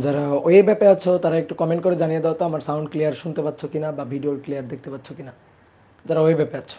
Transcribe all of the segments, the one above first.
যারা ওয়েব অ্যাপে আছো তারা একটু কমেন্ট করে জানিয়ে দাও তো আমার সাউন্ড ক্লিয়ার শুনতে পাচ্ছ কিনা বা ভিডিও ক্লিয়ার দেখতে পাচ্ছ কিনা, যারা ওয়েব অ্যাপে আছো।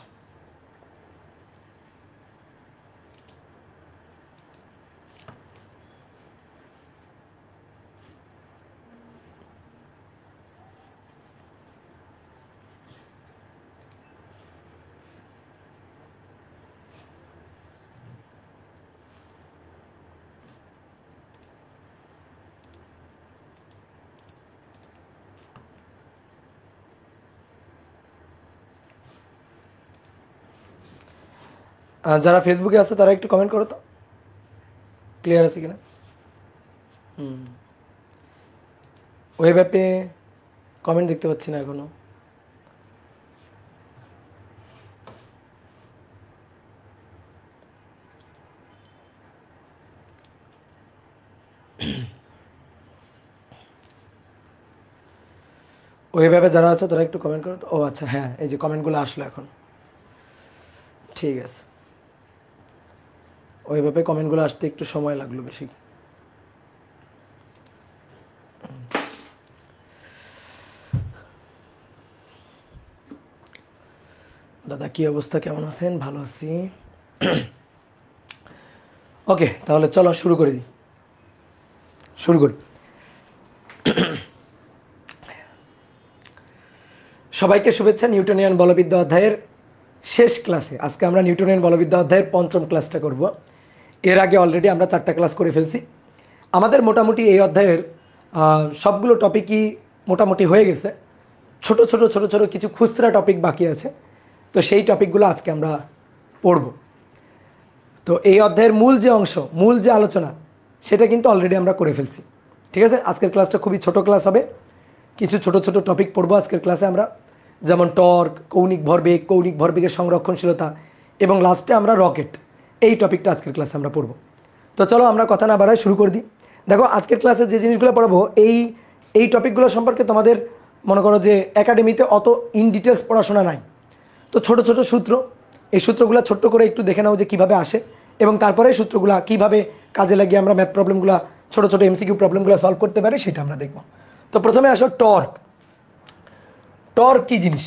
যারা ফেসবুকে আছে তারা একটু কমেন্ট করো তো ক্লিয়ার আছে কিনা। ওয়েব অ্যাপে কমেন্ট দেখতে পাচ্ছি না এখনো। ওয়েব অ্যাপে যারা আছো তারা একটু কমেন্ট করো তো। ও আচ্ছা, হ্যাঁ, এই যে কমেন্টগুলো আসলো এখন, ঠিক আছে। ওয়েব অ্যাপে কমেন্টগুলো আসতে একটু সময় লাগলো বেশি। দাদা কি অবস্থা, কেমন আছেন? ভালো আছি। ওকে, তাহলে চলো শুরু করে দিই, শুরু করি। সবাইকে শুভেচ্ছা নিউটনিয়ান বলবিদ্যা অধ্যায়ের শেষ ক্লাসে। আজকে আমরা নিউটনিয়ান বলবিদ্যা অধ্যায়ের পঞ্চম ক্লাসটা করব। এর আগে অলরেডি আমরা 4টা ক্লাস করে ফেলছি। আমাদের মোটামুটি এই অধ্যায়ের সবগুলো টপিকই মোটামুটি হয়ে গেছে। ছোট ছোট ছোট ছোট কিছু খুচরা টপিক বাকি আছে, তো সেই টপিকগুলো আজকে আমরা পড়ব। তো এই অধ্যায়ের মূল যে অংশ, মূল যে আলোচনা, সেটা কিন্তু অলরেডি আমরা করে ফেলছি। ঠিক আছে, আজকের ক্লাসটা খুবই ছোট ক্লাস হবে। কিছু ছোট ছোট টপিক পড়বো আজকের ক্লাসে আমরা, যেমন টর্ক, কৌণিক ভরবেগের সংরক্ষণশীলতা এবং লাস্টে আমরা রকেট, এই টপিকটা আজকের ক্লাসে আমরা পড়বো। তো চলো আমরা কথা না বাড়াই শুরু করে দিই। দেখো আজকের ক্লাসে যে জিনিসগুলো পড়াবো এই টপিকগুলো সম্পর্কে তোমাদের মনে করো যে একাডেমিতে অত ইন ডিটেলস পড়াশোনা নাই। তো ছোট ছোট সূত্র, এই সূত্রগুলো ছোট্ট করে একটু দেখে নাও যে কীভাবে আসে, এবং তারপরে সূত্রগুলো কীভাবে কাজে লাগিয়ে আমরা ম্যাথ প্রবলেমগুলো, ছোট ছোট এমসিকিউ প্রবলেমগুলো সলভ করতে পারি, সেটা আমরা দেখব। তো প্রথমে আসো টর্ক। টর্ক কী জিনিস?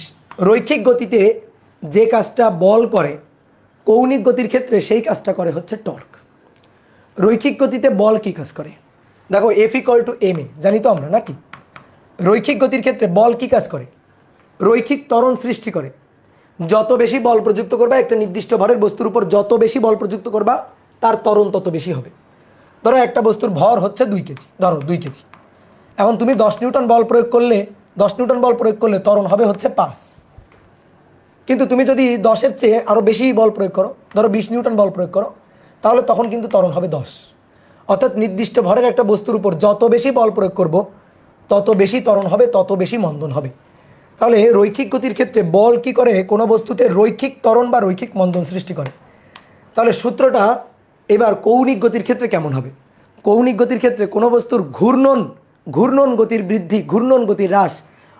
রৈখিক গতিতে যে কাজটা বল করে কৌণিক গতির ক্ষেত্রে সেই কাজটা করে হচ্ছে টর্ক। রৈখিক গতিতে বল কী কাজ করে? দেখো F=ma, জানি তো আমরা নাকি। রৈখিক গতির ক্ষেত্রে বল কী কাজ করে? রৈখিক ত্বরণ সৃষ্টি করে। যত বেশি বল প্রযুক্ত করবা একটা নির্দিষ্ট ভরের বস্তুর উপর, যত বেশি বল প্রযুক্ত করবা তার ত্বরণ তত বেশি হবে। ধরো একটা বস্তুর ভর হচ্ছে 2 কেজি, ধরো 2 কেজি। এখন তুমি 10 নিউটন বল প্রয়োগ করলে, 10 নিউটন বল প্রয়োগ করলে ত্বরণ হবে হচ্ছে 5। কিন্তু তুমি যদি 10-এর চেয়ে আরও বেশি বল প্রয়োগ করো, ধরো 20 নিউটন বল প্রয়োগ করো, তাহলে তখন কিন্তু ত্বরণ হবে 10। অর্থাৎ নির্দিষ্ট ভরের একটা বস্তুর উপর যত বেশি বল প্রয়োগ করব তত বেশি ত্বরণ হবে, তত বেশি মন্দন হবে। তাহলে রৈখিক গতির ক্ষেত্রে বল কি করে? কোনো বস্তুতে রৈখিক ত্বরণ বা রৈখিক মন্দন সৃষ্টি করে। তাহলে সূত্রটা এবার কৌণিক গতির ক্ষেত্রে কেমন হবে? কৌণিক গতির ক্ষেত্রে কোনো বস্তুর ঘূর্ণন গতির বৃদ্ধি, ঘূর্ণন গতির হ্রাস,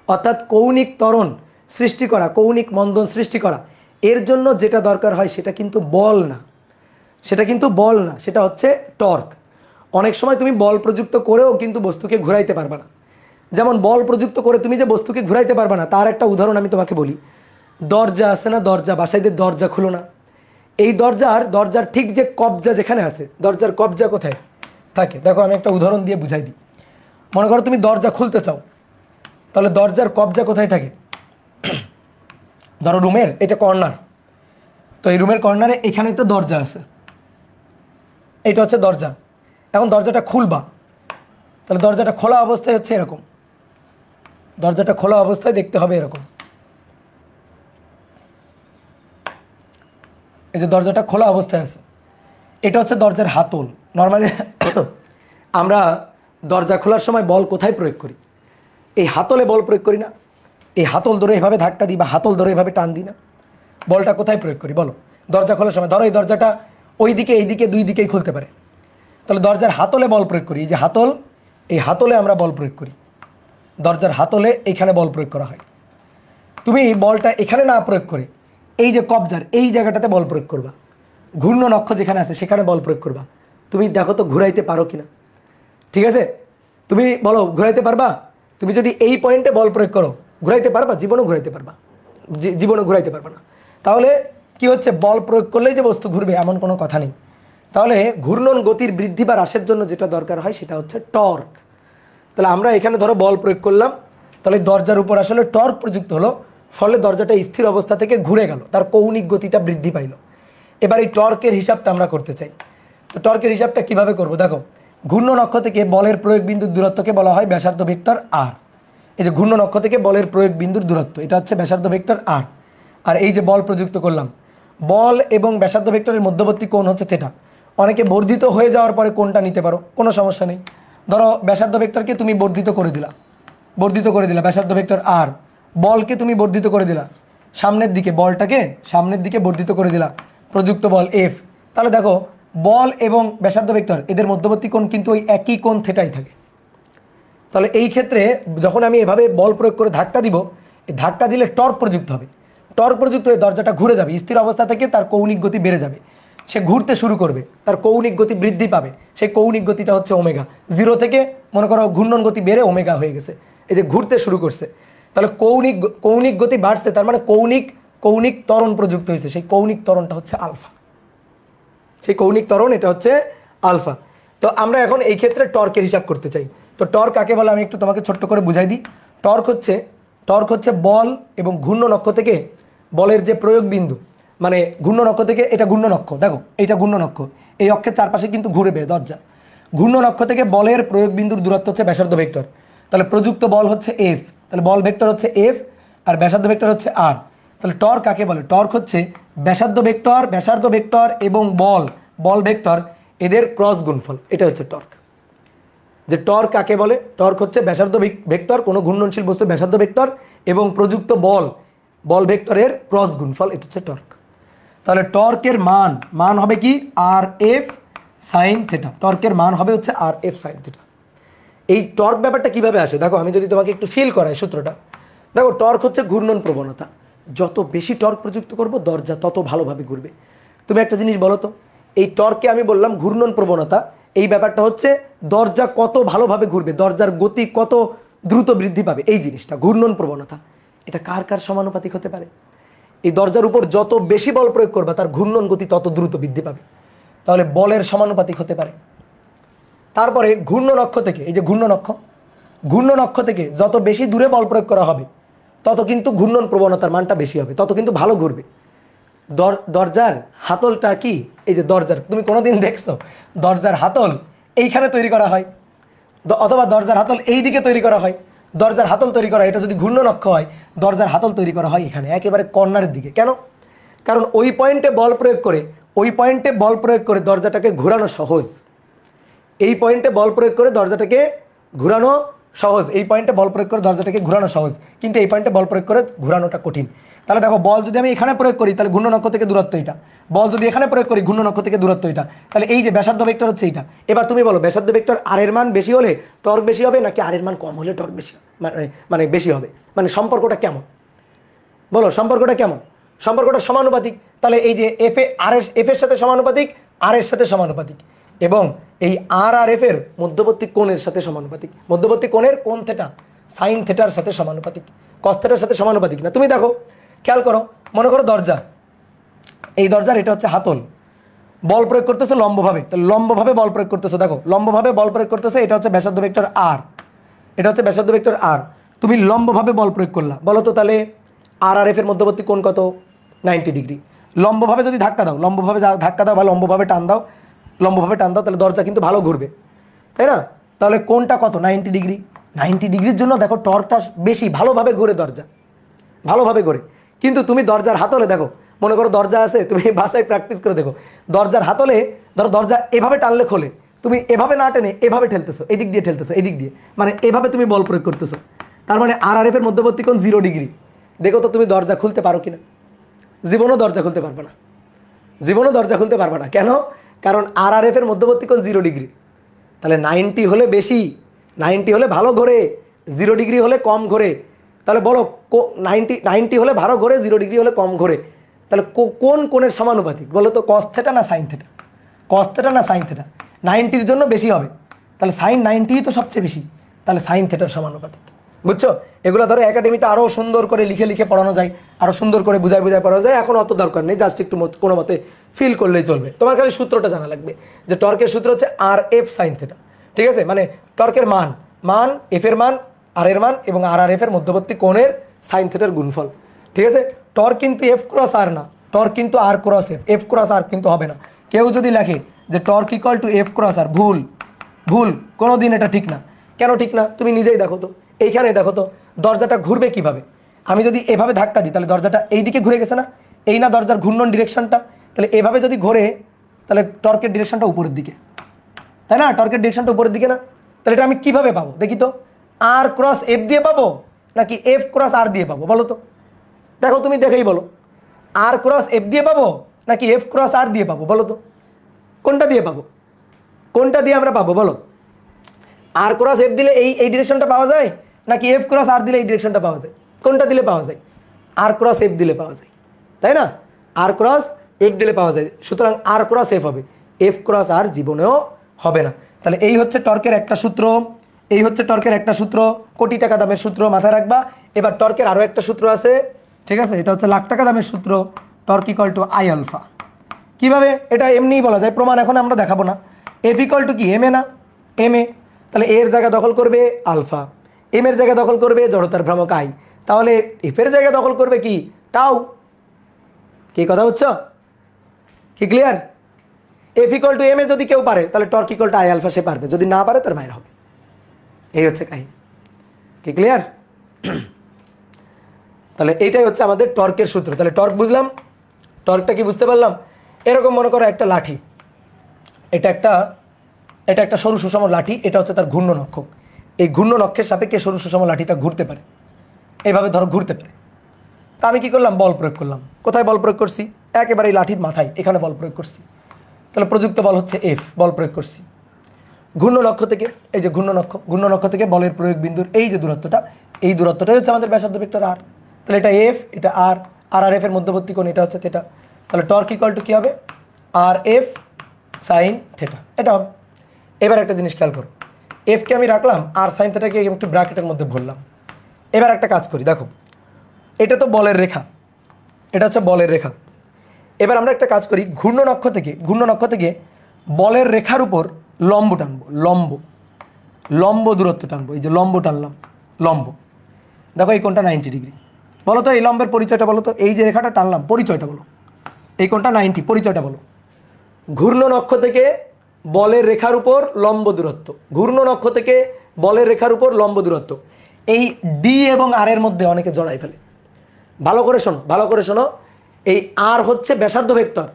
অর্থাৎ কৌণিক ত্বরণ সৃষ্টি করা, কৌণিক মন্দন সৃষ্টি করা, এর জন্য যেটা দরকার হয় সেটা কিন্তু বল না, সেটা হচ্ছে টর্ক। অনেক সময় তুমি বল প্রযুক্ত করেও কিন্তু বস্তুকে ঘুরাইতে পারবে না। যেমন বল প্রযুক্ত করে তুমি যে বস্তুকে ঘুরাইতে পারবে না, তার একটা উদাহরণ আমি তোমাকে বলি। দরজা আছে না, দরজা, বাসাইদের দরজা খুলো না। এই দরজার ঠিক যে কবজা যেখানে আছে, দরজার কবজা কোথায় থাকে? দেখো আমি একটা উদাহরণ দিয়ে বুঝাই দিই। মনে করো তুমি দরজা খুলতে চাও, তাহলে দরজার কবজা কোথায় থাকে? ধরো রুমের এটা কর্নার, তো এই রুমের কর্নারে এখানে একটা দরজা আছে, এটা হচ্ছে দরজা। এখন দরজাটা খুলবা, তাহলে দরজাটা খোলা অবস্থায় হচ্ছে এরকম, দরজাটা খোলা অবস্থায় দেখতে হবে এরকম। এই যে দরজাটা খোলা অবস্থায় আছে, এটা হচ্ছে দরজার হাতল। নর্মালি আমরা দরজা খোলার সময় বল কোথায় প্রয়োগ করি? এই হাতলে বল প্রয়োগ করি না? এই হাতল ধরে এভাবে ধাক্কা দিই বা হাতল ধরে এভাবে টান দিই না? বলটা কোথায় প্রয়োগ করি বলো? দরজা খোলার সময় ধরো এই দরজাটা ওই দিকে এই দিকে দুই দিকেই খুলতে পারে, তাহলে দরজার হাতলে বল প্রয়োগ করি। এই যে হাতল, এই হাতলে আমরা বল প্রয়োগ করি, দরজার হাতলে এখানে বল প্রয়োগ করা হয়। তুমি বলটা এখানে না প্রয়োগ করে এই যে কবজার এই জায়গাটাতে বল প্রয়োগ করবা, ঘূর্ণন অক্ষ যেখানে আছে সেখানে বল প্রয়োগ করবা। তুমি দেখো তো ঘুরাইতে পারো কিনা। ঠিক আছে, তুমি বলো ঘুরাইতে পারবা? তুমি যদি এই পয়েন্টে বল প্রয়োগ করো ঘুরাইতে পারবা? জীবনও ঘুরাইতে পারবা? জীবনও ঘুরাইতে পারবা না। তাহলে কি হচ্ছে, বল প্রয়োগ করলেই যে বস্তু ঘুরবে এমন কোনো কথা নেই। তাহলে ঘূর্ণন গতির বৃদ্ধি বা হ্রাসের জন্য যেটা দরকার হয় সেটা হচ্ছে টর্ক। তাহলে আমরা এখানে ধরো বল প্রয়োগ করলাম, তাহলে দরজার উপর আসলে টর্ক প্রযুক্ত হলো, ফলে দরজাটা স্থির অবস্থা থেকে ঘুরে গেল, তার কৌণিক গতিটা বৃদ্ধি পাইল। এবার এই টর্কের হিসাবটা আমরা করতে চাই। তো টর্কের হিসাবটা কিভাবে করব? দেখো, ঘূর্ণন অক্ষ থেকে বলের প্রয়োগ বিন্দুর দূরত্বকে বলা হয় ব্যাসার্ধ ভেক্টর আর। এই যে ঘূর্ণন অক্ষ থেকে বলের প্রয়োগ বিন্দুর দূরত্ব, এটা হচ্ছে ব্যাসার্ধ ভেক্টর আর। আর এই যে বল প্রযুক্ত করলাম, বল এবং ব্যাসার্ধ ভেক্টরের মধ্যবর্তী কোণ হচ্ছে থিটা। অনেকে বর্ধিত হয়ে যাওয়ার পরে কোণটা নিতে পারো, কোনো সমস্যা নেই। ধরো ব্যাসার্ধ ভেক্টরকে তুমি বর্ধিত করে দিলা ব্যাসার্ধ ভেক্টর আর। বলকে তুমি বর্ধিত করে দিলা সামনের দিকে, বলটাকে সামনের দিকে বর্ধিত করে দিলা, প্রযুক্ত বল এফ। তাহলে দেখো, বল এবং ব্যাসার্ধ ভেক্টর এদের মধ্যবর্তী কোণ কিন্তু ওই একই কোণ থিটাই থাকে। তাহলে এই ক্ষেত্রে যখন আমি এভাবে বল প্রয়োগ করে ধাক্কা দিব, এই ধাক্কা দিলে টর্ক প্রযুক্ত হবে। টর্ক প্রযুক্ত হয়ে দরজাটা ঘুরে যাবে, স্থির অবস্থা থেকে তার কৌণিক গতি বেড়ে যাবে, সে ঘুরতে শুরু করবে, তার কৌণিক গতি বৃদ্ধি পাবে। সেই কৌণিক গতিটা হচ্ছে ওমেগা। জিরো থেকে মনে করো ঘূর্ণন গতি বেড়ে ওমেগা হয়ে গেছে, এই যে ঘুরতে শুরু করছে। তাহলে কৌণিক গতি বাড়ছে, তার মানে কৌণিক ত্বরণ প্রযুক্ত হয়েছে। সেই কৌণিক ত্বরণটা হচ্ছে আলফা। সেই কৌণিক ত্বরণ এটা হচ্ছে আলফা। তো আমরা এখন এই ক্ষেত্রে টর্কের হিসাব করতে চাই। তো টর্ক কাকে বলে আমি একটু তোমাকে ছোট্ট করে বুঝাই দিই। টর্ক হচ্ছে বল এবং ঘূর্ণন অক্ষ থেকে বলের যে প্রয়োগ বিন্দু, মানে ঘূর্ণন অক্ষ থেকে, এটা ঘূর্ণন অক্ষ, দেখো এইটা ঘূর্ণন অক্ষ, এই অক্ষের চারপাশে কিন্তু ঘুরবে দরজা। ঘূর্ণন অক্ষ থেকে বলের প্রয়োগ বিন্দুর দূরত্ব হচ্ছে ব্যাসার্ধ ভেক্টর। তাহলে প্রযুক্ত বল হচ্ছে এফ, তাহলে বল ভেক্টর হচ্ছে এফ আর ব্যাসার্ধ ভেক্টর হচ্ছে আর। তাহলে টর্ক কাকে বলে? টর্ক হচ্ছে ব্যাসার্ধ ভেক্টর এবং বল ভেক্টর এদের ক্রস গুণফল, এটা হচ্ছে টর্ক। যে টর্ক কাকে বলে? টর্ক হচ্ছে ব্যাসার্ধ ভেক্টর, কোনো ঘূর্ণনশীল বস্তু ব্যাসার্ধ ভেক্টর এবং প্রযুক্ত বল ভেক্টরের ক্রস গুণফল, এটা হচ্ছে টর্ক। তাহলে টর্কের মান হবে কি? আর এফ সাইন থিটা। টর্কের মান হবে হচ্ছে আর এফ সাইন থিটা। এই টর্ক ব্যাপারটা কিভাবে আসে দেখো, আমি যদি তোমাকে একটু ফিল করাই সূত্রটা। দেখো, টর্ক হচ্ছে ঘূর্ণন প্রবণতা। যত বেশি টর্ক প্রযুক্ত করব দরজা তত ভালোভাবে ঘুরবে। তুমি একটা জিনিস বলো তো, এই টর্ককে আমি বললাম ঘূর্ণন প্রবণতা, এই ব্যাপারটা হচ্ছে দরজা কত ভালোভাবে ঘুরবে, দরজার গতি কত দ্রুত বৃদ্ধি পাবে, এই জিনিসটা ঘূর্ণন প্রবণতা। এটা কার কার সমানুপাতিক হতে পারে? এই দরজার উপর যত বেশি বল প্রয়োগ করবে তার ঘূর্ণন গতি তত দ্রুত বৃদ্ধি পাবে, তাহলে বলের সমানুপাতিক হতে পারে। তারপরে ঘূর্ণন অক্ষ থেকে, এই যে ঘূর্ণন অক্ষ থেকে যত বেশি দূরে বল প্রয়োগ করা হবে তত কিন্তু ঘূর্ণন প্রবণতার মানটা বেশি হবে, তত কিন্তু ভালো ঘুরবে। দরজার হাতলটা কি? এই যে দরজার, তুমি কোনোদিন দেখছো দরজার হাতল এইখানে তৈরি করা হয়, অথবা দরজার হাতল এই দিকে তৈরি করা হয়? দরজার হাতল তৈরি করা, এটা যদি ঘূর্ণন অক্ষ হয়, দরজার হাতল তৈরি করা হয় এখানে একেবারে কর্নারের দিকে। কেন? কারণ ওই পয়েন্টে বল প্রয়োগ করে দরজাটাকে ঘোরানো সহজ। এই পয়েন্টে বল প্রয়োগ করে দরজাটাকে ঘোরানো সহজ, কিন্তু এই পয়েন্টে বল প্রয়োগ করে ঘোরানোটা কঠিন। তাহলে দেখো, বল যদি আমি এখানে প্রয়োগ করি তাহলে ঘূর্ণন অক্ষ থেকে দূরত্ব এটা, বল যদি এখানে প্রয়োগ করি ঘূর্ণন অক্ষ থেকে দূরত্ব এটা, তাহলে এই যে ব্যাসার্ধ ভেক্টর হচ্ছে এইটা। এবার তুমি বলো, ব্যাসার্ধ ভেক্টর আর এর মান বেশি হলে টর্ক বেশি হবে নাকি আর এর মান কম হলে টর্ক বেশি মানে বেশি হবে? মানে সম্পর্কটা কেমন বলো? সম্পর্কটা সমানুপাতিক। তাহলে এই যে এফ এর সাথে সমানুপাতিক, আর এর সাথে সমানুপাতিক, এবং এই আর এফ এর মধ্যবর্তী কোণের সাথে সমানুপাতিক। মধ্যবর্তী কোণের কোণ থিটা সাইন থিটার সাথে সমানুপাতিক, কস থিটার সাথে সমানুপাতিক না। তুমি দেখো, খেয়াল করো, মনে করো দরজা, এই দরজার এটা হচ্ছে হাতল, বল প্রয়োগ করতেছে লম্বভাবে, তাহলে লম্বভাবে বল প্রয়োগ করতেছে। দেখো, লম্বভাবে বল প্রয়োগ করতেছে, এটা হচ্ছে ব্যাসার্ধ ভেক্টর আর, তুমি লম্বভাবে বল প্রয়োগ করলা, বলো তো তাহলে আর এফ এর মধ্যবর্তী কোণ কত? 90 ডিগ্রি। লম্বভাবে যদি ধাক্কা দাও বা লম্বভাবে টান দাও, তাহলে দরজা কিন্তু ভালো ঘুরবে, তাই না? তাহলে কোণটা কত? 90 ডিগ্রি। 90 ডিগ্রির জন্য দেখো টর্কটা বেশি, ভালোভাবে ঘুরে দরজা, কিন্তু তুমি দরজার হাতলে দেখো, মনে করো দরজা আছে, তুমি বাসায় প্র্যাকটিস করে দেখো, দরজার হাতলে ধরো দরজা এভাবে টানলে খোলে, তুমি এভাবে না টেনে এভাবে ঠেলতেছো, এদিক দিয়ে, মানে এভাবে তুমি বল প্রয়োগ করতেছো, তার মানে আর এফ এর মধ্যবর্তী কোণ 0 ডিগ্রি। দেখো তো তুমি দরজা খুলতে পারো কিনা? জীবনও দরজা খুলতে পারবে না। কেন? কারণ আর এফ এর মধ্যবর্তী কোণ 0 ডিগ্রি। তাহলে 90 হলে বেশি, 90 হলে ভালো ঘোরে, 0 ডিগ্রি হলে কম ঘোরে। তাহলে বলো, 90 হলে ভালো ঘোরে, 0 ডিগ্রি হলে কম ঘোরে। তাহলে কোন কোণের সমানুপাতিক বলো তো? কস থিটা না সাইন থিটা? 90-র জন্য বেশি হবে, তাহলে সাইন 90 তো সবচেয়ে বেশি, তাহলে সাইন থিটার সমানুপাতিক। বুঝছো? এগুলো ধরো একাডেমিতে আরও সুন্দর করে লিখে লিখে পড়ানো যায়, আরও সুন্দর করে বুঝায় বুঝায় পড়ানো যায়, এখন অত দরকার নেই, জাস্ট একটু কোনো মতে ফিল করলেই চলবে। তোমার খালি সূত্রটা জানা লাগবে যে টর্কের সূত্র হচ্ছে আর এফ সাইন থিটা। ঠিক আছে, মানে টর্কের মান এফ এর মান, আর এর মান এবং আর এফ এর মধ্যবর্তী কোণের সাইন থিটার গুণফল। ঠিক আছে, টর্ক কিন্তু এফ ক্রস আর না, টর্ক কিন্তু R cross F, F cross R কিন্তু হবে না। কেউ যদি লেখে যে torque equal to F cross R, ভুল ভুল, কোনো দিন এটা ঠিক না। কেন ঠিক না তুমি নিজেই দেখো তো, এইখানে দেখো তো দরজাটা ঘুরবে কিভাবে। আমি যদি এভাবে ধাক্কা দিই তাহলে দরজাটা এই দিকে ঘুরে গেছে না, এই না দরজার ঘূর্ণন ডিরেকশনটা, তাহলে এভাবে যদি ঘোরে তাহলে টর্কের ডিরেকশনটা উপরের দিকে, তাই না? টর্কের ডিরেকশনটা উপরের দিকে না? তাহলে এটা আমি কিভাবে পাবো দেখি তো, আর ক্রস এফ দিয়ে পাবো নাকি এফ ক্রস আর দিয়ে পাবো বলো তো? দেখো তুমি দেখেই বলো, আর ক্রস এফ দিয়ে পাবো নাকি এফ ক্রস আর দিয়ে পাবো বলো তো? কোনটা দিয়ে পাবো? কোনটা দিয়ে আমরা পাবো বলো? আর ক্রস এফ দিলে এই ডিরেকশনটা পাওয়া যায় নাকি এফ ক্রস আর দিলে এই ডিরেকশনটা পাওয়া যায়? কোনটা দিলে পাওয়া যায়? আর ক্রস এফ দিলে পাওয়া যায়, তাই না? আর ক্রস এফ দিলে পাওয়া যায়, সুতরাং আর ক্রস এফ হবে, এফ ক্রস আর জীবনেও হবে না। তাহলে এই হচ্ছে টর্কের একটা সূত্র, এই হচ্ছে টর্কের একটা সূত্র, কোটি টাকা দামের সূত্র, মাথায় রাখবা। এবার টর্কের আরও একটা সূত্র আছে, ঠিক আছে, এটা হচ্ছে লাখ টাকা দামের সূত্র, torque equal to I alpha. কীভাবে? এটা এমনিই বলা যায়, প্রমাণ এখন আমরা দেখাবো না। এফ ইকুয়াল টু কি এম এ না, এম এ, তাহলে এর জায়গা দখল করবে আলফা, এম এর জায়গা দখল করবে জড়তার ভ্রামক আই, তাহলে এফ এর জায়গা দখল করবে কি টাউ। কি কথা বুঝছো? কি clear? F equal to M A যদি কেউ পারে তাহলে torque equal to I alpha সে পারবে, যদি না পারে তার বাইরে হবে। এই হচ্ছে কাহিনী। কি ক্লিয়ার? তাহলে এইটাই হচ্ছে আমাদের টর্কের সূত্র। তাহলে টর্ক বুঝলাম, টর্কটা কি বুঝতে পারলাম? এরকম মনে করো একটা লাঠি, এটা একটা সরু সুষম লাঠি, এটা হচ্ছে তার ঘূর্ণন অক্ষ। এই ঘূর্ণন অক্ষের সাপেক্ষে সরু সুষম লাঠিটা ঘুরতে পারে, এইভাবে ধরো ঘুরতে পারে। তা আমি কি করলাম? বল প্রয়োগ করলাম। কোথায় বল প্রয়োগ করছি? একেবারে এই লাঠির মাথায়, এখানে বল প্রয়োগ করছি। তাহলে প্রযুক্ত বল হচ্ছে এফ, বল প্রয়োগ করছি। ঘূর্ণন অক্ষ থেকে, এই যে ঘূর্ণন অক্ষ থেকে বলের প্রয়োগ বিন্দুর এই যে দূরত্বটা, এই দূরত্বটাই হচ্ছে আমাদের ব্যাসার্ধ ভেক্টর আর। তাহলে এটা এফ, এটা আর, আর এফ এর মধ্যবর্তী কোণ এটা হচ্ছে থেটা। তাহলে টর্ক ইকুয়াল টু কী হবে? আর এফ সাইন থেটা, এটা হবে। এবার একটা জিনিস খেয়াল করো, এফকে আমি রাখলাম, আর সাইন থেটাকে একটু ব্র্যাকেটের মধ্যে ভরলাম। এবার একটা কাজ করি, দেখো এটা তো বলের রেখা, এটা হচ্ছে বলের রেখা। এবার আমরা একটা কাজ করি, ঘূর্ণন অক্ষ থেকে বলের রেখার উপর লম্ব টানবো, লম্ব দূরত্ব টানবো। এই যে লম্ব টানলাম, লম্ব, দেখো এই কোণটা 90 ডিগ্রি। বলো তো এই লম্বের পরিচয়টা বলো তো, এই যে রেখাটা টানলাম পরিচয়টা বলো, এই কোণটা 90, পরিচয়টা বলো। ঘূর্ণন অক্ষ থেকে বলের রেখার উপর লম্ব দূরত্ব, ঘূর্ণন অক্ষ থেকে বলের রেখার উপর লম্ব দূরত্ব। এই ডি এবং আর এর মধ্যে অনেকে জড়াই ফেলে। ভালো করে শোনো, ভালো করে শোনো, এই আর হচ্ছে ব্যাসার্ধ ভেক্টর,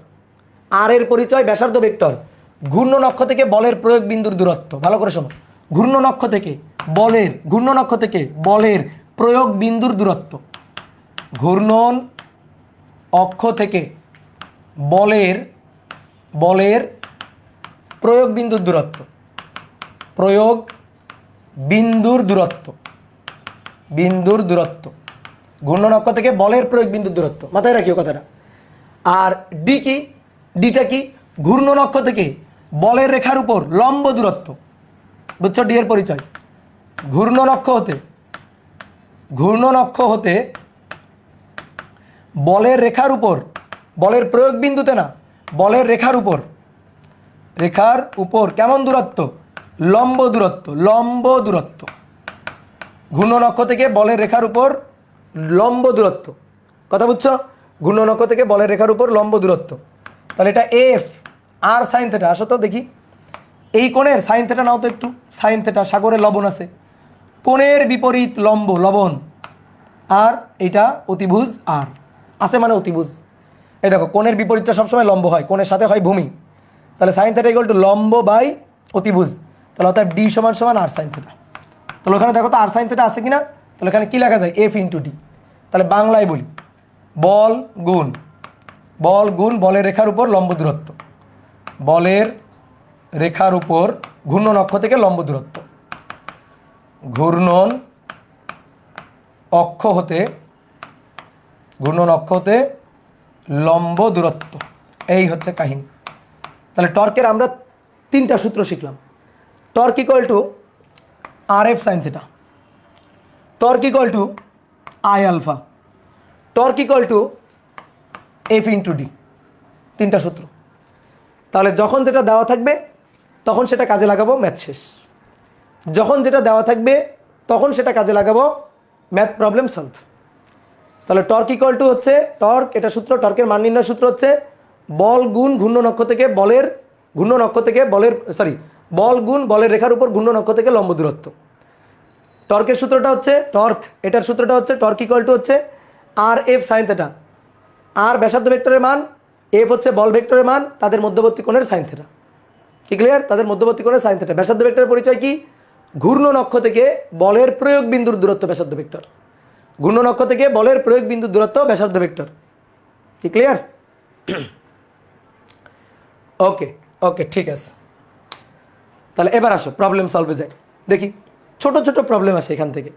আর এর পরিচয় ব্যাসার্ধ ভেক্টর। ঘূর্ণন অক্ষ থেকে বলের প্রয়োগ বিন্দুর দূরত্ব, ভালো করে শোনো, ঘূর্ণন অক্ষ থেকে বলের প্রয়োগ বিন্দুর দূরত্ব, ঘূর্ণন অক্ষ থেকে বলের প্রয়োগ বিন্দুর দূরত্ব, বিন্দুর দূরত্ব, ঘূর্ণন অক্ষ থেকে বলের প্রয়োগ বিন্দুর দূরত্ব, মাথায় রাখিও কথাটা। আর ডি কি? ডিটা কি? ঘূর্ণন অক্ষ থেকে বলের রেখার উপর লম্ব দূরত্ব, বুঝছো? ডি এর পরিচয় ঘূর্ণন অক্ষ হতে বলের রেখার উপর, বলের প্রয়োগ বিন্দুতে না, বলের রেখার উপর কেমন দূরত্ব? লম্ব দূরত্ব। ঘূর্ণন অক্ষ থেকে বলের রেখার উপর লম্ব দূরত্ব, কথা বুঝছো? ঘূর্ণন অক্ষ থেকে বলের রেখার উপর লম্ব দূরত্ব। তাহলে এটা এফ আর সাইন থেটা। আসো তো দেখি, এই কোণের সাইন থেটা নাও তো একটু, সাইন থেটা, সাগরে লবণ আছে, কোণের বিপরীত লম্ব লবণ, আর এটা অতিভুজ আর আছে মানে অতিভুজ। এই দেখো কোণের বিপরীতটা সবসময় লম্ব হয়, কোণের সাথে হয় ভূমি। তাহলে সাইন থেটা ইকুয়াল টু লম্ব বাই অতিভুজ, তাহলে অর্থাৎ ডি সমান আর সাইন থেটা। তাহলে ওখানে দেখো তো আর সাইন থেটা আছে কিনা, তাহলে এখানে কি লেখা যায়? F into D. তাহলে বাংলায় বলি, বল গুণ বলের রেখার উপর লম্ব দূরত্ব, বলের রেখার উপর ঘূর্ণন অক্ষ থেকে লম্ব দূরত্ব, ঘূর্ণন অক্ষ হতে লম্ব দূরত্ব। এই হচ্ছে কাহিনী। তাহলে টর্কের আমরা 3টা সূত্র শিখলাম। Torque equal to R F sine theta, torque equal to I alpha, torque equal to F into D, তিনটা সূত্র। তাহলে যখন যেটা দেওয়া থাকবে তখন সেটা কাজে লাগাবো, ম্যাথ শেষ। যখন যেটা দেওয়া থাকবে তখন সেটা কাজে লাগাবো, ম্যাথ প্রবলেম সলভ। তাহলে টর্ক ইকুয়াল টু হচ্ছে টর্ক, এটা সূত্র, টর্কের মান নির্ণয় সূত্র হচ্ছে বল গুণ ঘূর্ণন অক্ষ থেকে বলের, ঘূর্ণন অক্ষ থেকে বলের, বল গুণ বলের রেখার উপর ঘূর্ণন অক্ষ থেকে লম্ব দূরত্ব। টর্কের সূত্রটা হচ্ছে টর্ক, এটার সূত্রটা হচ্ছে টর্ক ইকুয়াল টু হচ্ছে আর এফ সাইন থিটা, আর ব্যাসার্ধ ভেক্টরের মান, এফ হচ্ছে বল ভেক্টরের মান, তাদের মধ্যবর্তী কোণের সাইন থিটা। কি ক্লিয়ার? তাদের মধ্যবর্তী কোণের সাইন থিটা। ব্যাসার্ধ ভেক্টরের পরিচয় কি? ঘূর্ণন অক্ষ থেকে বলের প্রয়োগ বিন্দুর দূরত্ব ব্যাসার্ধ ভেক্টর, ঘূর্ণন অক্ষ থেকে বলের প্রয়োগ বিন্দুর দূরত্ব ব্যাসার্ধ ভেক্টর। কি ক্লিয়ার? ওকে ওকে, ঠিক আছে। তাহলে এবার আসো প্রবলেম সলভে যাই। দেখি ছোট ছোট প্রবলেম আসে এখান থেকে,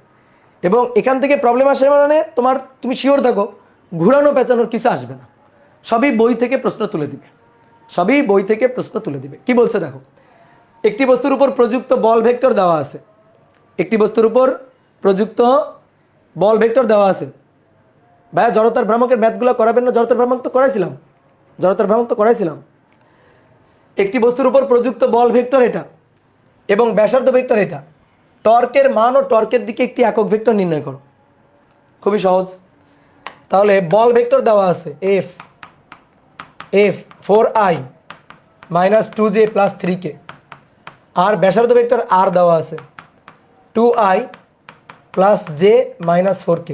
এবং এখান থেকে প্রবলেম আসে মানে তুমি শিওর থাকো ঘুরানো পেঁচানোর কিছু আসবে না, সবই বই থেকে প্রশ্ন তুলে দিবে, সবই বই থেকে প্রশ্ন তুলে দিবে। কি বলছে দেখো, একটি বস্তুর উপর প্রযুক্ত বল ভেক্টর দেওয়া আছে, একটি বস্তুর উপর প্রযুক্ত বল ভেক্টর দেওয়া আছে। ভাইয়া জড়তার ভ্রামকের ম্যাথগুলো করাবেন না? জড়তার ভ্রামক তো করাইছিলাম, জড়তার ভ্রামক তো করাইছিলাম। একটি বস্তুর উপর প্রযুক্ত বল ভেক্টর এটা এবং ব্যাসার্ধ ভেক্টর এটা, টর্কের মান ও টর্কের দিকে একটি একক ভেক্টর নির্ণয় করো। খুবই সহজ। তাহলে বল ভেক্টর দেওয়া আছে F, F 4i minus 2j plus 3k, আর ব্যাসার্ধ ভেক্টর আর দেওয়া আছে 2i plus J minus 4k।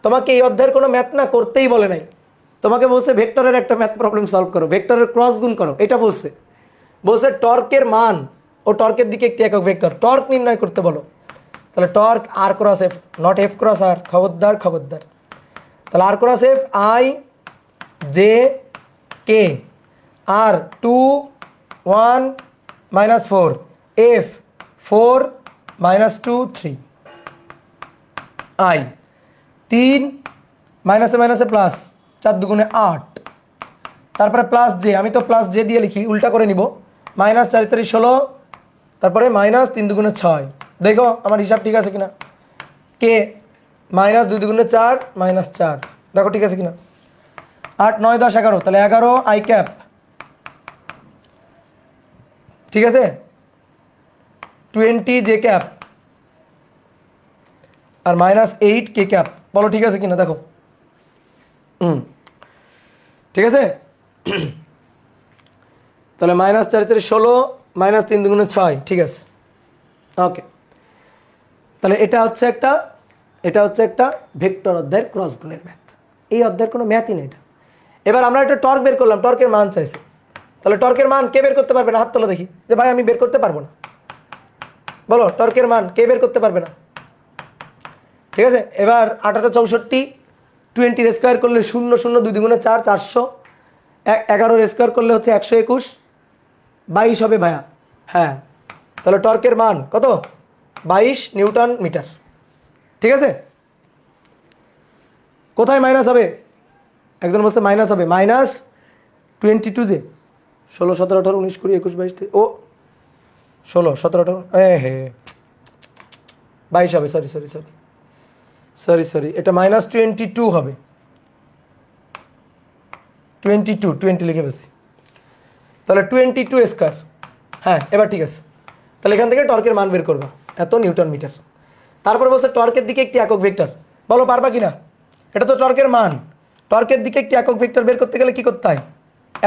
তোমাকে এই অধ্যায়ের কোনো ম্যাথ না করতেই বলে নাই, তোমাকে বলছে ভেক্টরের একটা ম্যাথ প্রবলেম সলভ করো, ভেক্টরের ক্রস গুণ করো, এটা বলছে। বলছে টর্কের মান ও টর্কের দিকে একটি একক ভেক্টর, টর্ক নির্ণয় করতে বলো। তাহলে torque R cross F, not F cross R, খবরদার খবরদার। তাহলে R cross F I J K, R 2 1 minus 4, F 4 minus 2 3, I 3 মাইনাসে মাইনাসে প্লাস, 4 দুগুণে 8, তারপরে প্লাস জে, আমি তো প্লাস জে দিয়ে লিখি, উল্টা করে নিব, মাইনাস 4 4 16, তারপরে মাইনাস 3 দুগুণে 6। দেখো আমার হিসাব ঠিক আছে কিনা। কে মাইনাস 2 দুগুণে 4 মাইনাস 4, দেখো ঠিক আছে কিনা। 8 9 10 11, তাহলে 11 আই ক্যাপ, ঠিক আছে, 20 জে ক্যাপ, আর মাইনাস 8 কে ক্যাপ। বলো ঠিক আছে কিনা দেখো। ঠিক আছে। তাহলে মাইনাস 4 4 16 মাইনাস 3 দুগুণে 6, ঠিক আছে। ওকে, তাহলে এটা হচ্ছে একটা ভেক্টর অধ্যায়ের ক্রস গুণের ম্যাথ। এই অধ্যায়ের কোনো ম্যাথই নেই এটা। এবার আমরা একটা টর্ক বের করলাম, টর্কের মান চাইছে। তাহলে টর্কের মান কে বের করতে পারবে না? হাত তোলো দেখি, যে ভাই আমি বের করতে পারবো না। বলো টর্কের মান কে বের করতে পারবে না? ঠিক আছে। এবার 8 8 64, 20 স্কোয়ার করলে 0 0 2 দুগুণে 4 400, 11 স্কোয়ার করলে হচ্ছে 121, 22 হবে ভাইয়া। হ্যাঁ, তাহলে টর্কের মান কত? 22 নিউটন মিটার। ঠিক আছে। কোথায় মাইনাস হবে? একজন বলছে মাইনাস হবে, মাইনাস 22 যে 16 17 18 19 20 21 22, ও 16 17 18, হে 22 হবে, সরি, এটা মাইনাস 22 হবে, 20 লিখে ফেলছি। তাহলে 22 স্কোয়ার। হ্যাঁ, এবার ঠিক আছে। তাহলে এখান থেকে টর্কের মান বের করবা, এত নিউটন মিটার। তারপর বলছে টর্কের দিকে একটি একক ভেক্টর, বলো পারবা কিনা? এটা তো টর্কের মান, টর্কের দিকে একটি একক ভেক্টর বের করতে গেলে কি করতে হয়?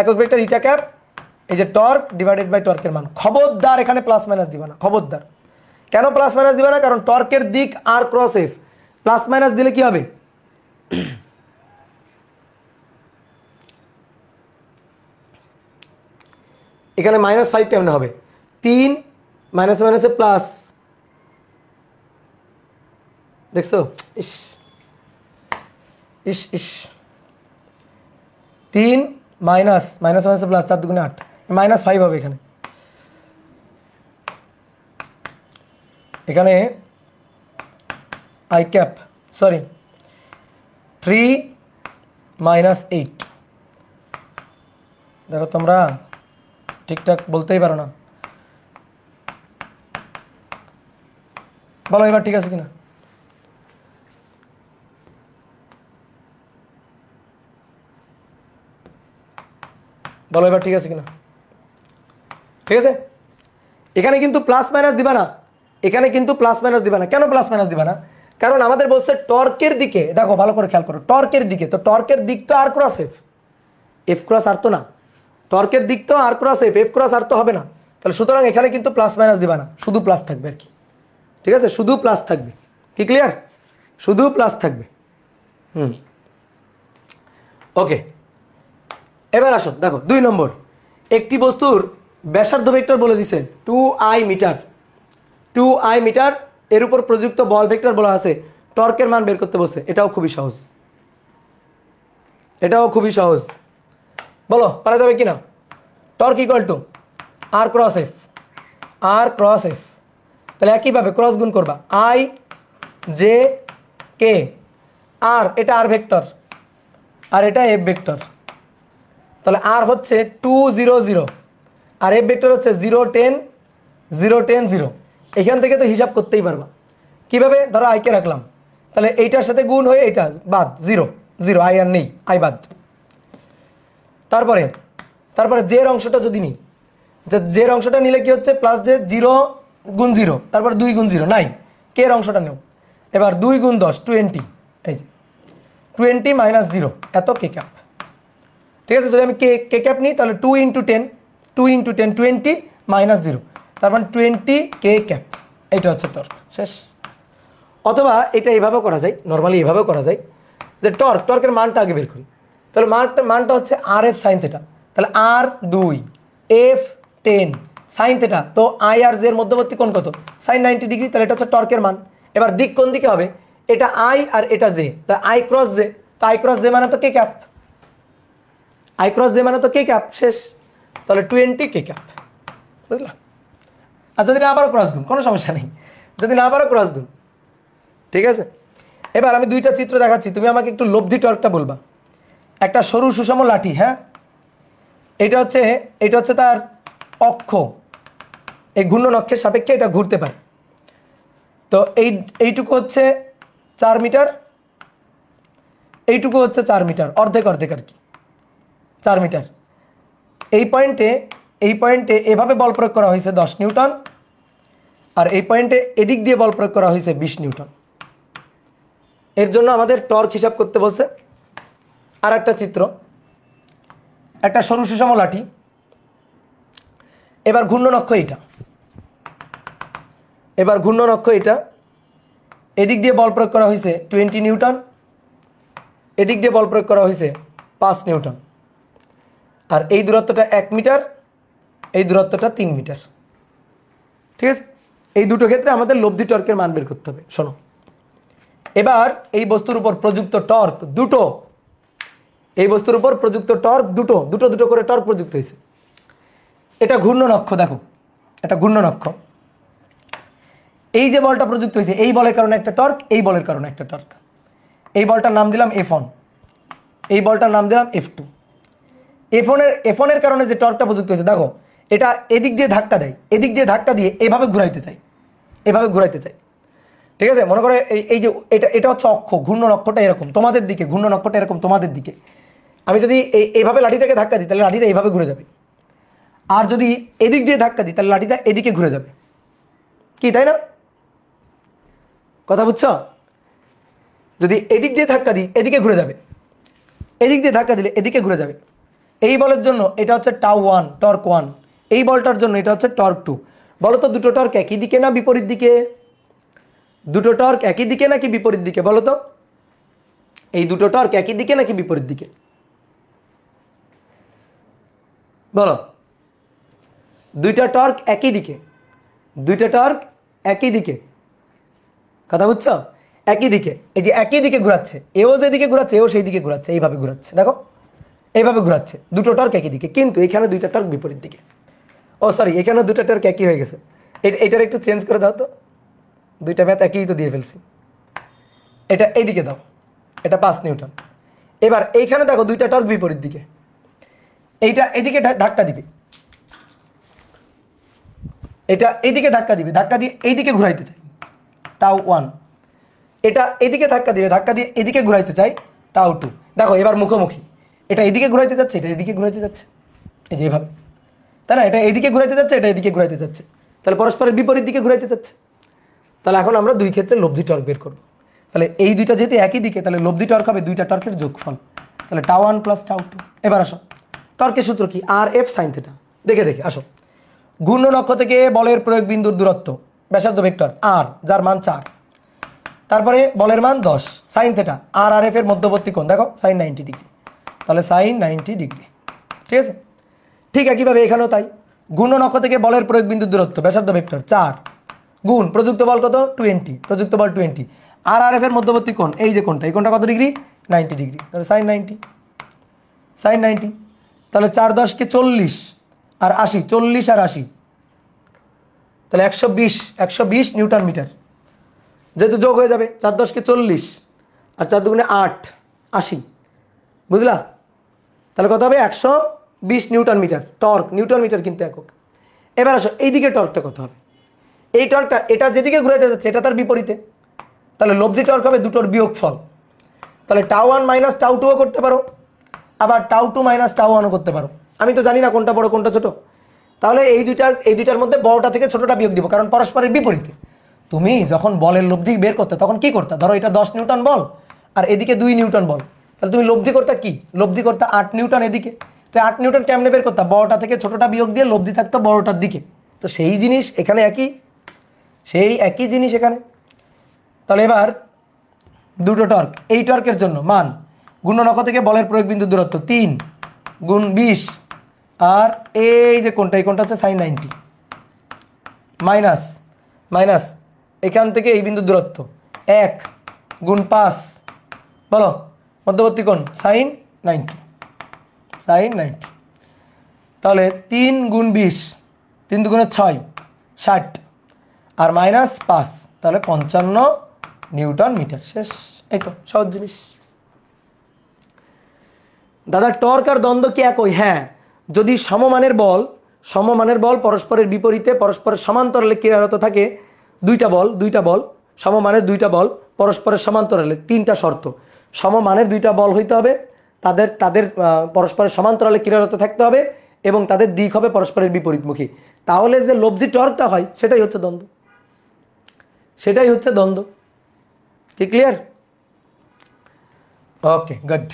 একক ভেক্টর ইটা ক্যাপ, এই যে টর্ক ডিভাইডেড বাই টর্কের মান। খবরদার এখানে প্লাস মাইনাস দিবা না, খবরদার। কেন প্লাস মাইনাস দিবা না? কারণ টর্কের দিক আর ক্রস এফ, প্লাস মাইনাস দিলে কি হবে? এখানে -5 কেমনে হবে? 3 মাইনাসে মাইনাসে প্লাস, দেখছো? ইস ইস ইস 3 মাইনাস মাইনাসে মাইনাসে প্লাস, 4 দুগুণে 8, -5 হবে এখানে। এখানে আই ক্যাপ, সরি 3 মাইনাস 8। দেখো তোমরা ঠিকঠাক বলতেই পারো না। বলো এবার ঠিক আছে কিনা? বলো এবার ঠিক আছে কিনা? ঠিক আছে, এখানে কিন্তু প্লাস মাইনাস দিবা না, এখানে কিন্তু প্লাস মাইনাস দিবা না। কেন প্লাস মাইনাস দিবা না? কারণ আমাদের বলছে টর্কের দিকে, দেখো ভালো করে খেয়াল করো, টর্কের দিকে, তো টর্কের দিক তো আর ক্রস এফ, এফ ক্রস আর তো না, টর্কের দিক তো আর ক্রস এফ, এফ ক্রস আর তো হবে না, তাহলে সুতরাং এখানে কিন্তু প্লাস মাইনাস দিবা না, শুধু প্লাস থাকবে আর কি। ঠিক আছে, শুধু প্লাস থাকবে, কি ক্লিয়ার? শুধু প্লাস থাকবে। ওকে, এবার আসো দেখো 2 নম্বর, একটি বস্তুর ব্যাসার্ধ ভেক্টর বলে দিছে 2i মিটার, 2i মিটার, এর উপর প্রযুক্ত বল ভেক্টর বলা আছে, টর্কের মান বের করতে বলছে। এটাও খুবই সহজ, এটাও খুবই সহজ। বলো পারা যাবে কিনা? Torque equal to R cross F, R cross F, তাহলে একইভাবে ক্রস গুণ করবা, আই জে কে, আর এটা আর ভেক্টর আর এটা এফ ভেক্টর, তাহলে আর হচ্ছে 2 0 0 আর এফ ভেক্টর হচ্ছে 0 10 0 10 0। এখান থেকে তো হিসাব করতেই পারবা কিভাবে, ধরো আইকে রাখলাম, তাহলে এইটার সাথে গুণ হয়ে এইটা বাদ, 0 0, আই আর নেই, আই বাদ। তারপরে তারপরে জের অংশটা যদি নিই, যে জের অংশটা নিলে কি হচ্ছে, প্লাস জে 0 গুণ 0, তারপর 2 গুণ 0 নাই, কে এর অংশটা নেও, এবার 2 গুণ 10 20, এই যে 20 মাইনাস 0 এত কে ক্যাপ। ঠিক আছে, যদি আমি কে ক্যাপ নিই তাহলে 2 ইন্টু 10, 2 ইন্টু 10 20 মাইনাস 0, তারপর 20 কে ক্যাপ, এইটা হচ্ছে টর্ক, শেষ। অথবা এটা এইভাবেও করা যায়, নর্মালি এইভাবেও করা যায় যে টর্কের মানটা আগে বের করি, তাহলে মানটা হচ্ছে আর এফ সাইন থেটা, তাহলে আর 2 এফ 10 সাইন থেটা, তো আই আর জে এর মধ্যবর্তী কোণ কত, সাইন 90 ডিগ্রি, তাহলে এটা হচ্ছে টর্কের মান। এবার দিক কোন দিকে হবে, এটা আই আর এটা জে, তা আই ক্রস জে, তো আই ক্রস জে মানে তো কে ক্যাপ, আই ক্রস জে মানে তো কে ক্যাপ, শেষ। তাহলে 20 কে ক্যাপ, বুঝলা? আর যদি না আবারও ক্রস গুণ, কোনো সমস্যা নেই, যদি না আবারও ক্রস গুণ। ঠিক আছে, এবার আমি 2টা চিত্র দেখাচ্ছি, তুমি আমাকে একটু লব্ধি টর্কটা বলবা। একটা সরু সুষম লাঠি, হ্যাঁ, এটা হচ্ছে তার অক্ষ, এই ঘূর্ণন অক্ষের সাপেক্ষে এটা ঘুরতে পারে। তো এইটুকু হচ্ছে 4 মিটার, এইটুকু হচ্ছে 4 মিটার, অর্ধেক অর্ধেক আর কি, 4 মিটার। এই পয়েন্টে এভাবে বল প্রয়োগ করা হয়েছে 10 নিউটন, আর এই পয়েন্টে এদিক দিয়ে বল প্রয়োগ করা হয়েছে 20 নিউটন। এর জন্য আমাদের টর্ক হিসাব করতে বলছে। আর একটা চিত্র, একটা সরু সুষম লাঠি, এবার ঘূর্ণন অক্ষ এইটা, এবার ঘূর্ণন অক্ষ এটা, এদিক দিয়ে বল প্রয়োগ করা হয়েছে 20 নিউটন, এদিক দিয়ে বল প্রয়োগ করা হয়েছে 5 নিউটন, আর এই দূরত্বটা 1 মিটার, এই দূরত্বটা 3 মিটার। ঠিক আছে, এই দুটো ক্ষেত্রে আমাদের লব্ধি টর্কের মান বের করতে হবে। শোনো, এবার এই বস্তুর উপর প্রযুক্ত টর্ক দুটো, এই বস্তুর উপর প্রযুক্ত টর্ক দুটো দুটো দুটো করে টর্ক প্রযুক্ত হয়েছে। এটা ঘূর্ণন অক্ষ, দেখো এটা ঘূর্ণন অক্ষ, এই যে বলটা প্রযুক্ত হয়েছে, এই বলের কারণে একটা টর্ক, এই বলের কারণে একটা টর্ক। এই বলটার নাম দিলাম F1, এই বলটার নাম দিলাম F2। F1 এর কারণে যে টর্কটা প্রযুক্ত হয়েছে, দেখো এটা এদিক দিয়ে ধাক্কা দেয়, এদিক দিয়ে ধাক্কা দিয়ে এভাবে ঘুরাইতে চাই, এভাবে ঘুরাইতে চাই। ঠিক আছে, মনে করে এই যে এটা হচ্ছে অক্ষ, ঘূর্ণন অক্ষটা এরকম তোমাদের দিকে, ঘূর্ণন অক্ষটা এরকম তোমাদের দিকে। আমি যদি এইভাবে লাঠিটাকে ধাক্কা দিই তাহলে লাঠিটা এইভাবে ঘুরে যাবে, আর যদি এদিক দিয়ে ধাক্কা দিই তাহলে লাঠিটা এদিকে ঘুরে যাবে, কি তাই না? কথা বুঝছো? যদি এদিক দিয়ে ধাক্কা দিই এদিকে ঘুরে যাবে, এদিক দিয়ে ধাক্কা দিলে এদিকে ঘুরে যাবে। এই বলের জন্য এটা হচ্ছে τ1, টর্ক 1, এই বলটার জন্য এটা হচ্ছে টর্ক 2। বলো তো দুটো টর্ক একই দিকে না বিপরীত দিকে? দুটো টর্ক একই দিকে নাকি বিপরীত দিকে বলো তো? এই দুটো টর্ক একই দিকে নাকি বিপরীত দিকে বলো? দুইটা টর্ক একই দিকে, দুইটা টর্ক একই দিকে, কথা বুঝছো? একই দিকে, এই যে একই দিকে ঘোরাচ্ছে, এও যেদিকে ঘোরাচ্ছে এও সেই দিকে ঘোরাচ্ছে, এইভাবে ঘোরাচ্ছে, দেখো এইভাবে ঘোরাচ্ছে, দুটো টর্ক একই দিকে, কিন্তু এখানে দুইটা টর্ক বিপরীত দিকে। ও সরি, এখানে দুটো টর্ক একই হয়ে গেছে, এটার একটু চেঞ্জ করে দাও তো, দুইটা ম্যাথ একই তো দিয়ে ফেলছি। এটা এইদিকে দাও, এটা 5 নিউটন। এবার এইখানে দেখো দুইটা টর্ক বিপরীত দিকে, এইটা এদিকে ধাক্কা দিবে, এটা এইদিকে ধাক্কা দিবে, ধাক্কা দিয়ে এইদিকে ঘুরাইতে চাই, টাউ 1, এটা এদিকে ধাক্কা দিবে, ধাক্কা দিয়ে এদিকে ঘুরাইতে চাই টাউ 2। দেখো এবার মুখোমুখি, এটা এদিকে ঘুরাইতে যাচ্ছে, এটা এদিকে ঘুরাইতে যাচ্ছে, এই যে এভাবে, তাই না? এটা এদিকে ঘুরাইতে যাচ্ছে, এটা এদিকে ঘুরাইতে যাচ্ছে, তাহলে পরস্পরের বিপরীত দিকে ঘুরাইতে যাচ্ছে। তাহলে এখন আমরা দুই ক্ষেত্রে লব্ধি টর্ক বের করব। তাহলে এই দুইটা যেহেতু একই দিকে, তাহলে লব্ধি টর্ক হবে দুইটা টর্কের যোগফল, তাহলে টাউ 1 প্লাস টাউ 2। এবার আসো, টর্কের সূত্র কি? আর এফ সাইন থিটা। দেখে দেখে আসো, ঘূর্ণন অক্ষ থেকে বলের প্রয়োগ বিন্দুর দূরত্ব ব্যাসার্ধ ভেক্টর আর, যার মান 4, তারপরে বলের মান 10, সাইন থিটা, আর আর এফ এর মধ্যবর্তী কোণ দেখো সাইন 90 ডিগ্রি, তাহলে সাইন 90 ডিগ্রি। ঠিক আছে, ঠিক একইভাবে এখানেও তাই। ঘূর্ণন অক্ষ থেকে বলের প্রয়োগ বিন্দুর দূরত্ব ব্যাসার্ধ ভেক্টর 4 গুণ প্রযুক্ত বল কত 20, প্রযুক্ত বল 20, আর আর এফ এর মধ্যবর্তী কোণ এই যে কোণটা, এই কোণটা কত ডিগ্রি? 90 ডিগ্রি, তাহলে সাইন 90, সাইন 90। তাহলে 4 10 কে 40 আর 80, 40 আর 80, তাহলে 120 নিউটন মিটার, যেহেতু যোগ হয়ে যাবে 4 10 কে 40 আর 4 দুগুণে 8, 80, বুঝলা? তাহলে কত হবে? 120 newton metre torque, newton metre কিন্তু একক। এবার আসো এইদিকে টর্কটা কত হবে? এই টর্কটা এটা যেদিকে ঘুরাইতে যাচ্ছে এটা তার বিপরীতে, তাহলে লব্ধি টর্ক হবে দুটোর বিয়োগফল, তাহলে টাউ 1 মাইনাস টাউ 2ও করতে পারো, আবার টাউ 2 মাইনাস টাউ 1ও করতে পারো। আমি তো জানি না কোনটা বড় কোনটা ছোট, তাহলে এই দুইটার মধ্যে বড়টা থেকে ছোটটা বিয়োগ দিব, কারণ পরস্পরের বিপরীতে। তুমি যখন বলের লব্ধি বের করতে তখন কি করতে? ধরো এটা 10 নিউটন বল আর এদিকে 2 নিউটন বল, তাহলে তুমি লব্ধি করতে কি? লব্ধি করতে 8 নিউটন এদিকে, তো 8 নিউটন কেমনে বের করতে? বড়টা থেকে ছোটটা বিয়োগ দিয়ে লব্ধি থাকতো বড়টার দিকে। তো সেই জিনিস এখানে একই, সেই একই জিনিস এখানে। তাহলে এবার দুটো টর্ক, এই টর্কের জন্য মান ঘূর্ণন অক্ষ থেকে বলের প্রয়োগ বিন্দু দূরত্ব 3 গুণ 20 আর এই যে কোনটা, এই কোনটা হচ্ছে সাইন 90 মাইনাস মাইনাস এখান থেকে এই বিন্দু দূরত্ব 1 গুণ 5, বলো মধ্যবর্তী কোণ সাইন 90, সাইন 90। তাহলে 3 গুণ 20, 3 দুগুণে 6, 60 আর মাইনাস 5, তাহলে 55 নিউটন মিটার। শেষ, এই তো সহজ জিনিস। দাদা টর্ক আর দ্বন্দ্ব কি একই? হ্যাঁ, যদি সমমানের বল পরস্পরের বিপরীতে পরস্পরের সমান্তরালে ক্রিয়ারত থাকে, দুইটা বল সমমানের দুইটা বল পরস্পরের সমান্তরালে, তিনটা শর্ত। সমমানের দুইটা বল হইতে হবে, তাদের পরস্পরের সমান্তরালে ক্রিয়ারত থাকতে হবে এবং তাদের দিক হবে পরস্পরের বিপরীতমুখী, তাহলে যে লব্ধি টর্কটা হয় সেটাই হচ্ছে দ্বন্দ্ব, সেটাই হচ্ছে দ্বন্দ্ব। কি ক্লিয়ার? Okay good.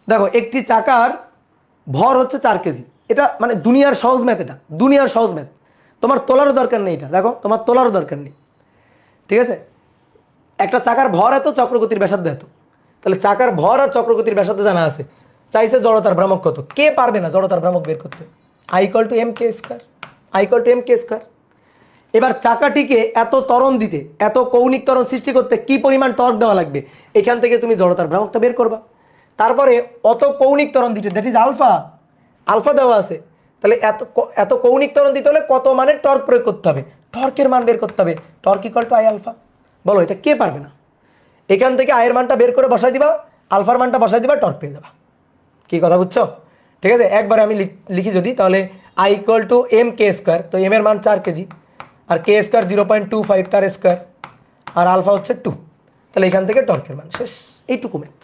দেখো একটি চাকার ভর হচ্ছে 4 কেজি, এটা মানে দুনিয়ার সহজ ম্যাথ, এটা দুনিয়ার সহজ ম্যাথ, তোমার তোলারও দরকার নেই, এটা দেখো তোমার তোলারও দরকার নেই। ঠিক আছে, একটা চাকার ভর এত, চক্রগতির ব্যাসার্ধ এত, তাহলে চাকার ভর আর চক্রগতির ব্যাসার্ধ জানা আছে, চাইছে জড়তার ভ্রামক কত, কে পারবে না জড়তার ভ্রামক বের করতে? I = mk²। এবার চাকাটিকে এত ত্বরণ দিতে, এত কৌণিক ত্বরণ সৃষ্টি করতে কি পরিমাণ টর্ক দেওয়া লাগবে, এখান থেকে তুমি জড়তার ভ্রামকটা বের করবা। তারপরে অত কৌণিক ত্বরণ দিতে, দ্যাট ইজ আলফা দেওয়া আছে, তাহলে এত কৌণিক ত্বরণ দিতে হলে কত মানের টর্ক প্রয়োগ করতে হবে, টর্কের মান বের করতে হবে, টর্ক = I আলফা। বলো এটা কে পারবে না? এখান থেকে আয়ের মানটা বের করে বসাই দিবা, আলফার মানটা বসাই দিবা, টর্ক পেয়ে যাবা। কি কথা বুঝছো? ঠিক আছে, একবারে আমি লিখি যদি, তাহলে I = mk², তো m এর মান 4 কেজি আর k² 0.25 তার স্কোয়ার আর আলফা হচ্ছে 2, তাহলে এখান থেকে টর্কের মান শেষ, এইটুকু ম্যাথ।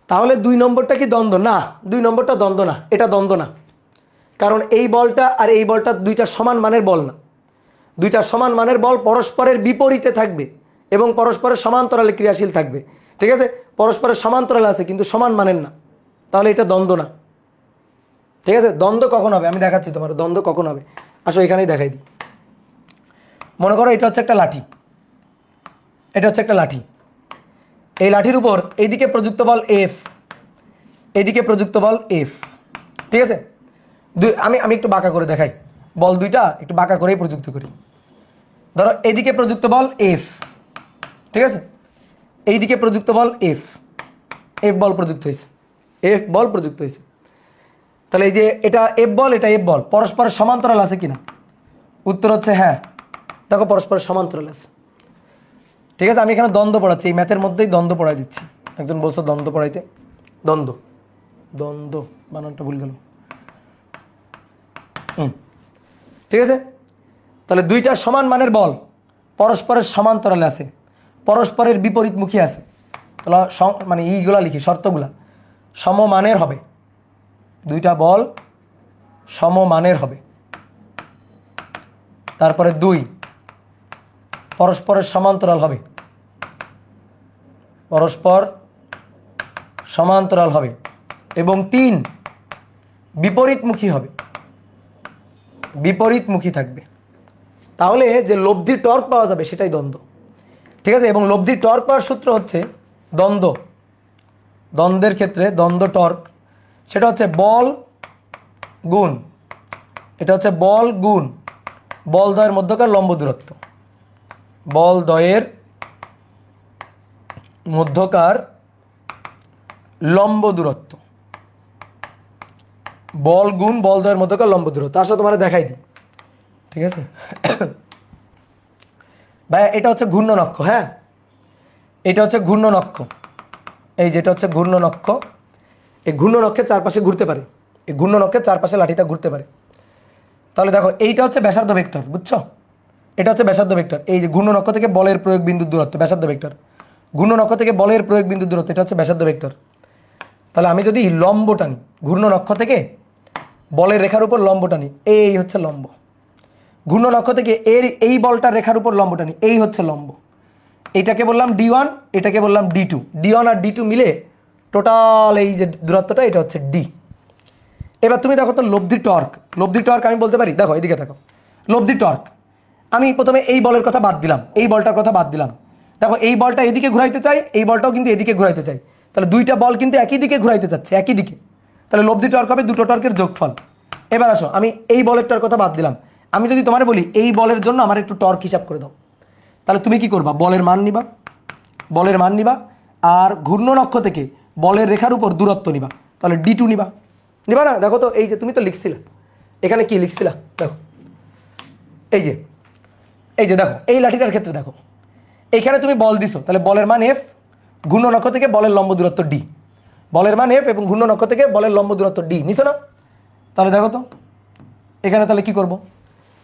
তাহলে 2 নম্বরটা কি দ্বন্দ্ব? না, 2 নম্বরটা দ্বন্দ্ব না, এটা দ্বন্দ্ব না, কারণ এই বলটা আর এই বলটা দুইটা সমান মানের বল না, দুইটা সমান মানের বল পরস্পরের বিপরীতে থাকবে এবং পরস্পরের সমান্তরালে ক্রিয়াশীল থাকবে। ঠিক আছে, পরস্পরের সমান্তরালে আছে কিন্তু সমান মানের না, তাহলে এটা দ্বন্দ্ব না। ঠিক আছে, দ্বন্দ্ব কখন হবে আমি দেখাচ্ছি তোমার, দ্বন্দ্ব কখন হবে আসো এখানেই দেখাই দিই। মনে করো এটা হচ্ছে একটা লাঠি, এটা হচ্ছে একটা লাঠি, এই লাঠির উপর এইদিকে প্রযুক্ত বল F, এইদিকে প্রযুক্ত বল F। ঠিক আছে, আমি একটু বাঁকা করে দেখাই, বল দুইটা একটু বাঁকা করেই প্রযুক্ত করি। ধরো এইদিকে প্রযুক্ত বল F, ঠিক আছে, এইদিকে প্রযুক্ত বল F বল প্রযুক্ত হয়েছে, F বল প্রযুক্ত হয়েছে। তাহলে এই যে এটা F বল, এটা F বল, পরস্পরের সমান্তরাল আছে কিনা? উত্তর হচ্ছে হ্যাঁ, দেখো পরস্পরের সমান্তরাল আছে। ঠিক আছে, আমি এখানে দ্বন্দ্ব পড়াচ্ছি, এই ম্যাথের মধ্যেই দ্বন্দ্ব পড়াই দিচ্ছি। একজন বলছো দ্বন্দ্ব পড়াইতে, দ্বন্দ্ব বানানটা ভুল গেল। ঠিক আছে? তাহলে দুইটা সমান মানের বল পরস্পরের সমান্তরালে আছে, পরস্পরের বিপরীতমুখী আছে। তাহলে মানে এইগুলা লিখি, শর্তগুলা সমমানের হবে, দুইটা বল সমমানের হবে। তারপরে 2 পরস্পরের সমান্তরাল হবে, পরস্পর সমান্তরাল হবে। এবং 3 বিপরীতমুখী হবে, বিপরীতমুখী থাকবে। তাহলে যে লব্ধি টর্ক পাওয়া যাবে সেটাই দ্বন্দ্ব। ঠিক আছে? এবং লব্ধি টর্ক পাওয়ার সূত্র হচ্ছে দ্বন্দ্ব, দ্বন্দ্বের ক্ষেত্রে দ্বন্দ্ব টর্ক সেটা হচ্ছে বল গুণ, এটা হচ্ছে বল গুণ বল দ্বয়ের মধ্যকার লম্ব দূরত্ব, বল দ্বয়ের মধ্যকার লম্ব দূরত্ব, বল গুণ বল দ্বয়ের মধ্যকার লম্ব দূরত্ব। আসলে তোমার দেখাই দিই। ঠিক আছে ভাই, এটা হচ্ছে ঘূর্ণনক্ষ। হ্যাঁ, এটা হচ্ছে ঘূর্ণনক্ষ, এই যেটা হচ্ছে ঘূর্ণনক্ষ। এই ঘূর্ণনক্ষের চারপাশে ঘুরতে পারে, এই ঘূর্ণনক্ষের চারপাশে লাঠিটা ঘুরতে পারে। তাহলে দেখো এইটা হচ্ছে ব্যাসার্ধ ভেক্টর, বুঝছো? এটা হচ্ছে ব্যাসার্ধ ভেক্টর। এই যে ঘূর্ণনক্ষ থেকে বলের প্রয়োগ বিন্দুর দূরত্ব ব্যাসার্ধ ভেক্টর, ঘূর্ণনক্ষ থেকে বলের প্রয়োগ বিন্দুর দূরত্ব এটা হচ্ছে ব্যাসার্ধ ভেক্টর। তাহলে আমি যদি লম্ব টানি ঘূর্ণনক্ষ থেকে বলের রেখার উপর লম্ব টানি, এই হচ্ছে লম্ব। ঘূর্ণনক্ষ থেকে এই বলটার রেখার উপর লম্ব টানি, এই হচ্ছে লম্ব। এটাকে বললাম D1, এটাকে বললাম D2। D1 আর D2 মিলে টোটাল এই যে দূরত্বটা এটা হচ্ছে D। এবার তুমি দেখো তো লব্ধি টর্ক, লব্ধি টর্ক আমি বলতে পারি। দেখো এদিকে দেখো, লব্ধি টর্ক আমি প্রথমে এই বলের কথা বাদ দিলাম, এই বলটার কথা বাদ দিলাম। দেখো এই বলটা এদিকে ঘুরাইতে চাই, এই বলটাও কিন্তু এদিকে ঘুরাইতে চাই। তাহলে দুইটা বল কিন্তু একই দিকে ঘুরাইতে চাচ্ছে, একই দিকে। তাহলে লব্ধি টর্ক হবে দুটো টর্কের যোগফল। এবার আসো, আমি এই বলেরটার কথা বাদ দিলাম। আমি যদি তোমার বলি এই বলের জন্য আমার একটু টর্ক হিসাব করে দাও, তাহলে তুমি কি করবা? বলের মান নিবা, বলের মান নিবা, আর ঘূর্ণনক্ষ থেকে বলের রেখার উপর দূরত্ব নিবা। তাহলে D2 নিবা, নিবা না? দেখো তো এই যে তুমি তো লিখছিলা, এখানে কি লিখছিলা দেখো, এই যে দেখো এই লাঠিটার ক্ষেত্রে দেখো এইখানে তুমি বল দিছো, তাহলে বলের মান F, ঘূর্ণনক্ষ থেকে বলের লম্ব দূরত্ব D। বলের মান F এবং ঘূর্ণনক্ষ থেকে বলের লম্ব দূরত্ব D নিছো না? তাহলে দেখো তো এখানে তাহলে কি করব?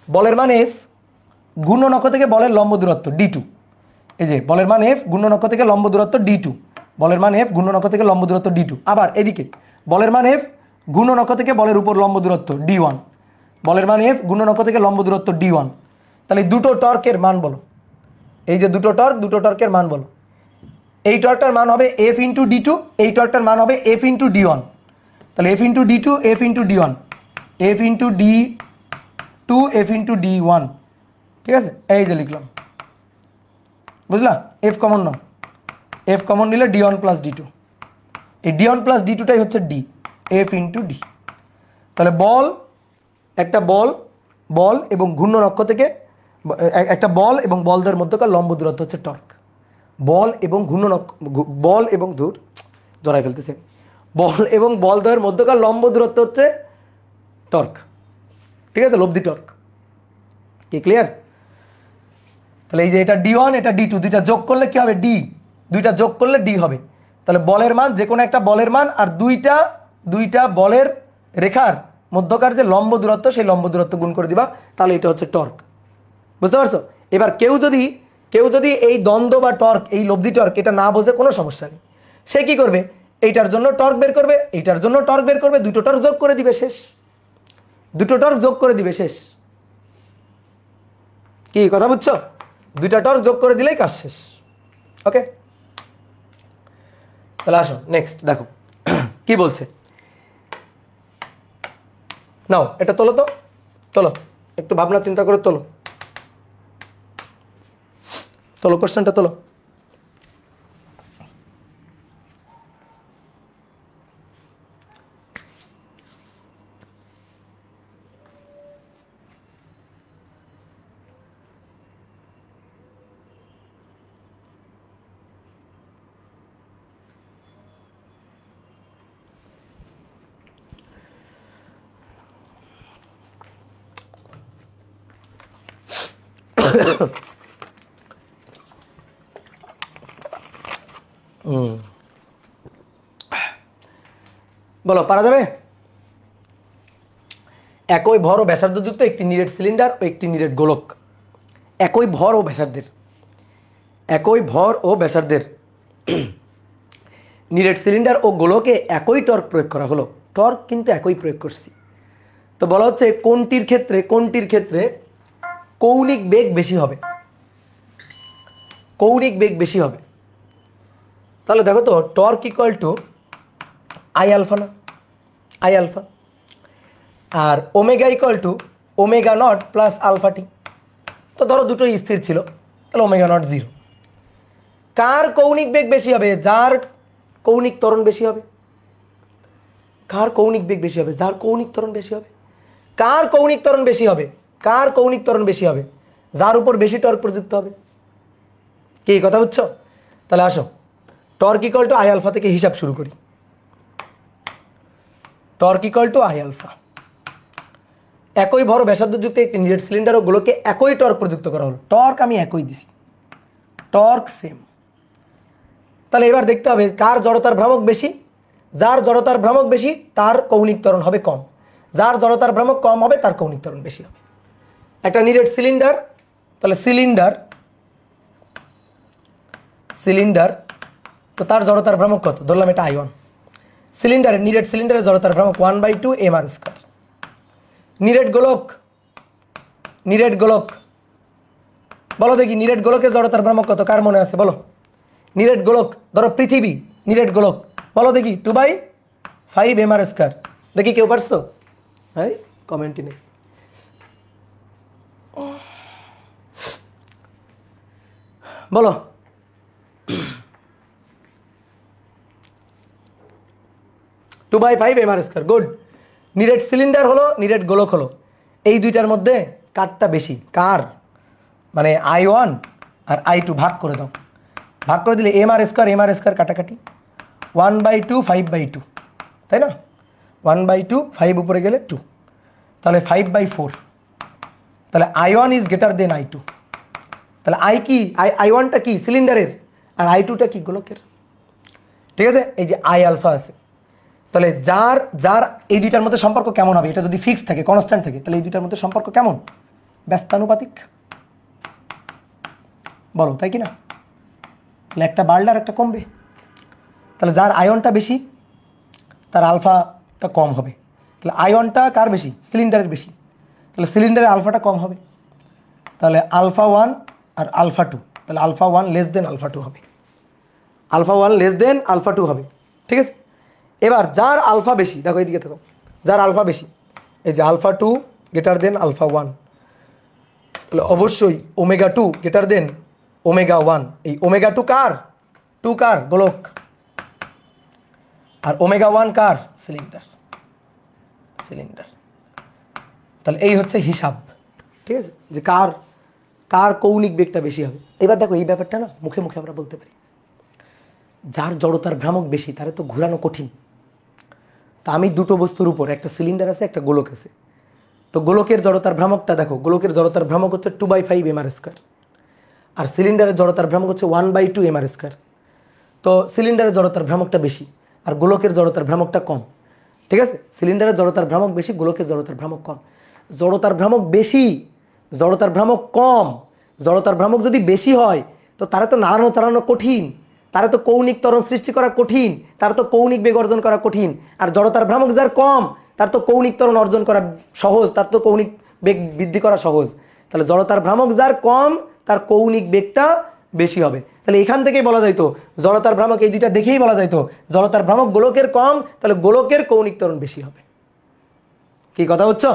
বলের মান F, ঘূর্ণনক্ষ থেকে বলের লম্ব দূরত্ব D2। এই যে বলের মান F, ঘূর্ণনক্ষ থেকে লম্ব দূরত্ব D2, বলের মান F, ঘূর্ণনক্ষ থেকে লম্ব দূরত্ব D2। আবার এদিকে বলের মান F, ঘূর্ণনক্ষ থেকে বলের উপর লম্ব দূরত্ব D1, বলের মান F, ঘূর্ণনক্ষ থেকে লম্ব দূরত্ব D1। তাহলে দুটো টর্কের মান বলো, এই যে দুটো টর্ক, দুটো টর্কের মান বলো। এই টর্কটার মান হবে F ইন্টু D2, এই টর্কটার মান হবে F ইন্টু D1। তাহলে F into D2, F into D1, F into D2, F into D1। ঠিক আছে, এই যে লিখলাম, বুঝলা? F কমন নাও, F কমন নিলে D1 প্লাস D2, এই D1 প্লাস D2টাই হচ্ছে D, F ইন্টু D। তাহলে বল, একটা বল, বল এবং ঘূর্ণনক্ষ থেকে একটা বল এবং বলদের মধ্যকার লম্ব দূরত্ব হচ্ছে টর্ক। বল এবং ঘূর্ণনক্ষ, বল এবং দূর জড়াই ফেলতেছে, বল এবং বলদ্বয়ের মধ্যকার লম্ব দূরত্ব হচ্ছে টর্ক। ঠিক আছে, লব্ধি টর্ক। কি ক্লিয়ার? তাহলে এই যে এটা D1, এটা D2, দুইটা যোগ করলে কি হবে? D, দুইটা যোগ করলে D হবে। তাহলে বলের মান, যে কোনো একটা বলের মান আর দুইটা বলের রেখার মধ্যকার যে লম্ব দূরত্ব, সেই লম্ব দূরত্ব গুণ করে দিবা, তাহলে এটা হচ্ছে টর্ক। বুঝতে পারছো? এবার কেউ যদি এই দ্বন্দ্ব বা টর্ক, এই লব্ধি টর্ক এটা না বোঝে, কোনো সমস্যা নেই। সে কি করবে? এইটার জন্য টর্ক বের করবে, এইটার জন্য টর্ক বের করবে, দুটো টর্ক যোগ করে দিবে, শেষ। দুটো টর্ক যোগ করে দিবে, শেষ। কি কথা বুঝছো? দুইটা টর্ক যোগ করে দিলেই কাজ শেষ। ওকে, তাহলে আসো নেক্সট দেখো কি বলছে। নাও এটা তোলো তো, তোলো, একটু ভাবনা চিন্তা করে তোলো, তোলো কোশ্চেনটা তোলো। বলো, পারা যাবে? একই ভর ও ব্যাসার্ধযুক্ত একটি নিরেট সিলিন্ডার ও একটি নিরেট গোলক। একই ভর ও ব্যাসার্ধের, একই ভর ও ব্যাসার্ধের নিরেট সিলিন্ডার ও গোলকে একই টর্ক প্রয়োগ করা হলো। টর্ক কিন্তু একই প্রয়োগ করছি। তো বলা হচ্ছে কোনটির ক্ষেত্রে কৌণিক বেগ বেশি হবে, কৌণিক বেগ বেশি হবে। তাহলে দেখো তো torque equal to I alpha না, আই আলফা, আর omega equal to omega naught plus alpha T. তো ধরো দুটোই স্থির ছিল, তাহলে ওমেগা নট 0। কার কৌণিক বেগ বেশি হবে? যার কৌণিক ত্বরণ বেশি হবে। কার কৌণিক বেগ বেশি হবে? যার কৌণিক ত্বরণ বেশি হবে। কার কৌণিক ত্বরণ বেশি হবে? কার কৌণিক ত্বরণ বেশি হবে? যার উপর বেশি টর্ক প্রযুক্ত হবে। কি কথা বুঝছো? তাহলে আসো torque equal to I alpha থেকে হিসাব শুরু করি। Torque equal to I alpha, একই ভর ব্যাসার্ধযুক্ত একটি নিরেট সিলিন্ডার ও গুলোকে একই টর্ক প্রযুক্ত করা হলো। টর্ক আমি একই দিছি, টর্ক সেম। তাহলে এবার দেখতে হবে কার জড়তার ভ্রামক বেশি। যার জড়তার ভ্রামক বেশি তার কৌণিক ত্বরণ হবে কম, যার জড়তার ভ্রামক কম হবে তার কৌণিক ত্বরণ বেশি হবে। একটা নিরেট সিলিন্ডার, তাহলে সিলিন্ডার তো তার জড়তার ভ্রামক কত? ধরলাম এটা I1। সিলিন্ডারের নিরেট সিলিন্ডারের জড়তার ভ্রামক 1/2 mr²। নিরেট গোলক বলো দেখি, নিরেট গোলকের জড়তার ভ্রামক কত? কার মনে আছে বলো? নিরেট গোলক ধরো পৃথিবী, নিরেট গোলক বলো দেখি 2/5 mr²। দেখি কেউ পারছো? হ্যাঁ, কমেন্টই নেই। বলো 2/5 mr²। গুড। নিরেট সিলিন্ডার হলো, নিরেট গোলক হলো, এই দুইটার মধ্যে কারটা বেশি? কার মানে I1 আর I2 ভাগ করে দাও। ভাগ করে দিলে mr² কাটাকাটি 1/2 5/2, তাই না? 1/2 5 উপরে গেলে 2, তাহলে 5/4। তাহলে I1 is greater than I2। তাহলে I1টা কি? সিলিন্ডারের, আর I2টা কি? গোলকের। ঠিক আছে, এই যে আই আলফা আছে। তাহলে যার এই দুইটার মধ্যে সম্পর্ক কেমন হবে? এটা যদি ফিক্স থাকে, কনস্ট্যান্ট থাকে, তাহলে এই দুইটার মধ্যে সম্পর্ক কেমন? ব্যস্তানুপাতিক। বলো তাই কি না? তাহলে একটা বাড়লে আর একটা কমবে। তাহলে যার আয়নটা বেশি তার আলফাটা কম হবে। তাহলে আয়নটা কার বেশি? সিলিন্ডারের বেশি। তাহলে সিলিন্ডারের আলফাটা কম হবে। তাহলে আলফা 1 আর আলফা 2, তাহলে আলফা 1 লেস দেন আলফা 2 হবে। আলফা 1 লেস দেন আলফা 2 হবে। ঠিক আছে, এবার যার আলফা বেশি, দেখো এইদিকে দেখো, যার আলফা বেশি, এই যে আলফা 2 গ্রেটার দেন আলফা 1, তাহলে অবশ্যই ওমেগা 2 গ্রেটার দেন ওমেগা 1। এই ওমেগা 2 কার? 2 কার? গোলক। আর ওমেগা 1 কার? সিলিন্ডার। তাহলে এই হচ্ছে হিসাব। ঠিক আছে, যে কার কার কৌণিক বেগটা বেশি হবে। এবার দেখো এই ব্যাপারটা না মুখে মুখে আমরা বলতে পারি। যার জড়তার ভ্রামক বেশি তারে তো ঘোরানো কঠিন। তা আমি দুটো বস্তুর উপর, একটা সিলিন্ডার আছে একটা গোলক আছে, তো গোলকের জড়তার ভ্রামকটা দেখো, গোলকের জড়তার ভ্রামক হচ্ছে 2/5 mr², আর সিলিন্ডারের জড়তার ভ্রামক হচ্ছে 1/2 mr²। তো সিলিন্ডারের জড়তার ভ্রামকটা বেশি আর গোলকের জড়তার ভ্রামকটা কম। ঠিক আছে, সিলিন্ডারের জড়তার ভ্রামক বেশি, গোলকের জড়তার ভ্রামক কম। জড়তার ভ্রামক বেশি, জড়তার ভ্রামক কম। জড়তার ভ্রামক যদি বেশি হয় তো তারা তো নাড়ানো চালানো কঠিন, তারা তো কৌণিক ত্বরণ সৃষ্টি করা কঠিন, তার তো কৌণিক বেগ অর্জন করা কঠিন। আর জড়তার ভ্রামক যার কম তার তো কৌণিক ত্বরণ অর্জন করা সহজ, তার তো কৌণিক বেগ বৃদ্ধি করা সহজ। তাহলে জড়তার ভ্রামক যার কম তার কৌণিক বেগটা বেশি হবে। তাহলে এখান থেকেই বলা যাইতো জড়তার ভ্রামক, এই দুইটা দেখেই বলা যাইতো জড়তার ভ্রামক গোলকের কম, তাহলে গোলকের কৌণিক ত্বরণ বেশি হবে। কি কথা হচ্ছে?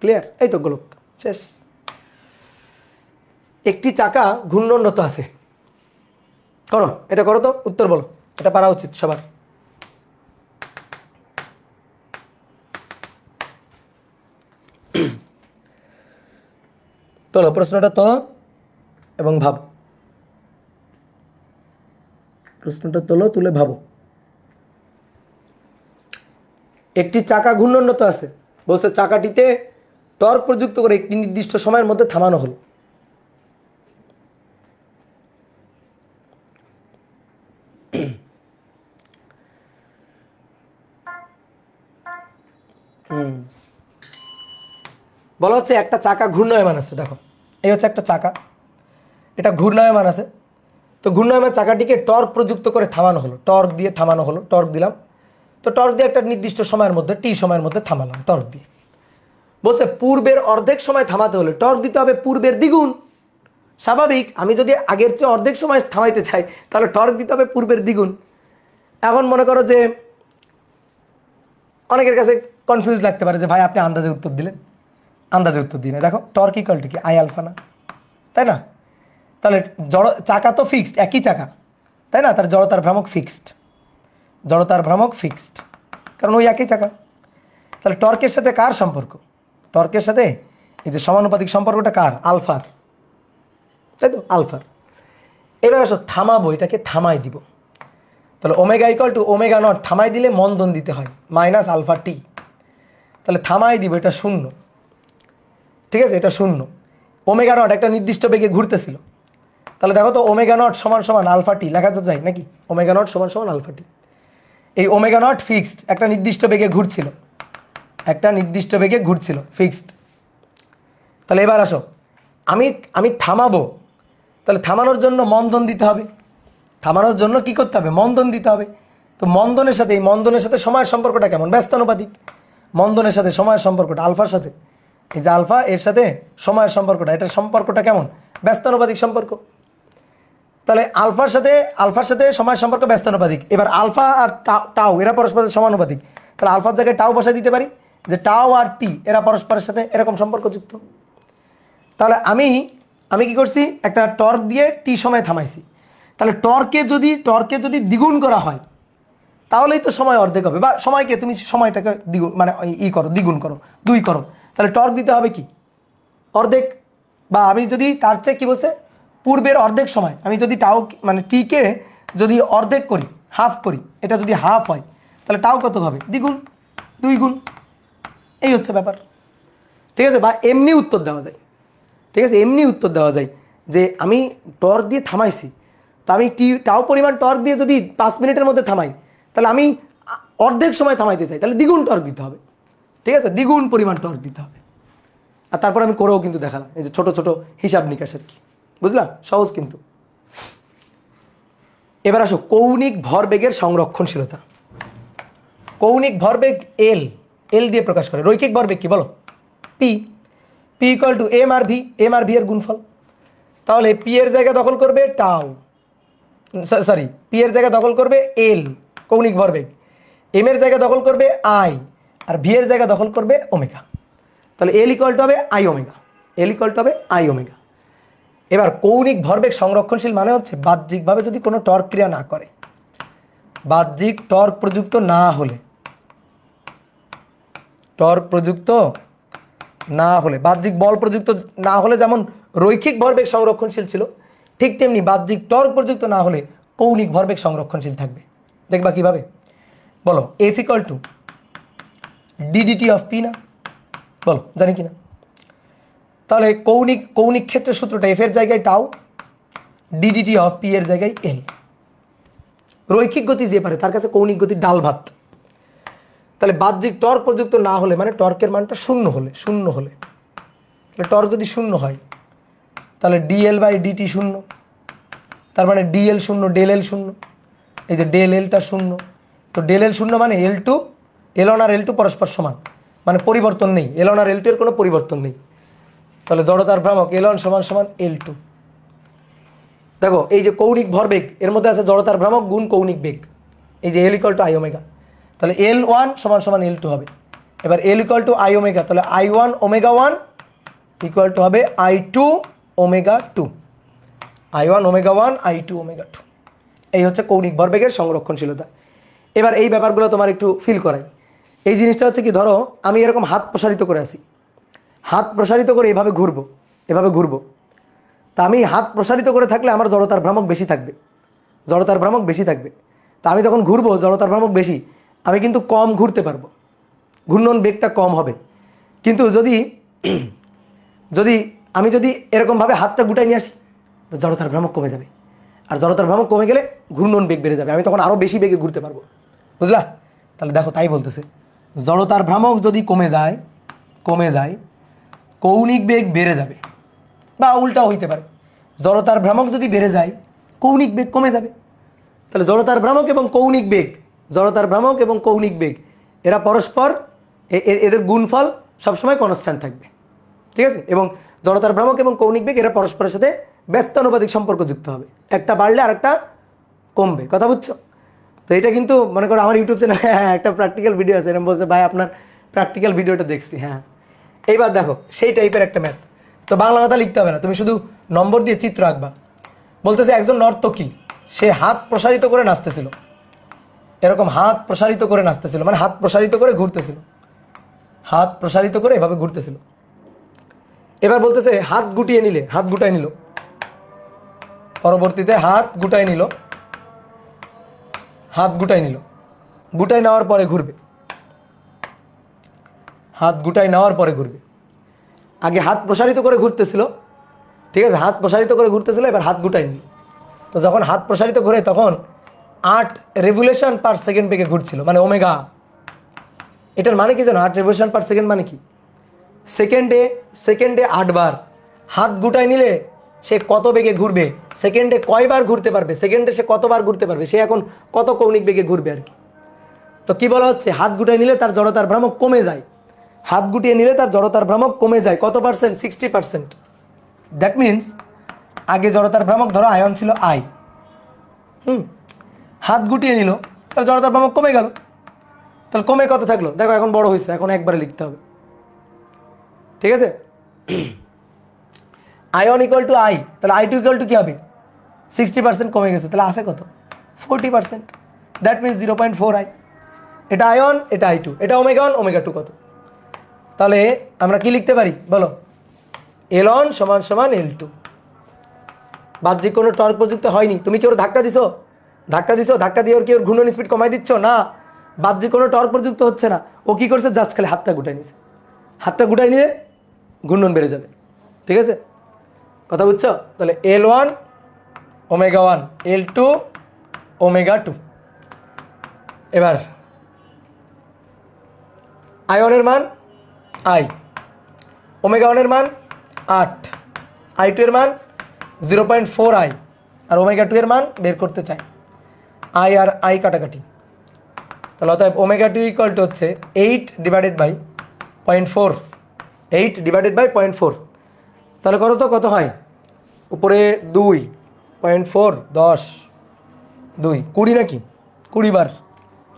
ক্লিয়ার? এই তো গোলক শেষ। একটি চাকা ঘূর্ণনরত আছে, করো এটা, করো তো, উত্তর বলো, এটা পারা উচিত সবার। তোলো প্রশ্নটা তো এবং ভাবো, প্রশ্নটা তোলো, তুলে ভাবো। একটি চাকা ঘূর্ণনরত আছে, বলছে চাকাটিতে টর্ক প্রযুক্ত করে একটি নির্দিষ্ট সময়ের মধ্যে থামানো হলো। বলা হচ্ছে একটা চাকা ঘূর্ণায়মান আছে, দেখো এই হচ্ছে একটা চাকা, এটা ঘূর্ণায়মান আছে। তো ঘূর্ণায়মান চাকাটিকে টর্ক প্রযুক্ত করে থামানো হলো, টর্ক দিয়ে থামানো হলো, টর্ক দিলাম। তো টর্ক দিয়ে একটা নির্দিষ্ট সময়ের মধ্যে টি সময়ের মধ্যে থামালাম টর্ক দিয়ে। বলছে পূর্বের অর্ধেক সময় থামাতে হলে টর্ক দিতে হবে পূর্বের দ্বিগুণ। স্বাভাবিক, আমি যদি আগের চেয়ে অর্ধেক সময় থামাইতে চাই তাহলে টর্ক দিতে হবে পূর্বের দ্বিগুণ। এখন মনে করো যে অনেকের কাছে কনফিউজ লাগতে পারে যে ভাই আপনি আন্দাজে উত্তর দিলেন, আন্দাজে উত্তর দিই না। দেখো টর্ক ইকুয়াল টু কি আই আলফা না, তাই না? তাহলে চাকা তো ফিক্সড, একই চাকা, তাই না? তার জড়তার ভ্রামক ফিক্সড, জড়তার ভ্রামক ফিক্সড, কারণ ওই একই চাকা। তাহলে টর্কের সাথে কার সম্পর্ক? টর্কের সাথে এই যে সমানুপাতিক সম্পর্কটা কার? আলফার, তাই তো, আলফার। এবার আসো থামাবো, এটাকে থামাই দিব। তাহলে omega equal to omega naught, থামাই দিলে মন্দন দিতে হয় মাইনাস আলফা টি। তাহলে থামাই দিব, এটা শূন্য, ঠিক আছে, এটা শূন্য। ওমেগা নট একটা নির্দিষ্ট বেগে ঘুরতেছিল, তাহলে দেখো তো ওমেগা নট সমান সমান আলফা টি লেখা তো যায় নাকি? ওমেগা নট সমান সমান আলফা টি। এই ওমেগা নট ফিক্সড, একটা নির্দিষ্ট বেগে ঘুরছিল, একটা নির্দিষ্ট বেগে ঘুরছিল, ফিক্সড। তাহলে এবার আসো আমি থামাবো, তাহলে থামানোর জন্য মন্দন দিতে হবে, থামানোর জন্য কি করতে হবে? মন্দন দিতে হবে। তো মন্দনের সাথে, এই মন্দনের সাথে সময়ের সম্পর্কটা কেমন? ব্যস্তানুপাতিক। মন্দনের সাথে সময়ের সম্পর্কটা আলফার সাথে, এই যে আলফা এর সাথে সময়ের সম্পর্কটা, এটার সম্পর্কটা কেমন? ব্যস্তানুপাতিক সম্পর্ক। তাহলে আলফার সাথে সময়ের সম্পর্ক ব্যস্তানুপাতিক। এবার আলফা আর টাও এরা পরস্পরের সমানুপাতিক, তাহলে আলফার জায়গায় টাও বসাই দিতে পারি যে টাও আর টি এরা পরস্পরের সাথে এরকম সম্পর্কযুক্ত। তাহলে আমি কি করছি? একটা টর্ক দিয়ে টি সময় থামাইছি। তাহলে টর্কে যদি দ্বিগুণ করা হয় তাহলেই তো সময় অর্ধেক হবে, বা সময়কে তুমি সময়টাকে দ্বিগুণ মানে দ্বিগুণ করো, 2 করো, তাহলে টর্ক দিতে হবে কি? অর্ধেক। বা আমি যদি তার চেয়ে কি বলছে, পূর্বের অর্ধেক সময়, আমি যদি টাও মানে টিকে যদি অর্ধেক করি, হাফ করি, এটা যদি হাফ হয় তাহলে টাও কত হবে? দ্বিগুণ, 2 গুণ। এই হচ্ছে ব্যাপার, ঠিক আছে। বা এমনি উত্তর দেওয়া যায়, ঠিক আছে, এমনি উত্তর দেওয়া যায় যে আমি টর্ক দিয়ে থামাইছি, তা আমি টাও পরিমাণ টর্ক দিয়ে যদি 5 মিনিটের মধ্যে থামাই তাহলে আমি অর্ধেক সময় থামাইতে চাই, তাহলে দ্বিগুণ টর্ক দিতে হবে, ঠিক আছে, দ্বিগুণ পরিমাণ টর্ক দিতে হবে। আর তারপর আমি করেও কিন্তু দেখালাম, এই যে ছোট ছোট হিসাব নিকাশ আর কি, বুঝলাম, সহজ কিন্তু। এবার আসো কৌণিক ভরবেগের সংরক্ষণশীলতা। কৌণিক ভরবেগ এল, এল দিয়ে প্রকাশ করে। রৈখিক ভরবেগ কি বলো? P, P equal to M আর ভি, এম আর ভি এর গুণফল। তাহলে পি এর জায়গা দখল করবে টাও, সরি পি এর জায়গা দখল করবে এল কৌণিক ভরবেগ, এম এর জায়গা দখল করবে আই, আর ভি এর জায়গা দখল করবে ওমেগা। তাহলে এল ইকুয়াল টু হবে I omega, L equal to হবে আই ওমেগা। এবার কৌণিক ভরবেগ সংরক্ষণশীল মানে হচ্ছে বাহ্যিকভাবে যদি কোনো টর্ক ক্রিয়া না করে, বাহ্যিক টর্ক প্রযুক্ত না হলে, টর্ক প্রযুক্ত না হলে, বাহ্যিক বল প্রযুক্ত না হলে যেমন রৈখিক ভরবেগ সংরক্ষণশীল ছিল, ঠিক তেমনি বাহ্যিক টর্ক প্রযুক্ত না হলে কৌণিক ভরবেগ সংরক্ষণশীল থাকবে। দেখবা কিভাবে? বলো F equal two DDT of P না? বলো জানি কিনা? তাহলে কৌণিক ক্ষেত্রের সূত্রটা এফ এর জায়গায় টাও, ডিডিটি অফ পি এর জায়গায় এল। রৈখিক গতি যে পারে তার কাছে কৌণিক গতি ডাল ভাত। তাহলে বাহ্যিক টর্ক প্রযুক্ত না হলে মানে টর্কের মানটা শূন্য হলে, তাহলে টর্ক যদি শূন্য হয় তাহলে ডিএল বাই ডিটি শূন্য, তার মানে ডিএল শূন্য, ডেল এল শূন্য, এই যে ডেল এলটা শূন্য। তো ডেল এল শূন্য মানে এল টু, এল ওয়ান আর এল টু পরস্পর সমান, মানে পরিবর্তন নেই, এল ওয়ান আর এল টু এর কোনো পরিবর্তন নেই। তাহলে জড়তার ভ্রামক এল ওয়ান সমান সমান এল টু। দেখো এই যে কৌণিক ভরবেগ এর মধ্যে আছে জড়তার ভ্রামক গুণ কৌণিক বেগ, এই যে L equal to I omega, তাহলে এল ওয়ান সমান সমান এল টু হবে। এবার L equal to I omega, তাহলে I one omega one equal to হবে I two omega two, I one omega one I two omega two. এই হচ্ছে কৌণিক ভরবেগের সংরক্ষণশীলতা। এবার এই ব্যাপারগুলো তোমার একটু ফিল করাই। এই জিনিসটা হচ্ছে কি, ধরো আমি এরকম হাত প্রসারিত করে আসি, হাত প্রসারিত করে এভাবে ঘুরবো, তা আমি হাত প্রসারিত করে থাকলে আমার জড়তার ভ্রামক বেশি থাকবে, জড়তার ভ্রামক বেশি থাকবে। তা আমি যখন ঘুরবো জড়তার ভ্রামক বেশি, আমি কিন্তু কম ঘুরতে পারবো, ঘূর্ণন বেগটা কম হবে। কিন্তু আমি যদি এরকমভাবে হাতটা গুটাই নিয়ে আসি তো জড়তার ভ্রামক কমে যাবে, আর জড়তার ভ্রামক কমে গেলে ঘূর্ণন বেগ বেড়ে যাবে, আমি তখন আরও বেশি বেগে ঘুরতে পারবো, বুঝলা? তাহলে দেখো তাই বলতেছে, জড়তার ভ্রামক যদি কমে যায় কৌণিক বেগ বেড়ে যাবে, বা উল্টাও হইতে পারে। জড়তার ভ্রামক যদি বেড়ে যায় কৌণিক বেগ কমে যাবে। তাহলে জড়তার ভ্রামক এবং কৌণিক বেগ, জড়তার ভ্রামক এবং কৌণিক বেগ এরা পরস্পর এদের গুণফল সবসময় কনস্ট্যান্ট থাকবে, ঠিক আছে। এবং জড়তার ভ্রামক এবং কৌণিক বেগ এরা পরস্পরের সাথে ব্যস্তানুপাতিক সম্পর্ক যুক্ত হবে, একটা বাড়লে আর একটা কমবে, কথা বুঝছো? তো এটা কিন্তু মনে করো আমার ইউটিউব চ্যানেলে একটা প্র্যাকটিক্যাল ভিডিও আছে, এরকম বলছে ভাই আপনার প্র্যাকটিক্যাল ভিডিওটা দেখছি। হ্যাঁ, এইবার দেখো সেই টাইপের একটা ম্যাথ। তো বাংলা কথা লিখতে হবে না, তুমি শুধু নম্বর দিয়ে চিত্র আঁকবা। বলতেছে একজন নর্তকী, সে হাত প্রসারিত করে নাচতেছিল, এরকম হাত প্রসারিত করে নাচতেছিল, মানে হাত প্রসারিত করে ঘুরতেছিল, হাত প্রসারিত করে এভাবে ঘুরতেছিল। এবার বলতেছে হাত গুটিয়ে নিলে, হাত গুটাই নিল, পরবর্তীতে হাত গুটাই নিল, হাত গুটাই নিল, গুটাই নেওয়ার পরে ঘুরবে, হাত গুটাই নেওয়ার পরে ঘুরবে। আগে হাত প্রসারিত করে ঘুরতেছিল, ঠিক আছে, হাত প্রসারিত করে ঘুরতেছিল, এবার হাত গুটাই নিল। তো যখন হাত প্রসারিত ঘুরে তখন 8 রেভলিউশন পার সেকেন্ড বেগে ঘুরছিল, মানে ওমেগা। এটার মানে কি জানো? 8 রেভলিউশন পার সেকেন্ড মানে কি? সেকেন্ডে 8 বার। হাত গুটাই নিলে সে কত বেগে ঘুরবে, সেকেন্ডে কয়বার ঘুরতে পারবে, সেকেন্ডে সে কতবার ঘুরতে পারবে, সে এখন কত কৌণিক বেগে ঘুরবে আর কি। তো কি বলা হচ্ছে? হাত গুটাই নিলে তার জড়তার ভ্রামক কমে যায়, হাত গুটিয়ে নিলে তার জড়তার ভ্রামক কমে যায় কত পার্সেন্ট? 60%। দ্যাট মিনস আগে জড়তার ভ্রামক ধরো আয়ন ছিল আই, হাত গুটিয়ে নিল, তাহলে জড়তার ভ্রামক কমে গেল। তাহলে কমে কত থাকলো? দেখো এখন বড় হয়েছে, এখন একবারে লিখতে হবে, ঠিক আছে। আয়ন ইকুয়াল টু আই, তাহলে আই টু ইকুয়াল টু কী হবে? 60% কমে গেছে, তাহলে আসে কত? 40%। That means 0.4 I. এটা আয়ন, এটা আই টু, এটা ওমেগা 1 ওমেগা 2 কত? তাহলে আমরা কি লিখতে পারি বলো? L1 সমান সমান L2। বাহ্যিক কোনো টর্ক প্রযুক্ত হয়নি, তুমি কি ওর ধাক্কা দিছো, ধাক্কা দিয়ে ওর কি ওর ঘূর্ণন স্পিড কমাই দিচ্ছ? না, বাহ্যিক কোনো টর্ক প্রযুক্ত হচ্ছে না। ও কি করছে? জাস্ট খালি হাতটা গুটাই নিছে, হাতটা গুটাই নিলে ঘূর্ণন বেড়ে যাবে, ঠিক আছে, কথা বুঝছো? তাহলে L1 ওমেগা 1, L2 ওমেগা 2। এবার আয়নের মান আই, ওমেগা 1 এর মান 8, আই 2 এর মান 0.4 আই, আর ওমেগা 2 এর মান বের করতে চাই। আই আর আই কাটাকাটি, তাহলে অতএব ওমেগা 2 ইকুয়াল টু হচ্ছে 8 ডিভাইডেড বাই 0.4, 8 ডিভাইডেড বাই 0.4। তাহলে করো তো কত হয়? উপরে 2.4 10 2 20 নাকি 20 বার,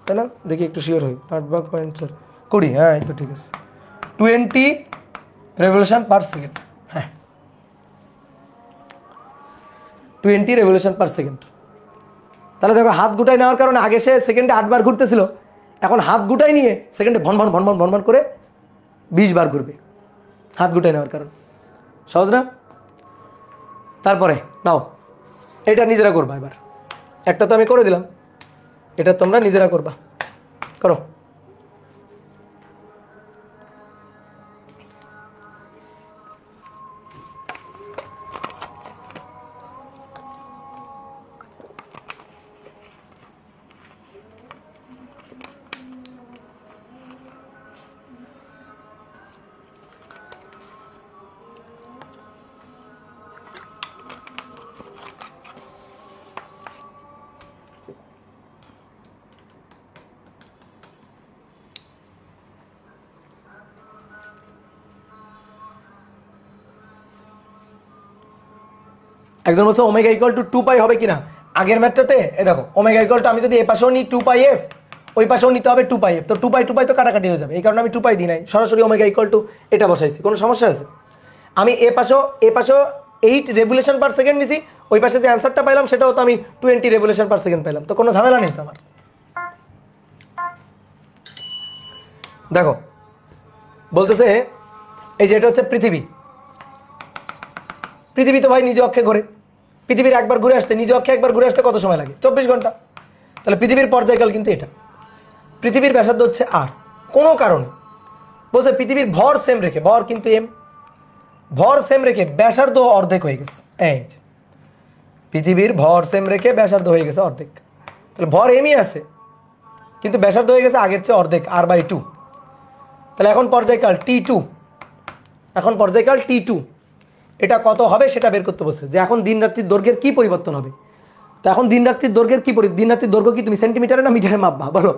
তাই না? দেখি একটু শিওর হই, 8 ভাগ 0.4 20, হ্যাঁ এই তো ঠিক আছে, 20 রেভলিউশন পার সেকেন্ড। হ্যাঁ, 20 রেভলিউশন পার সেকেন্ড। তাহলে দেখো হাত গুটাই নেওয়ার কারণে আগে সে সেকেন্ডে 8 বার ঘুরতেছিল, এখন হাত গুটাই নিয়ে সেকেন্ডে ভন ভন ভন ভন ভন ভন করে 20 বার ঘুরবে, হাত গুটাই নেওয়ার কারণে। সহজ না? তারপরে নাও এটা নিজেরা করবা। এবার একটা তো আমি করে দিলাম, এটা তোমরা নিজেরা করবা, করো। একজন বলছে ওমেগা ইকুয়াল টু 2 পাই হবে কিনা? আগের ম্যাথটাতে এ দেখো ওমেগা ইকুয়াল টু আমি যদি এ পাশেও নিই 2 পাই এফ, ওই পাশেও নিতে হবে 2 পাই এফ, তো 2 পাই তো কাটাকাটি হয়ে যাবে, এই কারণে আমি 2 পাই দিই নাই, সরাসরি ওমেগা ইকুয়াল টু এটা বসাইছি। কোনো সমস্যা আছে? আমি এ পাশেও 8 রেভলিউশন পার সেকেন্ড নিছি, ওই পাশে যে অ্যান্সারটা পাইলাম সেটাও তো আমি 20 রেভলিউশন পার সেকেন্ড পাইলাম, তো কোনো ঝামেলা নেই তো আমার। দেখো বলতেছে এই যে এটা হচ্ছে পৃথিবী, পৃথিবী তো ভাই নিজ অক্ষে ঘোরে, পৃথিবীর একবার ঘুরে আসতে, নিজ অক্ষে একবার ঘুরে আসতে কত সময় লাগে? 24 ঘন্টা। তাহলে পৃথিবীর পর্যায়কাল কিন্তু এটা, পৃথিবীর ব্যাসার্ধ হচ্ছে আর, কোনো কারণে বলছে পৃথিবীর ভর সেম রেখে, ভর কিন্তু এম, ভর সেম রেখে ব্যাসার্ধ অর্ধেক হয়ে গেছে। এই পৃথিবীর ভর সেম রেখে ব্যাসার্ধ হয়ে গেছে অর্ধেক, তাহলে ভর এমই আছে কিন্তু ব্যাসার্ধ হয়ে গেছে আগের চেয়ে অর্ধেক, r/2। তাহলে এখন পর্যায়কাল T2, এখন পর্যায়কাল T2, এটা কত হবে সেটা বের করতে বলছে, যে এখন দিন রাত্রির দৈর্ঘ্যের কি পরিবর্তন হবে। তো এখন দিন রাত্রির দৈর্ঘ্যের কি দিন রাত্রির দৈর্ঘ্য কি তুমি সেন্টিমিটারে না মিটারে মাপবা বলো?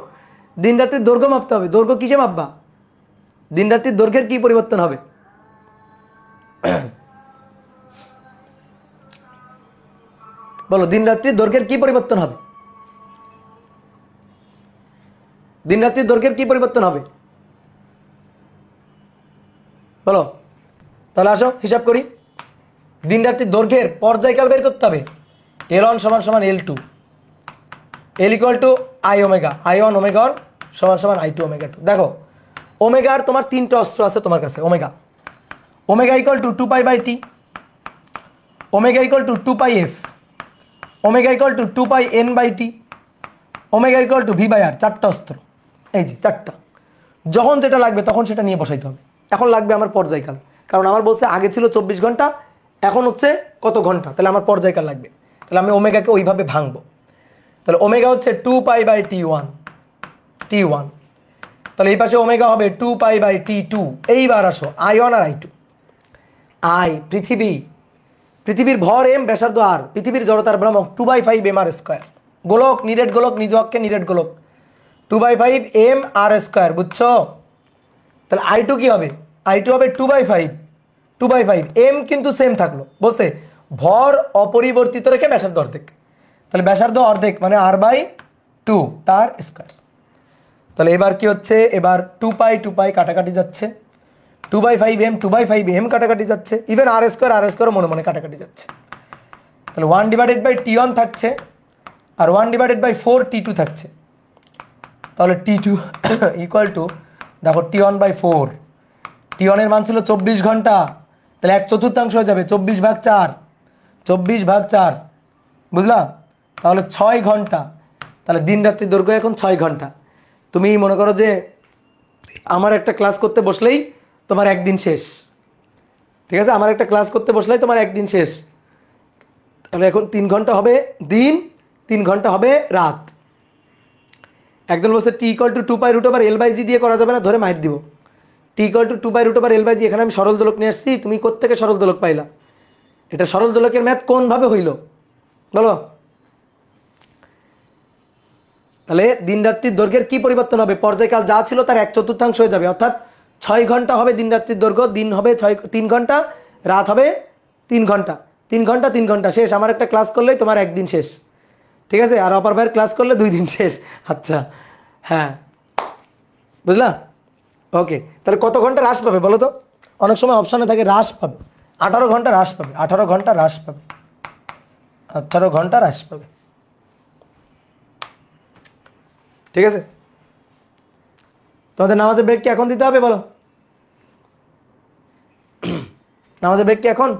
দিন রাত্রির দৈর্ঘ্য মাপতে হবে, দৈর্ঘ্য কিসে মাপবা? দিন রাত্রির দৈর্ঘ্যের কি পরিবর্তন হবে? বলো, দিন রাত্রির দৈর্ঘ্যের কি পরিবর্তন হবে? দিন রাত্রির দৈর্ঘ্যের কি পরিবর্তন হবে বলো? তাহলে আসো হিসাব করি। দিন রাত্রির দৈর্ঘ্যের পর্যায়কাল বের করতে হবে। L1 সমান সমান L2, L equal to I omega, I1 omega সমান সমান I2 ওমেগা 2। দেখো ওমেগার তোমার তিনটা অস্ত্র আছে তোমার কাছে। Omega, omega equal to 2 pi by T, omega equal to 2 pi F, omega equal to 2 pi N by T, omega equal to V by R. চারটা অস্ত্র, এই যে চারটা। যখন যেটা লাগবে তখন সেটা নিয়ে বসাইতে হবে। এখন লাগবে আমার পর্যায়কাল, কারণ আমার বলছে আগে ছিল 24 ঘন্টা, এখন হচ্ছে কত ঘন্টা, তাহলে আমার পর্যায়কাল লাগবে। তাহলে আমি ওমেগাকে ওইভাবে ভাঙবো। তাহলে ওমেগা হচ্ছে 2 পাই বাই T1, T1। তাহলে এই পাশে ওমেগা হবে 2 পাই বাই T2। এইবার আসো I1 আর I2। আই পৃথিবী, পৃথিবীর ভর এম, ব্যাসার্ধ আর, পৃথিবীর জড়তার ভ্রামক 2/5 mr স্কয়ার। গোলক, নিরেট গোলক, নিজ অক্ষে নিরেট গোলক, 2/5 mr স্কয়ার, বুঝছো? তাহলে I2 কি হবে? I2 হবে 2/5 এম কিন্তু সেম থাকলো, বলছে ভর অপরিবর্তিত রেখে ব্যাসার্ধ অর্ধেক। তাহলে ব্যাসার্ধ অর্ধেক মানে r/2 তার স্কয়ার। তাহলে এবার কি হচ্ছে, এবার 2 পাই কাটাকাটি যাচ্ছে, 2/5 m কাটাকাটি যাচ্ছে, ইভেন r স্কয়ার মনে মনে কাটাকাটি যাচ্ছে। তাহলে 1/T1 থাকছে আর 1/4 T2 থাকছে। তাহলে T2 ইকুয়াল টু, দেখো T1/4, T1 এর মান ছিল 24 ঘন্টা, তাহলে 1/4 হয়ে যাবে 24/4, 24/4, বুঝলা? তাহলে 6 ঘন্টা। তাহলে দিন রাত্রির দৈর্ঘ্য এখন 6 ঘন্টা। তুমি মনে করো যে আমার একটা ক্লাস করতে বসলেই তোমার একদিন শেষ, ঠিক আছে? আমার একটা ক্লাস করতে বসলেই তোমার একদিন শেষ। তাহলে এখন 3 ঘন্টা হবে দিন, 3 ঘন্টা হবে রাত। একজন বলছে T equal to 2 pi root over L/G দিয়ে করা যাবে না, ধরে মাইট দিব। T equal to 2 pi root over L/G, এখানে আমি সরল দোলক নিয়ে আসছি, তুমি কোত্থেকে সরল দোলক পাইলা? এটা সরল দোলকের ম্যাথ কোনভাবে হইল বলো? তাহলে দিন রাত্রির দৈর্ঘ্যের কি পরিবর্তন হবে? পর্যায়কাল যা ছিল তার 1/4 হয়ে যাবে, অর্থাৎ 6 ঘন্টা হবে দিন রাত্রির দৈর্ঘ্য, দিন হবে 3 ঘন্টা, রাত হবে 3 ঘন্টা, 3 ঘন্টা শেষ। আমার একটা ক্লাস করলেই তোমার একদিন শেষ, ঠিক আছে? আর অপর ভাইয়ের ক্লাস করলে 2 দিন শেষ। আচ্ছা, হ্যাঁ, বুঝলা? ওকে, তাহলে কত ঘন্টা হ্রাস পাবে বলো তো? অনেক সময় অপশানে থাকে হ্রাস পাবে, 18 ঘন্টা হ্রাস পাবে, 18 ঘন্টা হ্রাস পাবে, 18 ঘন্টা হ্রাস পাবে, ঠিক আছে? তোমাদের নামাজের ব্রেক কি এখন দিতে হবে বলো? নামাজের ব্রেক কি এখন?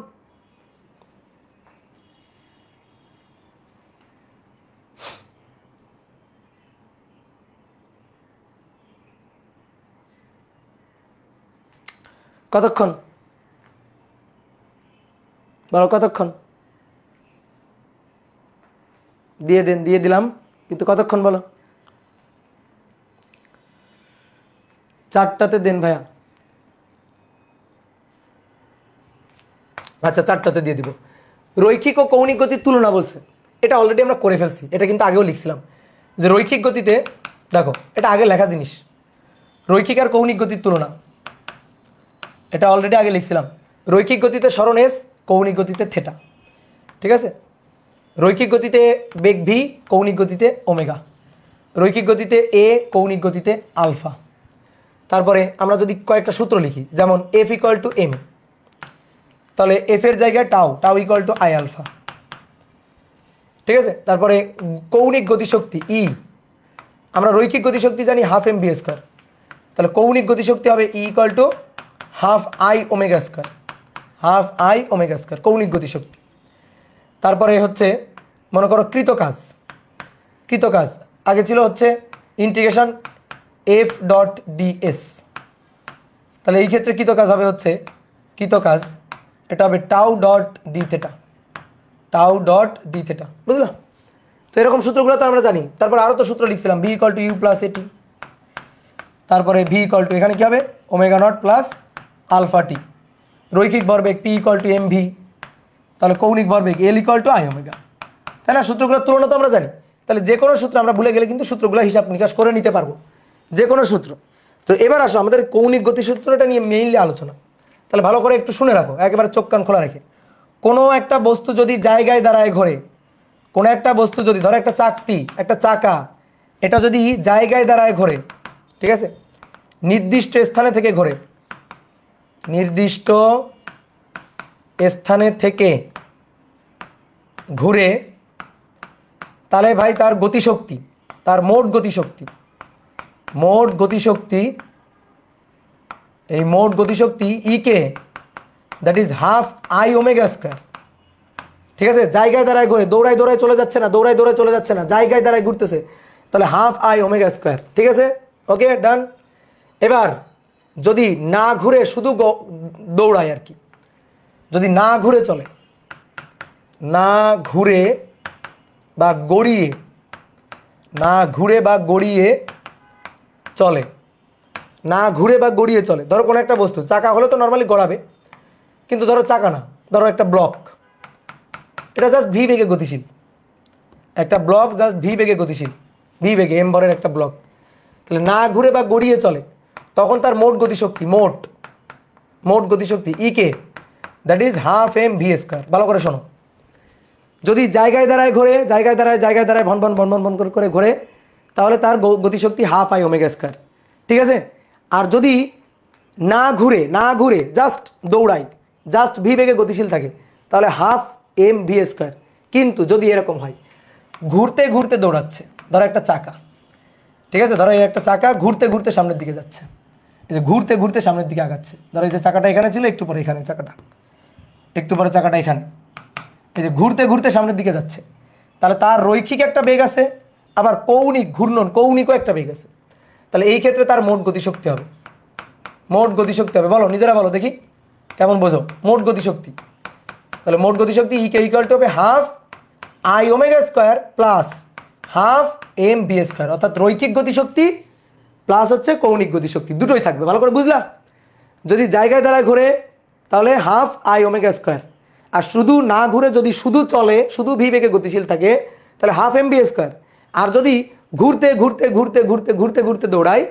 কতক্ষণ বলো, কতক্ষণ? দিয়ে দেন, দিয়ে দিলাম, কিন্তু কতক্ষণ বলো? 4টাতে দেন ভাইয়া। আচ্ছা, 4টাতে দিয়ে দিব। রৈখিক ও কৌণিক গতির তুলনা বলছে, এটা অলরেডি আমরা করে ফেলছি, এটা কিন্তু আগেও লিখছিলাম যে রৈখিক গতিতে, দেখো এটা আগে লেখা জিনিস, রৈখিক আর কৌণিক গতির তুলনা, এটা অলরেডি আগে লিখছিলাম। রৈখিক গতিতে সরণ এস, কৌণিক গতিতে থেটা, ঠিক আছে? রৈখিক গতিতে বেগ ভি, কৌণিক গতিতে ওমেগা, রৈখিক গতিতে এ, কৌণিক গতিতে আলফা। তারপরে আমরা যদি কয়েকটা সূত্র লিখি, যেমন এফ ইকুয়াল টু এম, তাহলে এফ এর জায়গায় tau, tau equal to I alpha, ঠিক আছে? তারপরে কৌণিক গতিশক্তি ই, আমরা রৈখিক গতিশক্তি জানি হাফ এম ভি স্কোয়ার, তাহলে কৌণিক গতিশক্তি হবে E equal to half I omega square, half I omega square, কৌণিক গতিশক্তি। তারপরে হচ্ছে মনে করো কৃতকাজ, কৃতকাজ আগে ছিল হচ্ছে ইন্টিগ্রেশন এফ ডট ডিএস, তাহলে এই ক্ষেত্রে কৃতকাজ হবে হচ্ছে কৃতকাজ, এটা হবে tau dot D theta, tau dot D theta, বুঝলো? তো এরকম সূত্রগুলো তো আমরা জানি। তারপর আরও তো সূত্র লিখছিলাম, V equal to U plus A T, তারপরে ভি ইকুয়াল টু এখানে কী হবে omega naught plus alpha T, রৈখিক ভরবেগ P equal to M V, তাহলে কৌণিক ভরবেগ L equal to I omega, তাই না? সূত্রগুলোর তুলনা তো আমরা জানি, তাহলে যে কোনো সূত্র আমরা ভুলে গেলে কিন্তু সূত্রগুলো হিসাব নিকাশ করে নিতে পারবো, যে কোনো সূত্র। তো এবার আসো আমাদের কৌণিক গতি সূত্রটা নিয়ে মেইনলি আলোচনা, তাহলে ভালো করে একটু শুনে রাখো, একেবারে চোখ কান খোলা রেখে। কোনো একটা বস্তু যদি জায়গায় দাঁড়ায় ঘোরে, কোনো একটা বস্তু যদি, ধরো একটা চাকতি, একটা চাকা, এটা যদি জায়গায় দাঁড়ায় ঘোরে, ঠিক আছে, নির্দিষ্ট স্থানে থেকে ঘোরে, নির্দিষ্ট স্থানে থেকে ঘুরে, তাহলে ভাই তার গতিশক্তি, তার মোট গতিশক্তি, মোট গতিশক্তি, এই মোট গতিশক্তি E K, that is half I omega square. ঠিক আছে, জায়গায় দাঁড়ায় ঘুরে, দৌড়ায় দৌড়ায় চলে যাচ্ছে না, দৌড়ায় দৌড়ায় চলে যাচ্ছে না, জায়গায় দাঁড়ায় ঘুরতেছে, তাহলে হাফ আই ওমেগা স্কোয়ার। ঠিক আছে, ওকে ডান। এবার যদি না ঘুরে শুধু দৌড়ায় আর কি, যদি না ঘুরে চলে, না ঘুরে বা গড়িয়ে, না ঘুরে বা গড়িয়ে চলে, না ঘুরে বা গড়িয়ে চলে, ধরো কোনো একটা বস্তু, চাকা হলে তো নর্মালি গড়াবে, কিন্তু ধরো চাকা না, ধরো একটা ব্লক, এটা জাস্ট ভি বেগে গতিশীল, একটা ব্লক জাস্ট ভি বেগে গতিশীল, ভি বেগে এম ভরের একটা ব্লক, তাহলে না ঘুরে বা গড়িয়ে চলে, তখন তার মোট গতিশক্তি, মোট গতিশক্তি E K, that is half M V square. ভালো করে শোনো, যদি জায়গায় দাঁড়ায় ঘোরে, জায়গায় দাঁড়ায় ভন ভন ভন ভন ভন করে ঘোরে, তাহলে তার গতিশক্তি হাফ আই ওমেগা স্কোয়ার। ঠিক আছে, আর যদি না ঘুরে জাস্ট দৌড়ায়, জাস্ট ভি বেগে গতিশীল থাকে, তাহলে হাফ এম ভি স্কোয়ার। কিন্তু যদি এরকম হয়, ঘুরতে ঘুরতে দৌড়াচ্ছে, ধরো একটা চাকা, ঠিক আছে, ধরো এই একটা চাকা ঘুরতে ঘুরতে সামনের দিকে যাচ্ছে, এই যে ঘুরতে ঘুরতে সামনের দিকে আগাচ্ছে, ধরো এই যে চাকাটা এখানে ছিল, একটু পরে এখানে চাকাটা, একটু পরে চাকাটা এখানে, এই যে ঘুরতে ঘুরতে সামনের দিকে যাচ্ছে, তাহলে তার রৈখিক একটা বেগ আছে, আবার কৌণিক ঘূর্ণন, কৌণিকও একটা বেগ আছে, তাহলে এই ক্ষেত্রে তার মোট গতিশক্তি হবে, মোট গতিশক্তি হবে, বলো নিজেরা বলো দেখি কেমন বোঝো, মোট গতিশক্তি। তাহলে মোট গতিশক্তি ই কে ইকুয়াল টু হবে half I omega square plus half M V square, অর্থাৎ রৈখিক গতিশক্তি প্লাস হচ্ছে কৌণিক গতিশক্তি, দুটোই থাকবে। ভালো করে বুঝলা? যদি জায়গায় দাঁড়ায় ঘুরে তাহলে হাফ আই ওমেগা স্কোয়ার, আর শুধু না ঘুরে যদি শুধু চলে, শুধু ভি বেগে গতিশীল থাকে, তাহলে হাফ এম বি স্কোয়ার। আর যদি ঘুরতে ঘুরতে ঘুরতে ঘুরতে ঘুরতে ঘুরতে দৌড়ায়,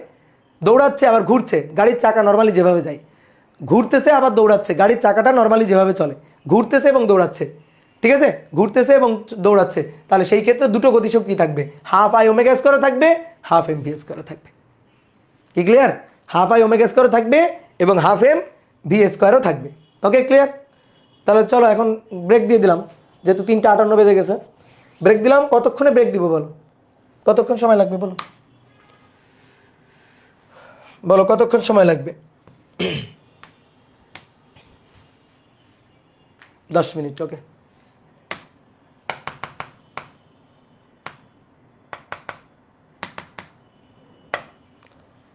দৌড়াচ্ছে আবার ঘুরছে, গাড়ির চাকা নর্মালি যেভাবে যায়, ঘুরতেছে আবার দৌড়াচ্ছে, গাড়ির চাকাটা নর্মালি যেভাবে চলে, ঘুরতেছে এবং দৌড়াচ্ছে, ঠিক আছে, ঘুরতেছে এবং দৌড়াচ্ছে, তাহলে সেই ক্ষেত্রে দুটো গতিশক্তি থাকবে, হাফ আই ওমেগা স্কোয়ারও থাকবে, হাফ এম ভি স্কোয়ারও থাকবে। কি ক্লিয়ার? হাফ আই ওমেগা স্কোয়ারও থাকবে এবং হাফ এম ভি স্কোয়ারও থাকবে। Okay clear? তাহলে চলো এখন ব্রেক দিয়ে দিলাম, যেহেতু 3:58 বেজে গেছে, ব্রেক দিলাম। কতক্ষণে ব্রেক দিব বলো, কতক্ষণ সময় লাগবে বলো, বলো কতক্ষণ সময় লাগবে? 10 মিনিট। ওকে,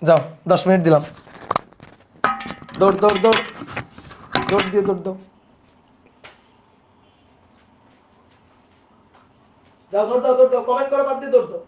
যাও 10 মিনিট দিলাম। দৌড় দৌড় দৌড়, দৌড় দিয়ে দৌড় দাও, যাও দৌড় দাও, দৌড় দাও, কমেন্ট করো, বাদ দিয়ে দৌড় দাও।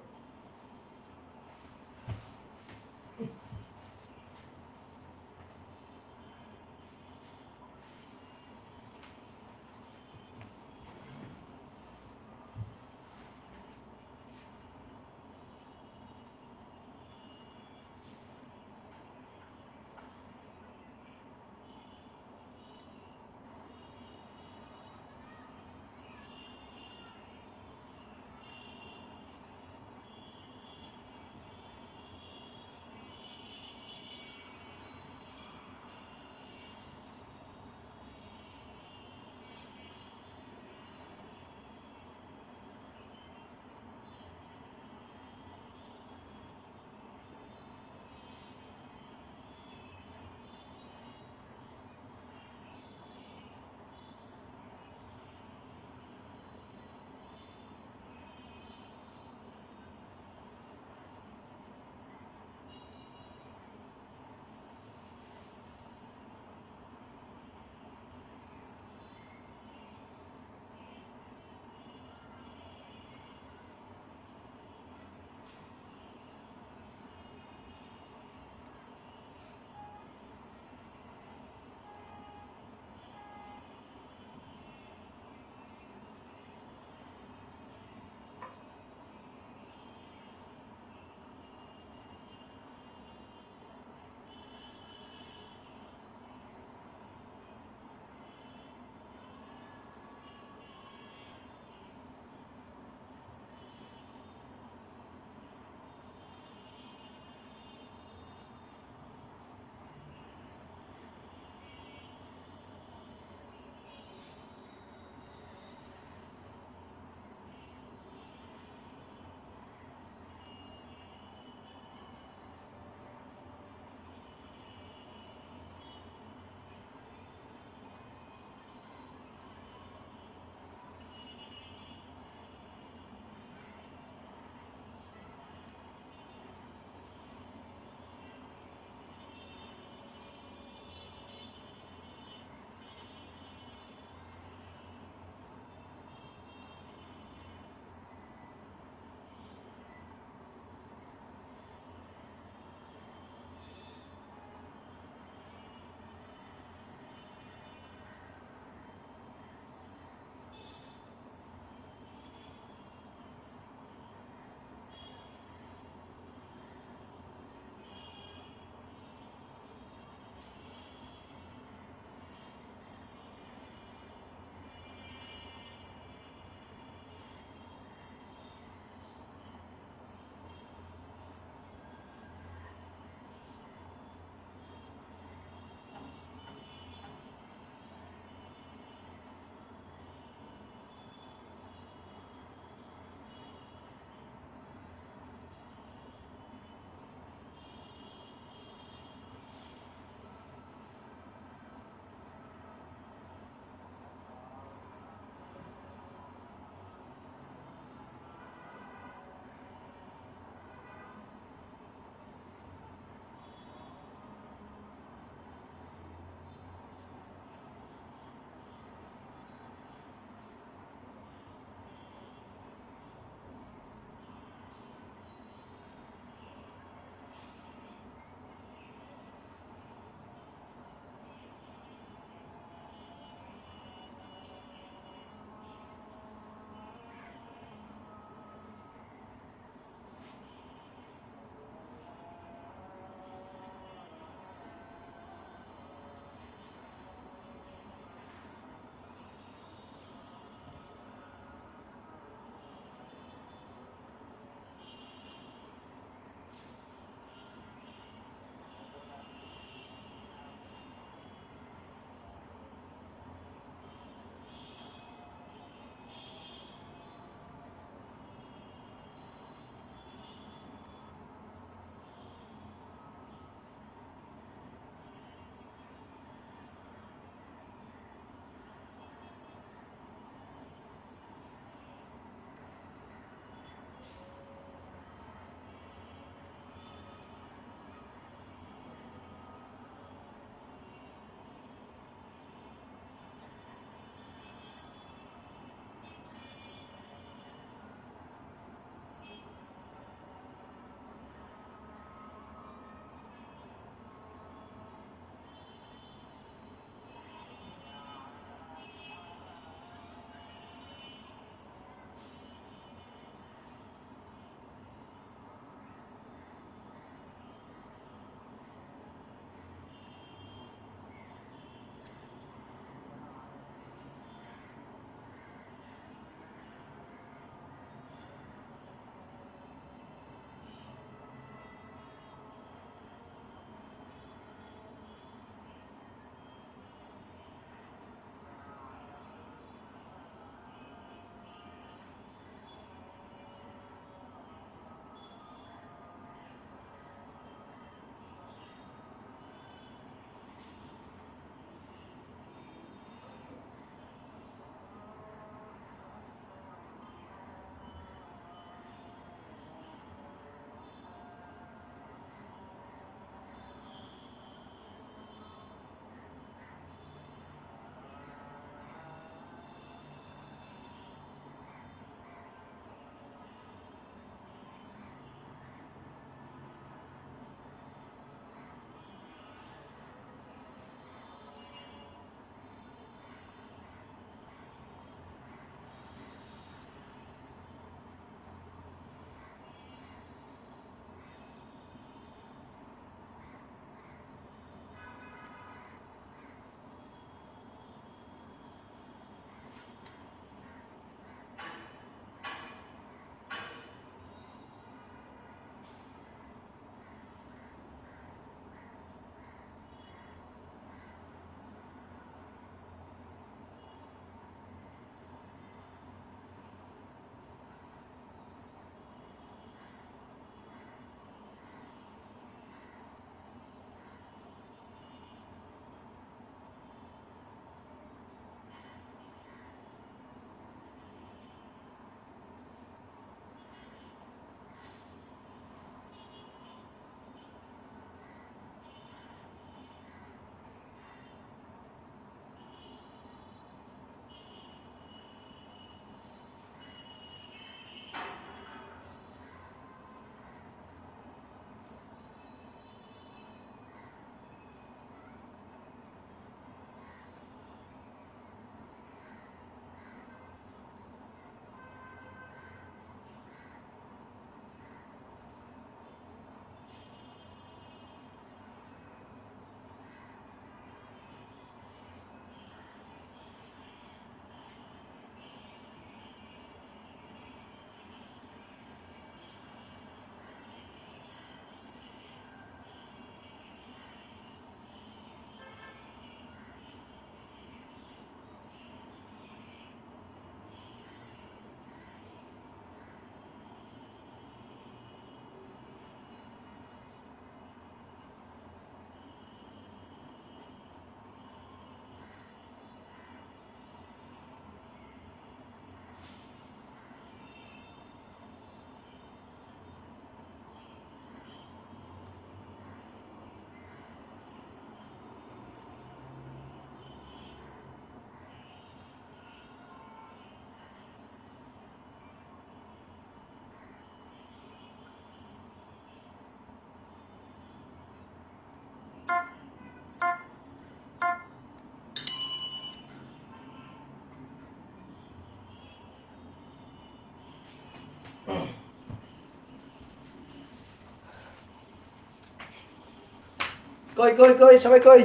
কই কই কই সবাই কই,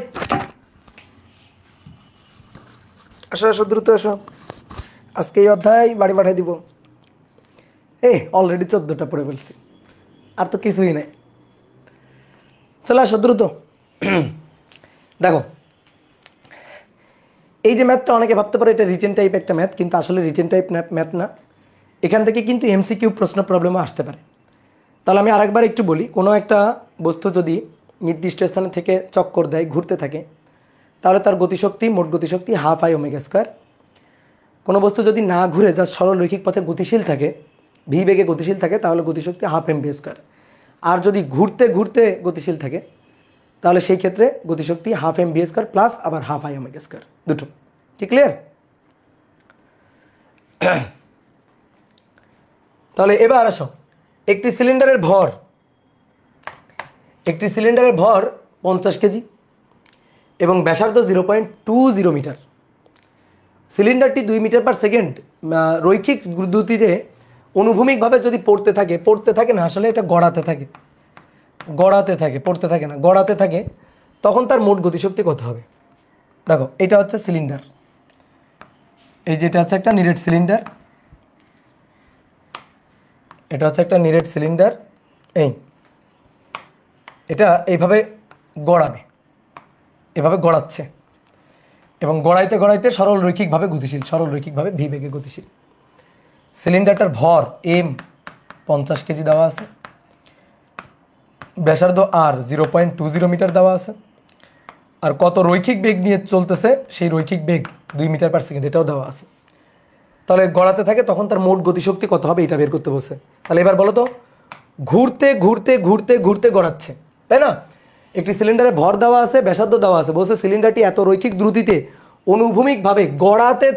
আসো আসো দ্রুত আসো, আজকে এই অধ্যায় বাড়ি পাঠিয়ে দিব। অলরেডি 14টা পড়ে ফেলছি, আর তো কিছুই নাই। চলে আসো দ্রুত। দেখো, এই যে ম্যাথটা অনেকে ভাবতে পারে এটা রিটেন টাইপ একটা ম্যাথ, কিন্তু আসলে রিটেন টাইপ ম্যাথ না। এখান থেকে কিন্তু এমসিকিউ প্রশ্ন প্রবলেমও আসতে পারে। তাহলে আমি আরেকবার একটু বলি, কোনো একটা বস্তু যদি নির্দিষ্ট স্থানে থেকে চক্কর দেয়, ঘুরতে থাকে, তাহলে তার গতিশক্তি, মোট গতিশক্তি হাফ আই ওমেগা স্কোয়ার। কোনো বস্তু যদি না ঘুরে যা সরল রৈখিক পথে গতিশীল থাকে, ভি বেগে গতিশীল থাকে, তাহলে গতিশক্তি হাফ এম ভি স্কোয়ার। আর যদি ঘুরতে ঘুরতে গতিশীল থাকে, তাহলে সেই ক্ষেত্রে গতিশক্তি half M V square plus আবার হাফ আই ওমেগা স্কোয়ার, দুটো। ঠিক ক্লিয়ার? তাহলে এবার আসো, একটি সিলিন্ডারের ভর 50 কেজি এবং ব্যাসার্ধ 0.20 মিটার। সিলিন্ডারটি 2 মিটার পার সেকেন্ড রৈখিক গতিতে অনুভূমিকভাবে যদি পড়তে থাকে না, আসলে এটা গড়াতে থাকে, তখন তার মোট গতিশক্তি কত হবে? দেখো, এটা হচ্ছে সিলিন্ডার, এই যেটা হচ্ছে একটা নিরেট সিলিন্ডার, এটা হচ্ছে একটা নিরেট সিলিন্ডার। এটা এইভাবে গড়াবে, এভাবে গড়াচ্ছে এবং গড়াইতে গড়াইতে সরল রৈখিকভাবে ভি বেগে গতিশীল। সিলিন্ডারটার ভর এম 50 কেজি দেওয়া আছে, ব্যাসার্ধ আর 0.20 মিটার দেওয়া আছে, আর কত রৈখিক বেগ নিয়ে চলতেছে সেই রৈখিক বেগ 2 মিটার পার সেকেন্ড, এটাও দেওয়া আছে। তাহলে গড়াতে থাকে, তখন তার মোট গতিশক্তি কত হবে এটা বের করতে বলছে। তাহলে এবার বলো তো, ঘুরতে ঘুরতে ঘুরতে ঘুরতে গড়াচ্ছে, তাই না? একটি সিলিন্ডারে ভর দেওয়া আছে, ব্যাসার্ধ দেওয়া আছে, বলছে সিলিন্ডারটি এত রৈখিক দ্রুতিতে অনুভূমিকভাবে গড়াতে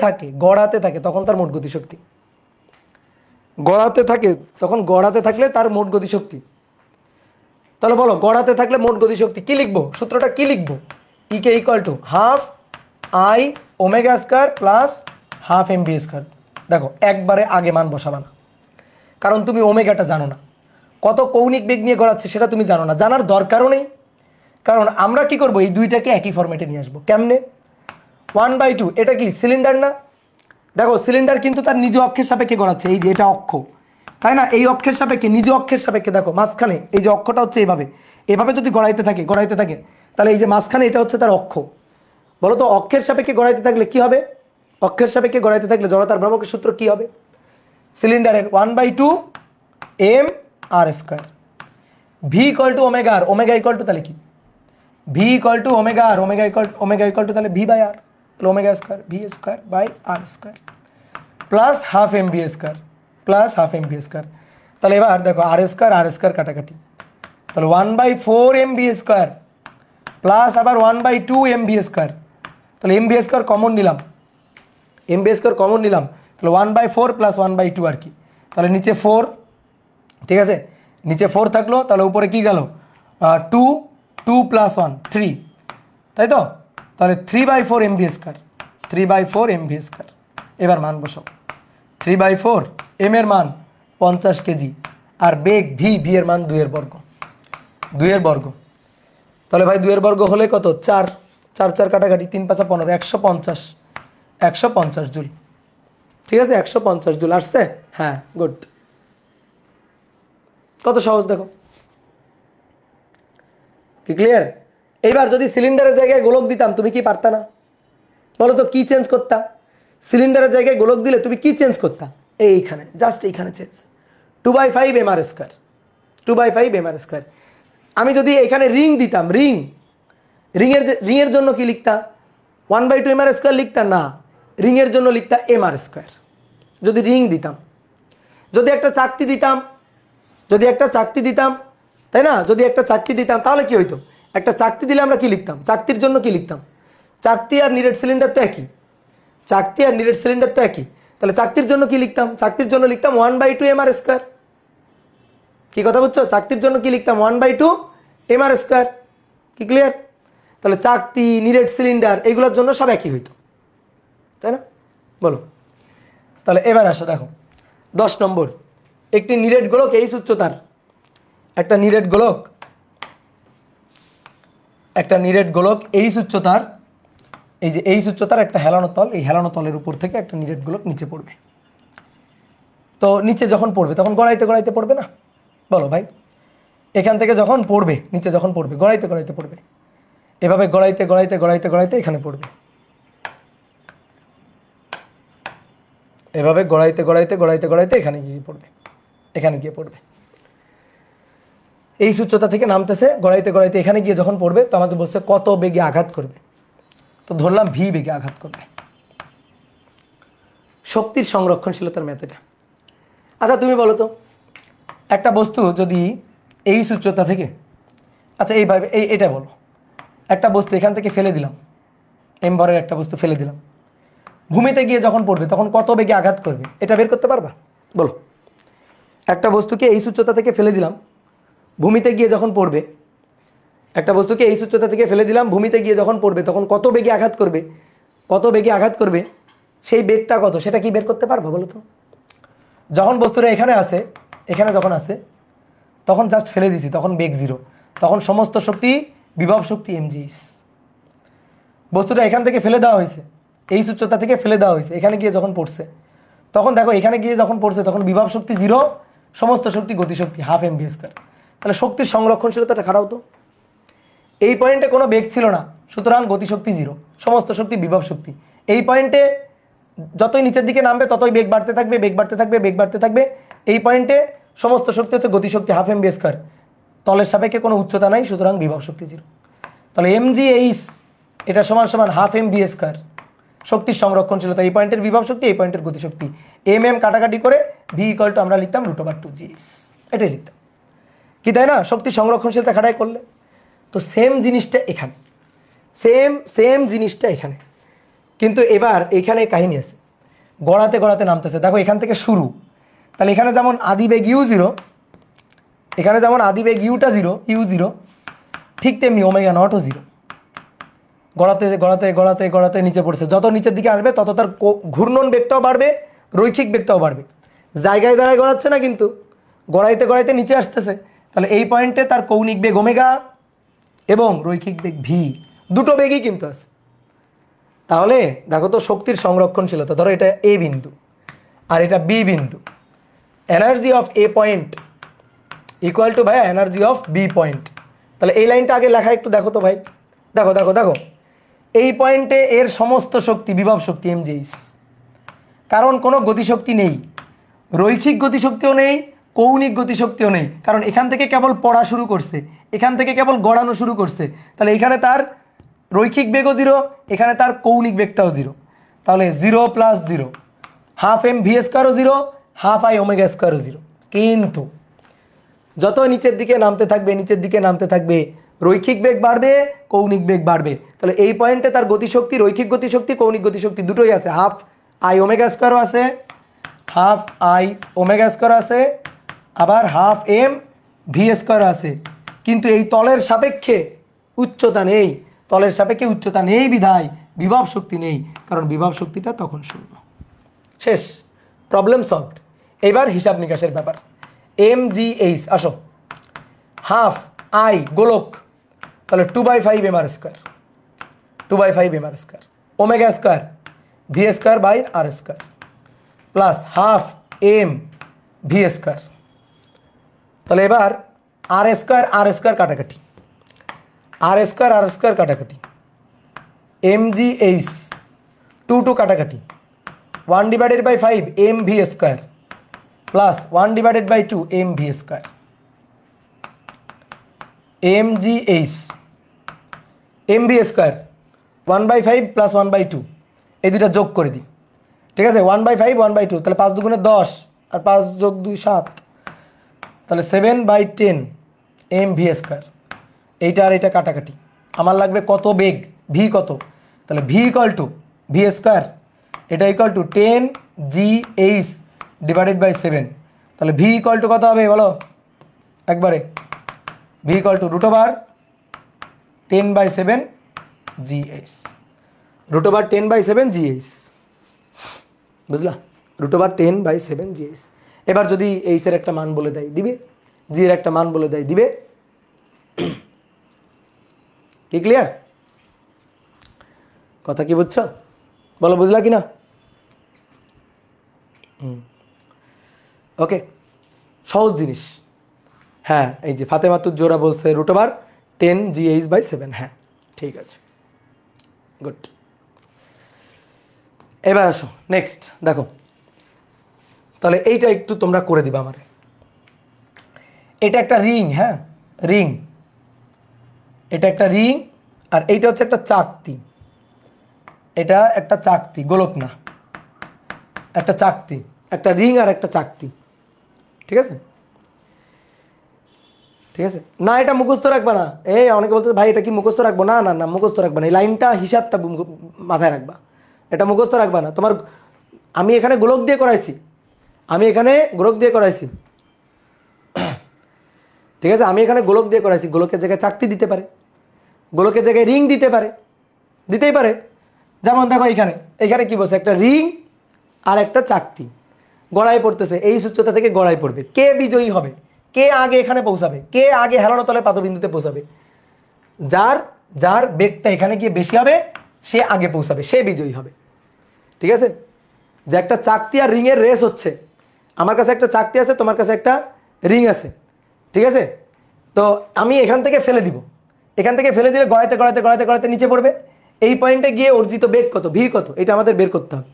থাকে, তখন তার মোট গতিশক্তি। গড়াতে থাকলে তার মোট গতিশক্তি। তাহলে বলো, গড়াতে থাকলে মোট গতিশক্তি কি লিখবো? সূত্রটা কি লিখবো? E K equal to half I omega square plus half M V square. দেখো, একবারে আগে মান বসাবা না, কারণ তুমি ওমেগাটা জানো না, কত কৌণিক বেগ নিয়ে গড়াচ্ছে সেটা তুমি জানো না, জানার দরকারও নেই। কারণ আমরা কি করব, এই দুইটাকে একই ফরম্যাটে নিয়ে আসবো। কেমনে? 1/2, এটা কি সিলিন্ডার না? দেখো, সিলিন্ডার কিন্তু তার নিজ অক্ষের সাপেক্ষে গড়াচ্ছে, এই যে এটা অক্ষ, তাই না? এই অক্ষের সাপেক্ষে, নিজ অক্ষের সাপেক্ষে, দেখো মাঝখানে এই যে অক্ষটা হচ্ছে এভাবে যদি গড়াইতে থাকে, তাহলে এই যে মাঝখানে এটা হচ্ছে তার অক্ষ। বলো তো, অক্ষের সাপেক্ষে গড়াইতে থাকলে কি হবে? অক্ষের সাপেক্ষে গড়াইতে থাকলে জড়তার ভ্রামকের সূত্র কি হবে? সিলিন্ডারের 1/2 M R square, V equal to omega R, omega equal to তাহলে কি? V equal to omega R, omega equal to তাহলে ভি বাই আর, তাহলে omega square V square by R square plus half M V square তাহলে এবার দেখো, আর square কাটাকাটি, তাহলে 1/4 M V square plus আবার 1/2 এম ভি স্কয়ার। তাহলে M V square common নিলাম, তাহলে 1/4 প্লাস 1/2 আর কি, তাহলে নিচে 4, ঠিক আছে, নিচে 4 থাকলো, তাহলে উপরে কি গেল? 2 প্লাস 1 3, তাই তো? তাহলে 3/4 এম ভি স্কয়ার। এবার মান বসাও, 3/4 এম এর মান 50 কেজি, আর বেগ ভি এর মান 2 এর বর্গ। তাহলে ভাই 2 এর বর্গ হলে কত? 4 কাটাকাটি, 3 5 15, 150 জুল। ঠিক আছে, 150 জুল আসছে। হ্যাঁ, গুড, কত সহজ দেখো, কি ক্লিয়ার? এইবার যদি সিলিন্ডারের জায়গায় গোলক দিতাম, তুমি কি পারতা না? বলো তো, কি চেঞ্জ করতা? সিলিন্ডারের জায়গায় গোলক দিলে তুমি কি চেঞ্জ করতা? এইখানে, জাস্ট এইখানে চেঞ্জ, 2/5 এম আর স্কয়ার। আমি যদি এখানে রিং দিতাম, রিংয়ের জন্য কি লিখতাম? 1/2 এম আর স্কয়ার লিখতাম না, রিংয়ের জন্য লিখতাম এম আর স্কয়ার। যদি রিং দিতাম, যদি একটা চাকতি দিতাম, তাই না? যদি একটা চাকতি দিতাম তাহলে কি হইতো? একটা চাকতি দিলে আমরা কি লিখতাম? চাকতির জন্য কি লিখতাম? চাকতি আর নিরেট সিলিন্ডার তো একই, তাহলে চাকতির জন্য কি লিখতাম? চাকতির জন্য লিখতাম 1/2 এম আর স্কয়ার। কি কথা বুঝছো? চাকতির জন্য কি লিখতাম? 1/2 এম আর স্কয়ার। কি ক্লিয়ার? তাহলে চাকতি, নিরেট সিলিন্ডার এগুলোর জন্য সব একই হইতো, তাই না? বলো, তাহলে এবার আসো, দেখো 10 নম্বর, একটি নিরেট গোলক এইচ উচ্চতার, একটা নিরেট গোলক একটা নিরেট গোলক এইচ উচ্চতার, এই যে এইচ উচ্চতার একটা হেলানো তল, এই হেলানো তলের উপর থেকে একটা নিরেট গোলক নিচে পড়বে। তো নিচে যখন পড়বে তখন গড়াইতে গড়াইতে পড়বে না? বলো ভাই, এখান থেকে যখন পড়বে নিচে যখন পড়বে গড়াইতে গড়াইতে পড়বে, এভাবে গড়াইতে গড়াইতে গড়াইতে গড়াইতে এখানে পড়বে, এভাবে গড়াইতে গড়াইতে গড়াইতে গড়াইতে এখানে গিয়ে পড়বে, এখানে গিয়ে পড়বে। এই উচ্চতা থেকে নামতেছে, গড়াইতে গড়াইতে এখানে গিয়ে যখন পড়বে তো আমাদের বলছে কত বেগে আঘাত করবে, তো ধরলাম ভি বেগে আঘাত করবে। শক্তির সংরক্ষণশীলতার ম্যাথ এটা। আচ্ছা তুমি বলো তো, একটা বস্তু যদি এই উচ্চতা থেকে, আচ্ছা এইভাবে এটা বলো, একটা বস্তু এখান থেকে ফেলে দিলাম, এমভরের একটা বস্তু ফেলে দিলাম, ভূমিতে গিয়ে যখন পড়বে তখন কত বেগে আঘাত করবে, এটা বের করতে পারবা? বলো, একটা বস্তুকে এই উচ্চতা থেকে ফেলে দিলাম, ভূমিতে গিয়ে যখন পড়বে, একটা বস্তুকে এই উচ্চতা থেকে ফেলে দিলাম, ভূমিতে গিয়ে যখন পড়বে তখন কত বেগে আঘাত করবে, কত বেগে আঘাত করবে, সেই বেগটা কত সেটা কি বের করতে পারবা বলো তো? যখন বস্তুটা এখানে আসে, এখানে যখন আসে তখন জাস্ট ফেলে দিছি, তখন বেগ 0, তখন সমস্ত শক্তি বিভব শক্তি mgh। বস্তুটা এখান থেকে ফেলে দেওয়া হয়েছে, এই উচ্চতা থেকে ফেলে দেওয়া হয়েছে, এখানে গিয়ে যখন পড়ছে তখন দেখো এখানে গিয়ে যখন পড়ছে তখন বিভব শক্তি 0, সমস্ত শক্তি গতিশক্তি ½ mv²। তাহলে শক্তির সংরক্ষণশীলতাটা খারাপ তো। এই পয়েন্টে কোনো বেগ ছিল না, সুতরাং গতিশক্তি 0, সমস্ত শক্তি বিভব শক্তি। এই পয়েন্টে যতই নিচের দিকে নামবে ততই বেগ বাড়তে থাকবে, বেগ বাড়তে থাকবে, বেগ বাড়তে থাকবে। এই পয়েন্টে সমস্ত শক্তি হচ্ছে গতিশক্তি ½ mv², তলের সাপেক্ষে কোনো উচ্চতা নাই, সুতরাং বিভব শক্তি 0। তাহলে mgh এটা সমান সমান ½ mv²। শক্তির সংরক্ষণশীলতা, এই পয়েন্টের বিভব শক্তি, এই পয়েন্টের গতিশক্তি, কাটাকাটি করে v = আমরা লিখতাম √2gh, এটাই লিখতাম কি, তাই না? শক্তির সংরক্ষণশীলতা খাটাই করলে তো সেম জিনিসটা এখানে, সেম জিনিসটা এখানে, কিন্তু এবার এখানে কাহিনী আছে, গড়াতে গড়াতে নামতেছে। দেখো এখান থেকে শুরু, তাহলে এখানে যেমন আদি বেগ u0, এখানে যেমন আদি বেগ u0, ঠিক তেমনি ω0ও 0। গড়াতে গড়াতে গড়াতে গড়াতে নিচে পড়ছে, যত নিচের দিকে আসবে তত তার ঘূর্ণন বেগটাও বাড়বে, রৈখিক বেগটাও বাড়বে। জায়গায় দাঁড়ায় গড়াচ্ছে না, কিন্তু গড়াইতে গড়াইতে নিচে আসতেছে। তাহলে এই পয়েন্টে তার কৌণিক বেগ ω এবং রৈখিক বেগ v, দুটো বেগই কিন্তু আছে। তাহলে দেখো তো শক্তির সংরক্ষণশীলতা, ধরো এটা a বিন্দু আর এটা b বিন্দু, energy of a point equal to ভাই এনার্জি অফ b পয়েন্ট। তাহলে এই লাইনটা আগে লেখা একটু দেখো তো ভাই, দেখো দেখো দেখো, এই পয়েন্টে এর সমস্ত শক্তি বিভব শক্তি mgh, কারণ কোনো গতিশক্তি নেই, রৈখিক গতিশক্তিও নেই, কৌণিক গতিশক্তিও নেই, কারণ এখান থেকে কেবল পড়া শুরু করছে, এখান থেকে কেবল গড়ানো শুরু করছে। তাহলে এখানে তার রৈখিক বেগও 0, এখানে তার কৌণিক বেগটাও 0। তাহলে 0 + 0, ½ mv² 0, ½ I ω² 0। কিন্তু যত নিচের দিকে নামতে থাকবে, নিচের দিকে নামতে থাকবে, রৈখিক বেগ বাড়বে, কৌণিক বেগ বাড়বে। তাহলে এই পয়েন্টে তার গতিশক্তি, রৈখিক গতিশক্তি, কৌণিক গতিশক্তি দুটোই আছে, ½ I ω² আছে, ½ I ω² আছে, আবার ½ mv² আছে। কিন্তু এই তলের সাপেক্ষে উচ্চতা নেই, তলের সাপেক্ষে উচ্চতা নেই বিধায় বিভব শক্তি নেই, কারণ বিভব শক্তিটা তখন 0। শেষ, প্রবলেম সলভড। এবার হিসাব নিকাশের ব্যাপার। mgh আসো, ½ I গোলক, তাহলে 2/5 mr², 2/5 mr², ω² v²/r² plus ½ mv²। তাহলে এবার r² কাটাকাটি, r² কাটাকাটি, mgh 2 কাটাকাটি, 1/5 mv² plus 1/2 mv², mgh mv² 1/5 + 1/2, এই দুটা যোগ করে দিই, ঠিক আছে? 1/5 1/2, তাহলে 5 × 2 = 10 আর 5 + 2 = 7, তাহলে 7/10 mv²। এইটা আর এটা কাটাকাটি, আমার লাগবে কত বেগ, ভি কত, তাহলে v = v², এটা = 10 gh / 7। তাহলে v = কত হবে বলো একবারে, v = √10/7 gh, √10/7 gh, বুঝলা? √10/7 gh। এবার যদি h এর একটা মান বলে দেয় দিবে, g এর একটা মান বলে দেয় দিবে, কি ক্লিয়ার? কথা কি বুঝছো? বলো বুঝলা কি না? ওকে, সহজ জিনিস। হ্যাঁ, এই যে ফাতেমাতুজ জোহরা বলছে √10 GH/7। হ্যাঁ ঠিক আছে, গুড। এবার আসো নেক্সট দেখো, তাহলে এইটা একটু তোমরা করে দিবা আমারে। এটা একটা রিং, হ্যাঁ রিং, এটা একটা রিং, আর এইটা হচ্ছে একটা চাকতি। এটা একটা চাকতি, গোলক না, একটা চাকতি, একটা রিং আর একটা চাকতি। ঠিক আছে, ঠিক আছে না? এটা মুখস্থ রাখবা না। এই অনেকে বলতে ভাই এটা কি মুখস্থ রাখবো? না না না, মুখস্থ রাখবা না। এই লাইনটা হিসাবটা মাথায় রাখবা, এটা মুখস্থ রাখবা না। তোমার আমি এখানে গোলক দিয়ে করাইছি, আমি এখানে গোলক দিয়ে করাইছি, ঠিক আছে? আমি এখানে গোলক দিয়ে করাইছি, গোলকের জায়গায় চাকতি দিতে পারে, গোলকের জায়গায় রিং দিতে পারে, দিতেই পারে। যেমন দেখো এখানে, এখানে কি বলছে, একটা রিং আর একটা চাকতি গড়ায় পড়তেছে, এই সূত্রতা থেকে গড়ায় পড়বে। কে বিজয়ী হবে? কে আগে এখানে পৌঁছাবে? কে আগে হেলানো তলে পাদবিন্দুতে পৌঁছাবে? যার যার বেগটা এখানে গিয়ে বেশি হবে সে আগে পৌঁছাবে, সে বিজয়ী হবে। ঠিক আছে? যে একটা চাকতি আর রিংয়ের রেস হচ্ছে, আমার কাছে একটা চাকতি আছে, তোমার কাছে একটা রিং আছে, ঠিক আছে? তো আমি এখান থেকে ফেলে দিব, এখান থেকে ফেলে দিলে গড়াইতে গড়াইতে গড়াইতে গড়াইতে নিচে পড়বে। এই পয়েন্টে গিয়ে অর্জিত বেগ কত, ভি কত, এটা আমাদের বের করতে হবে।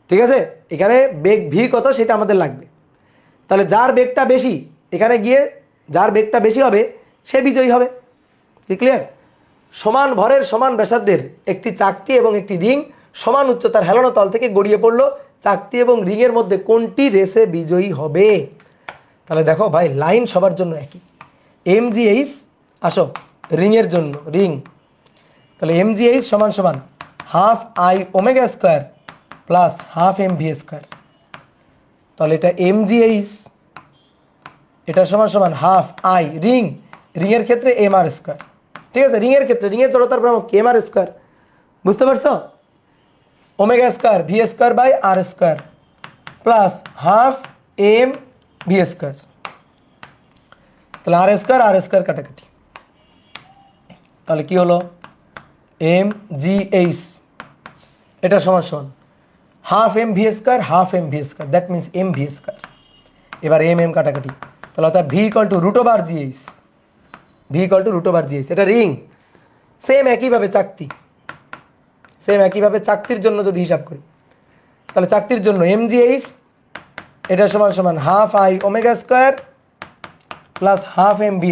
ঠিক আছে? এখানে বেগ ভি কত সেটা আমাদের লাগবে। তাহলে যার বেগটা বেশি এখানে গিয়ে, যার বেগটা বেশি হবে সে বিজয়ী হবে। কি ক্লিয়ার? সমান ভরের সমান ব্যাসার্ধের একটি চাকতি এবং একটি রিং সমান উচ্চতার হেলানো তল থেকে গড়িয়ে পড়লো, চাকতি এবং রিংয়ের মধ্যে কোনটি রেসে বিজয়ী হবে? তাহলে দেখো ভাই, লাইন সবার জন্য একই। MGH আসো রিংয়ের জন্য, রিং, তাহলে MGH সমান সমান ½ I⍵² প্লাস ½ MV²। তাহলে এটা MGH, এটা সমান সমান ½ I রিং, রিংয়ের ক্ষেত্রে mr²। ঠিক আছে? রিংয়ের ক্ষেত্রে, রিংয়ের জড়তার ভ্রামক mr², বুঝতে পারছো? ω² V²/r² প্লাস ½ MV²। তাহলে r² কাটাকাটি, তাহলে কি হলো? MGH এটা সমান সমান ½ MV², ½ MV², that means MV²। এবার mm কাটাকাটি, তাহলে অর্থাৎ V √/GH, V √/GH। এটা রিং, সেম একইভাবে চাকতি, সেম একইভাবে চাকতির জন্য যদি হিসাব করি, তাহলে চাকতির জন্য MGH এটা সমান সমান ½ I⍵² প্লাস ½ MV²।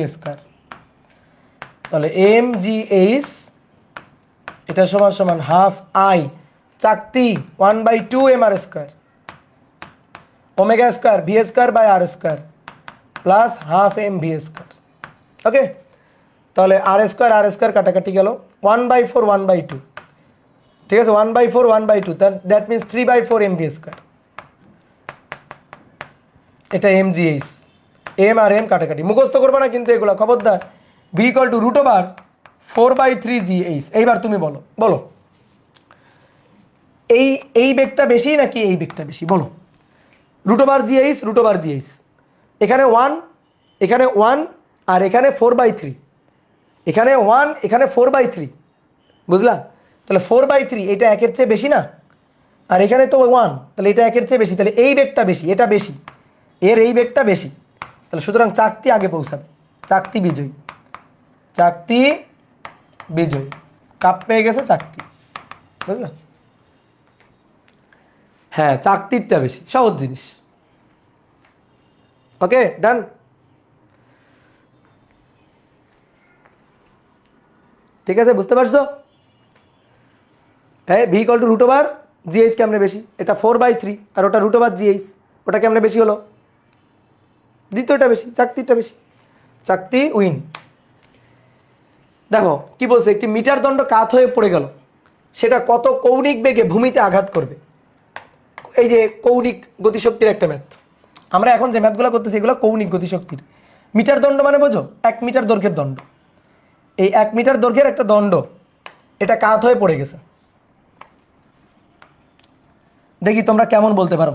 তাহলে MGH এটা সমান সমান ½ I চাকতি 1/2 mr² ω² V²/r² plus ½ MV²। ওকে, তাহলে r² কাটাকাটি গেল, 1/4 1/2, ঠিক আছে? 1/4 1/2, দ্যাট মিনস 3/4 MV²। এটা MGH, m আর m কাটাকাটি মুখস্থ করবে না কিন্তু এগুলো, খবরদার। V √4/3 GH। এইবার তুমি বলো, বলো এই বেগটা বেশি নাকি এই বেগটা বেশি? বলো। √/GH, √/GH, এখানে 1, এখানে 1, আর এখানে 4/3, এখানে 1, এখানে 4/3, বুঝলা? তাহলে 4/3 এটা একের চেয়ে বেশি না, আর এখানে তো 1, তাহলে এটা একের চেয়ে বেশি, তাহলে এই বেগটা বেশি, এটা বেশি, এর এই বেগটা বেশি। তাহলে সুতরাং চাকতি আগে পৌঁছাবে, চাকতি বিজয়ী, চাকতি বিজয়ী। কাপ পেয়ে গেছে চাকতি, বুঝলা? হ্যাঁ, চাকতিরটা বেশি, সহজ জিনিস। ওকে, ডান। ঠিক আছে, বুঝতে পারছো? হ্যাঁ, V √/GH কেমনে বেশি? এটা 4/3, আর ওটা √/GH, ওটা কেমনে বেশি হলো? দ্বিতীয়টা বেশি, চাকতিটা বেশি, চাকতি উইন। দেখো কি বলছে, একটি মিটার দণ্ড কাত হয়ে পড়ে গেল, সেটা কত কৌণিক বেগে ভূমিতে আঘাত করবে? এই যে কৌণিক গতিশক্তির একটা ম্যাথ, আমরা এখন যে ম্যাথগুলো করতেছি এগুলো কৌণিক গতিশক্তির। মিটার দণ্ড মানে বোঝো, 1 মিটার দৈর্ঘ্যের দণ্ড। এই 1 মিটার দৈর্ঘ্যের একটা দণ্ড, এটা কাত হয়ে পড়ে গেছে। দেখি তোমরা কেমন বলতে পারো,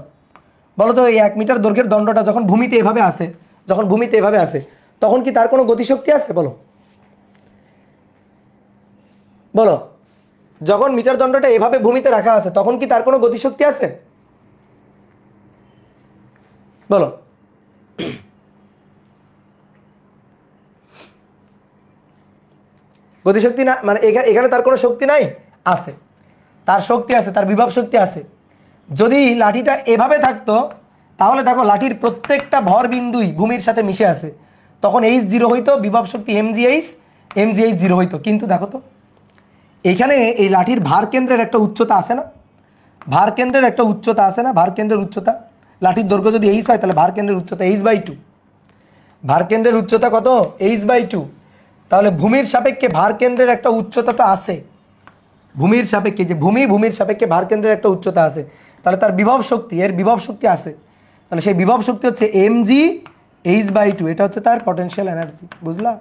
বলো তো। এই 1 মিটার দৈর্ঘ্যের দণ্ডটা যখন ভূমিতে এভাবে আসে, যখন ভূমিতে এভাবে আসে, তখন কি তার কোনো গতিশক্তি আছে? বলো। বলো, যখন মিটার দণ্ডটা এভাবে ভূমিতে রাখা আছে তখন কি তার কোনো গতিশক্তি আছে? বলো, গতিশক্তি না, মানে এখানে তার কোনো শক্তি নাই? আছে, তার শক্তি আছে, তার বিভব শক্তি আছে। যদি লাঠিটা এভাবে থাকতো তাহলে দেখো লাঠির প্রত্যেকটা ভর বিন্দুই ভূমির সাথে মিশে আছে, তখন এইচ জিরো হইতো, বিভব শক্তি এমজিএইচ জিরো হইতো। কিন্তু দেখো তো এইখানে এই লাঠির ভার কেন্দ্রের একটা উচ্চতা আছে না, ভার কেন্দ্রের একটা উচ্চতা আছে না, ভার কেন্দ্রের উচ্চতা, লাঠির দৈর্ঘ্য যদি এইচ হয় তাহলে ভার কেন্দ্রের উচ্চতা এইচ/2, ভার কেন্দ্রের উচ্চতা কত? এইচ/2। তাহলে ভূমির সাপেক্ষে ভার কেন্দ্রের একটা উচ্চতা তো আছে, ভূমির সাপেক্ষে যে ভূমির সাপেক্ষে ভার কেন্দ্রের একটা উচ্চতা আছে, তাহলে তার বিভব শক্তি, এর বিভব শক্তি আছে, তাহলে সেই বিভব শক্তি হচ্ছে mgh/2, এটা হচ্ছে তার পটেনশিয়াল এনার্জি। বুঝলা?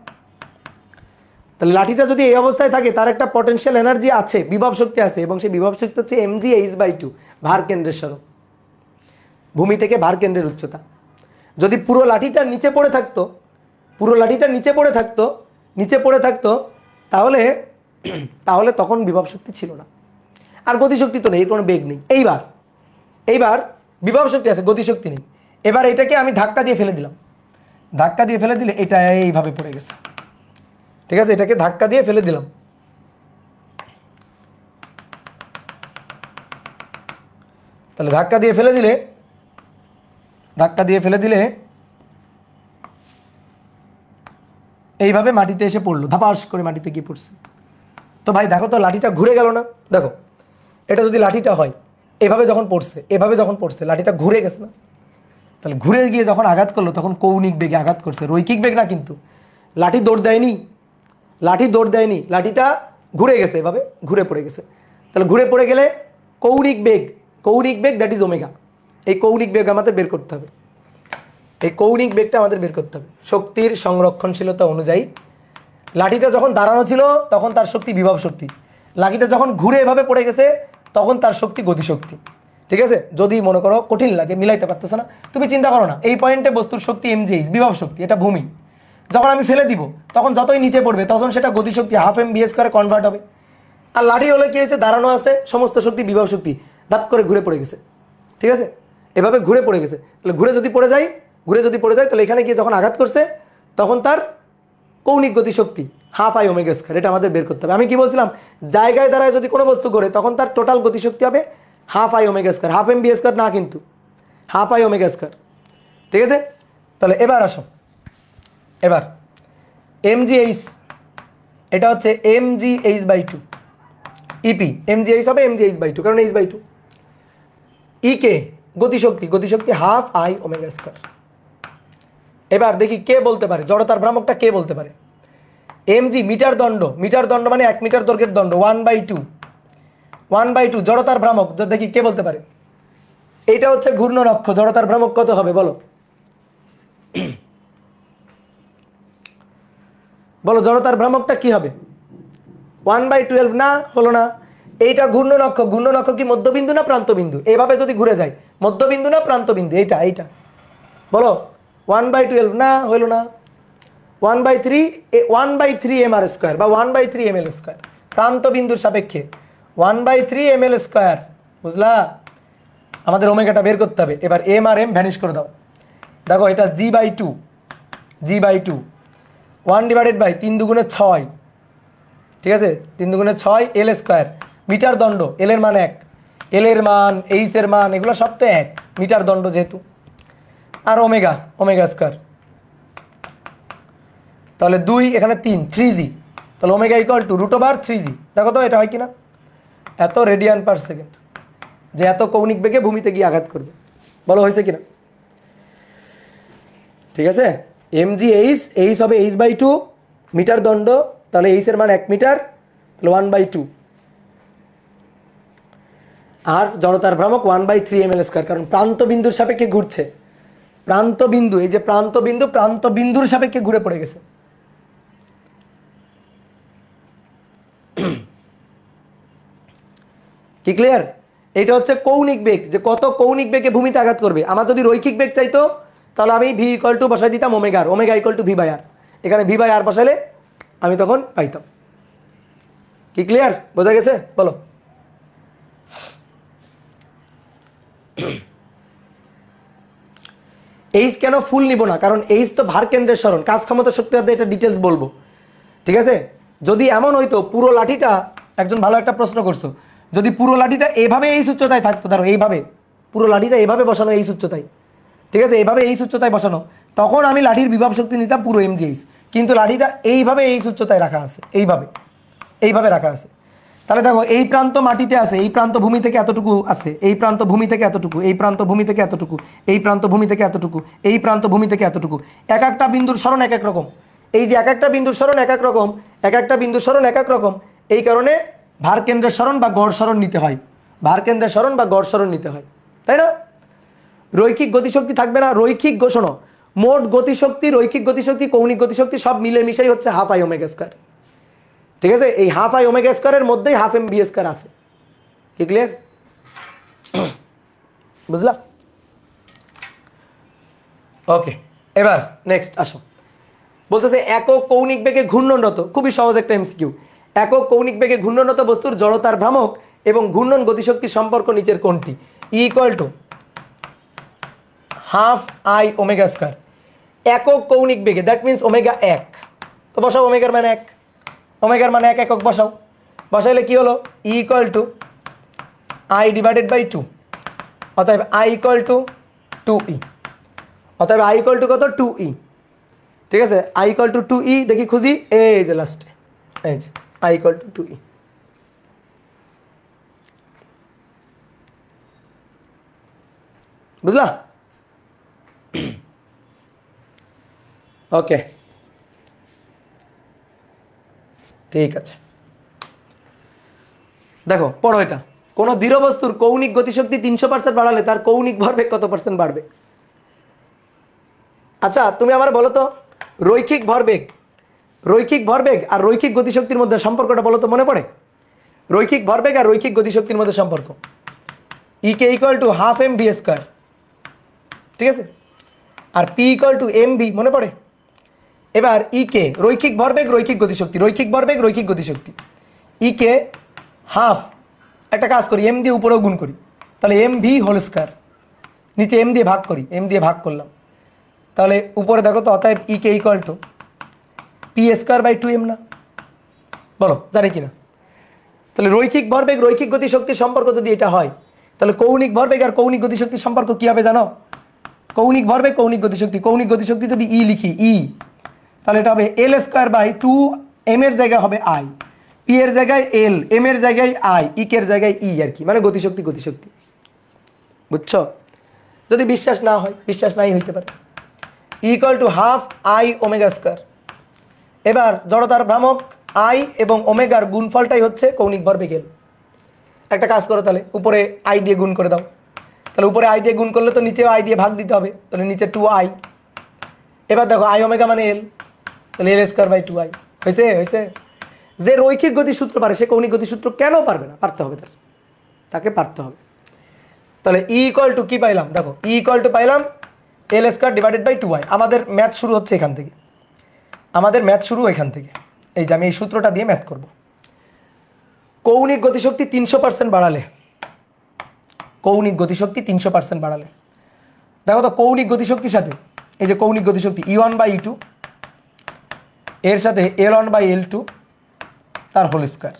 তাহলে লাঠিটা যদি এই অবস্থায় থাকে তার একটা পটেনশিয়াল এনার্জি আছে, বিভব শক্তি আছে, এবং সেই বিভব শক্তি হচ্ছে mgh/2, ভার কেন্দ্রের সরণ, ভূমি থেকে ভার কেন্দ্রের উচ্চতা। যদি পুরো লাঠিটা নিচে পড়ে থাকতো, পুরো লাঠিটা নিচে পড়ে থাকতো তাহলে তাহলে তখন বিভব শক্তি ছিল না, আর গতিশক্তি তো নেই, কোনো বেগ নেই। এইবার বিভব শক্তি আছে, গতিশক্তি নেই। এবার এটাকে আমি ধাক্কা দিয়ে ফেলে দিলাম, ধাক্কা দিয়ে ফেলে দিলে এটা এইভাবে পড়ে গেছে, ঠিক আছে? এটাকে ধাক্কা দিয়ে ফেলে দিলাম, তাহলে ধাক্কা দিয়ে ফেলে দিলে এইভাবে মাটিতে এসে পড়লো, ধাপাস করে মাটিতে গিয়ে পড়ছে। তো ভাই দেখো তো লাঠিটা ঘুরে গেল না? দেখো এটা যদি লাঠিটা হয় এভাবে যখন পড়ছে লাঠিটা ঘুরে গেছে না? তাহলে ঘুরে গিয়ে যখন আঘাত করলো তখন কৌণিক বেগে আঘাত করছে, রৈখিক বেগ না। কিন্তু লাঠি দৌড় দেয়নি, লাঠিটা ঘুরে গেছে, এভাবে ঘুরে পড়ে গেছে। তাহলে ঘুরে পড়ে গেলে কৌণিক বেগ দ্যাট ইজ ওমেগা, এই কৌণিক বেগ আমাদের বের করতে হবে, শক্তির সংরক্ষণশীলতা অনুযায়ী লাঠিটা যখন দাঁড়ানো ছিল তখন তার শক্তি বিভব শক্তি, লাঠিটা যখন ঘুরে এভাবে পড়ে গেছে তখন তার শক্তি গতিশক্তি। ঠিক আছে? যদি মনে করো কঠিন লাগে, মিলাইতে পারতেছো না, তুমি চিন্তা করো না, এই পয়েন্টে বস্তুর শক্তি mgh, বিভব শক্তি, এটা ভূমি। যখন আমি ফেলে দিব তখন যতই নিচে পড়বে তখন সেটা গতিশক্তি হাফ mvs করে কনভার্ট হবে। আর লাঠি হলে কি হয়েছে? দাঁড়ানো আছে, সমস্ত শক্তি বিভব শক্তি, ধাপ করে ঘুরে পড়ে গেছে। ঠিক আছে? এভাবে ঘুরে পড়ে গেছে। তাহলে ঘুরে যদি পড়ে যায় তাহলে এখানে গিয়ে যখন আঘাত করছে তখন তার কৌণিক গতিশক্তি হাফ আই ওমেগা স্কয়ার, এটা আমাদের বের করতে হবে। আমি কি বলছিলাম? জায়গায় দাঁড়ায় যদি কোনো বস্তু ঘোরে তখন তার টোটাল গতিশক্তি হবে half I omega square, half mv square না, কিন্তু হাফ আই ওমেগা স্কয়ার। ঠিক আছে? তাহলে এবার আসো, এবার mgh, এটা হচ্ছে mgh/2, ইপি mgh হবে mgh/2, কারণ h/2। ইকে গতিশক্তি হাফ আই ওমেগা স্কয়ার। এবার দেখি কে বলতে পারে, জড়তার ভ্রামকটা কে বলতে পারে? mg মিটার দণ্ড মানে 1 মিটার দৈর্ঘ্যের দণ্ড, 1/2 জড়তার ভ্রামক, দেখি কে বলতে পারে। এটা হচ্ছে ঘূর্ণন অক্ষ, জড়তার ভ্রামক কত হবে বলো? বলো জড়তার ভ্রামকটা কি হবে? 1/12 না, হলো না। এইটা ঘূর্ণন অক্ষ কি মধ্যবিন্দু না প্রান্তবিন্দু? এইভাবে যদি ঘুরে যায় মধ্যবিন্দু না প্রান্তবিন্দু? এইটা বলো। 1/12 না, হলো না। 1/3 mr স্কয়ার বা 1/3 ml স্কয়ার, প্রান্তবিন্দুর সাপেক্ষে 1/3 ml স্কয়ার। বুঝলা? আমাদের ওমেগাটা বের করতে হবে। এবার এম আর এম ভ্যানিশ করে দাও। দেখো এটা g/2, 1/3 দুগুণে 6, ঠিক আছে? 3 দুগুণে 6 এল স্কয়ার, মিটার দণ্ড, এল এর মান 1, এল এর মান, এইচ এর মান, এগুলো সব তো 1, মিটার দণ্ড যেহেতু। আর ওমেগা স্কয়ার, তাহলে 2 এখানে 3, 3g, তাহলে ওমেগা ইকুয়াল টু √3g। দেখো তো এটা হয় কিনা? এত রেডিয়ান পার সেকেন্ড, যে এত কৌণিক বেগে ভূমিতে গিয়ে আঘাত করবে। বলো হয়েছে কিনা? ঠিক আছে? mgh, এইচ হবে h/2, মিটার দণ্ড, তাহলে এইচ এর মান 1 মিটার, তাহলে 1/2। আর জড়তার ভ্রামক 1/3 ml স্কয়ার, কারণ প্রান্তবিন্দুর সাপেক্ষে ঘুরছে। প্রান্তবিন্দু, এই যে প্রান্তবিন্দুর সাপেক্ষে ঘুরে পড়ে গেছে। কি ক্লিয়ার? এটা হচ্ছে কৌণিক বেগ, যে কত কৌণিক বেগে ভূমিতে আঘাত করবে। আমার যদি রৈখিক বেগ চাইতো তাহলে আমি v = বসাই দিতাম ওমেগার, ওমেগা = v/r। এখানে v/r বসালে আমি তখন পাইতাম। কি ক্লিয়ার? বোঝা গেছে? বলো। এইচ কেন ফুল নিব না? কারণ এইচ তো ভার কেন্দ্রের সরণ, কাজ ক্ষমতা শক্তি হাতে এটা ডিটেলস বলবো, ঠিক আছে? যদি এমন হইতো পুরো লাঠিটা, একজন ভালো একটা প্রশ্ন করছো, যদি পুরো লাঠিটা এইভাবে এইচ উচ্চতায় থাকতো, ধরো এইভাবে পুরো লাঠিটা এইভাবে বসানো এইচ উচ্চতায়, ঠিক আছে, এইভাবে এইচ উচ্চতায় বসানো, তখন আমি লাঠির বিভব শক্তি নিতাম পুরো এমজিএইচ। কিন্তু লাঠিটা এইভাবে এইচ উচ্চতায় রাখা আছে, এইভাবে রাখা আছে। তাহলে দেখো এই প্রান্ত মাটিতে আছে, এই প্রান্ত ভূমি থেকে এতটুকু আছে, এই প্রান্ত ভূমি থেকে এতটুকু, এই প্রান্ত ভূমি থেকে এতটুকু, এই প্রান্ত ভূমি থেকে এতটুকু, এই প্রান্ত ভূমি থেকে এতটুকু, এক একটা বিন্দুর সরণ এক এক রকম। এই যে এক একটা বিন্দুর সরণ এক এক রকম, এক একটা বিন্দুর সরণ এক এক রকম, এই কারণে ভার কেন্দ্রের সরণ বা গড় সরণ নিতে হয়, ভার কেন্দ্রের সরণ বা গড় সরণ নিতে হয়, তাই না? রৈখিক গতিশক্তি থাকবে না, রৈখিক শোনো, মোট গতিশক্তি, রৈখিক গতিশক্তি, কৌণিক গতিশক্তি সব মিলেমিশেই হচ্ছে হাফ আই ওমেগা স্কয়ার, ঠিক আছে? এই হাফ আই ওমেগা স্কয়ারের মধ্যেই হাফ এম বি স্কয়ার আছে। কি ক্লিয়ার? বুঝলা? ওকে, এবার নেক্সট আসো। বলতেছে একক কৌণিক বেগে ঘূর্ণনরত, খুবই সহজ একটা এমসিকিউ। একক কৌণিক বেগে ঘূর্ণনরত বস্তুর জড়তার ভ্রামক এবং ঘূর্ণন গতিশক্তির সম্পর্ক নিচের কোনটি? Equal to half I omega square. একক কৌণিক বেগে, দ্যাট মিনস ওমেগা 1, তো বসাও ওমেগার মান 1, ওমেগার মান 1 একক বসাও, বসাইলে কি হলো? Equal to I divided by 2, অতএব আই ইকুয়াল টু 2e, অতএব আই ইকুয়াল টু কত? 2e, ঠিক আছে? আই ইকুয়াল টু 2e, দেখি খুঁজি, এই যে লাস্টে, এই যে আই ইকুয়াল টু 2e। বুঝলা? ওকে, ঠিক আছে। দেখো পড়ো এটা, কোন দৃঢ় বস্তুর কৌণিক গতিশক্তি 300% বাড়ালে তার কৌণিক ভরবেগ কত পার্সেন্ট বাড়বে? আচ্ছা তুমি আমার বলো তো, রৈখিক ভরবেগ আর রৈখিক গতিশক্তির মধ্যে সম্পর্কটা বলো তো, মনে পড়ে? রৈখিক ভরবেগ আর রৈখিক গতিশক্তির মধ্যে সম্পর্ক E K equal to half M V square, ঠিক আছে? আর P equal to M V, মনে পড়ে? এবার ই কে রৈখিক ভরবেগ, রৈখিক গতিশক্তি, রৈখিক ভরবেগ, রৈখিক গতিশক্তি, ই কে হাফ, একটা কাজ করি এম দিয়ে উপরেও গুণ করি, তাহলে এম ভি হোল স্কয়ার, নিচে এম দিয়ে ভাগ করি, এম দিয়ে ভাগ করলাম, তাহলে উপরে দেখো তো, অতএব E K equal to P square by 2m না? বলো জানি কিনা? তাহলে রৈখিক ভরবেগ, রৈখিক গতিশক্তির সম্পর্ক যদি এটা হয়, তাহলে কৌণিক ভরবেগ আর কৌণিক গতিশক্তির সম্পর্ক কি হবে জানো? কৌণিক ভরবেগ, কৌণিক গতিশক্তি, কৌণিক গতিশক্তি যদি ই লিখি, ই, তাহলে এটা হবে এল স্কয়ার বাই 2, এম এর জায়গায় হবে আই, পি এর জায়গায় এল, এম এর জায়গায় আই, ই এর জায়গায় ই, আর কি, মানে গতিশক্তি, গতিশক্তি। বুঝছো? যদি বিশ্বাস না হয়, বিশ্বাস নাই হইতে পারে, equal to half I omega square. এবার জড়তার ভ্রামক আই এবং ওমেগার গুণফলটাই হচ্ছে কৌণিক ভরবেগ এল। একটা কাজ করো, তাহলে উপরে আই দিয়ে গুণ করে দাও, তাহলে উপরে আই দিয়ে গুণ করলে তো নিচেও আই দিয়ে ভাগ দিতে হবে, তাহলে নিচে 2i। এবার দেখো আই ওমেগা মানে এল, তাহলে এল স্কয়ার বাই 2i। হয়েছে? হয়েছে? যে রৈখিক গতিসূত্র পারে সে কৌণিক গতিসূত্র কেন পারবে না? পারতে হবে, তাকে পারতে হবে। তাহলে ই ইকুয়াল টু কি পাইলাম? দেখো ই ইকুয়াল টু পাইলাম এল স্কয়ার ডিভাইডেড বাই 2i। আমাদের ম্যাথ শুরু হচ্ছে এখান থেকে, আমাদের ম্যাথ শুরু এখান থেকে। এই যে আমি এই সূত্রটা দিয়ে ম্যাথ করব। কৌণিক গতিশক্তি 300% বাড়ালে, কৌণিক গতিশক্তি 300% বাড়ালে, দেখো তো কৌণিক গতিশক্তির সাথে এই যে কৌণিক গতিশক্তি E1 বাই E2 এর সাথে L1 বাই L2 তার whole square,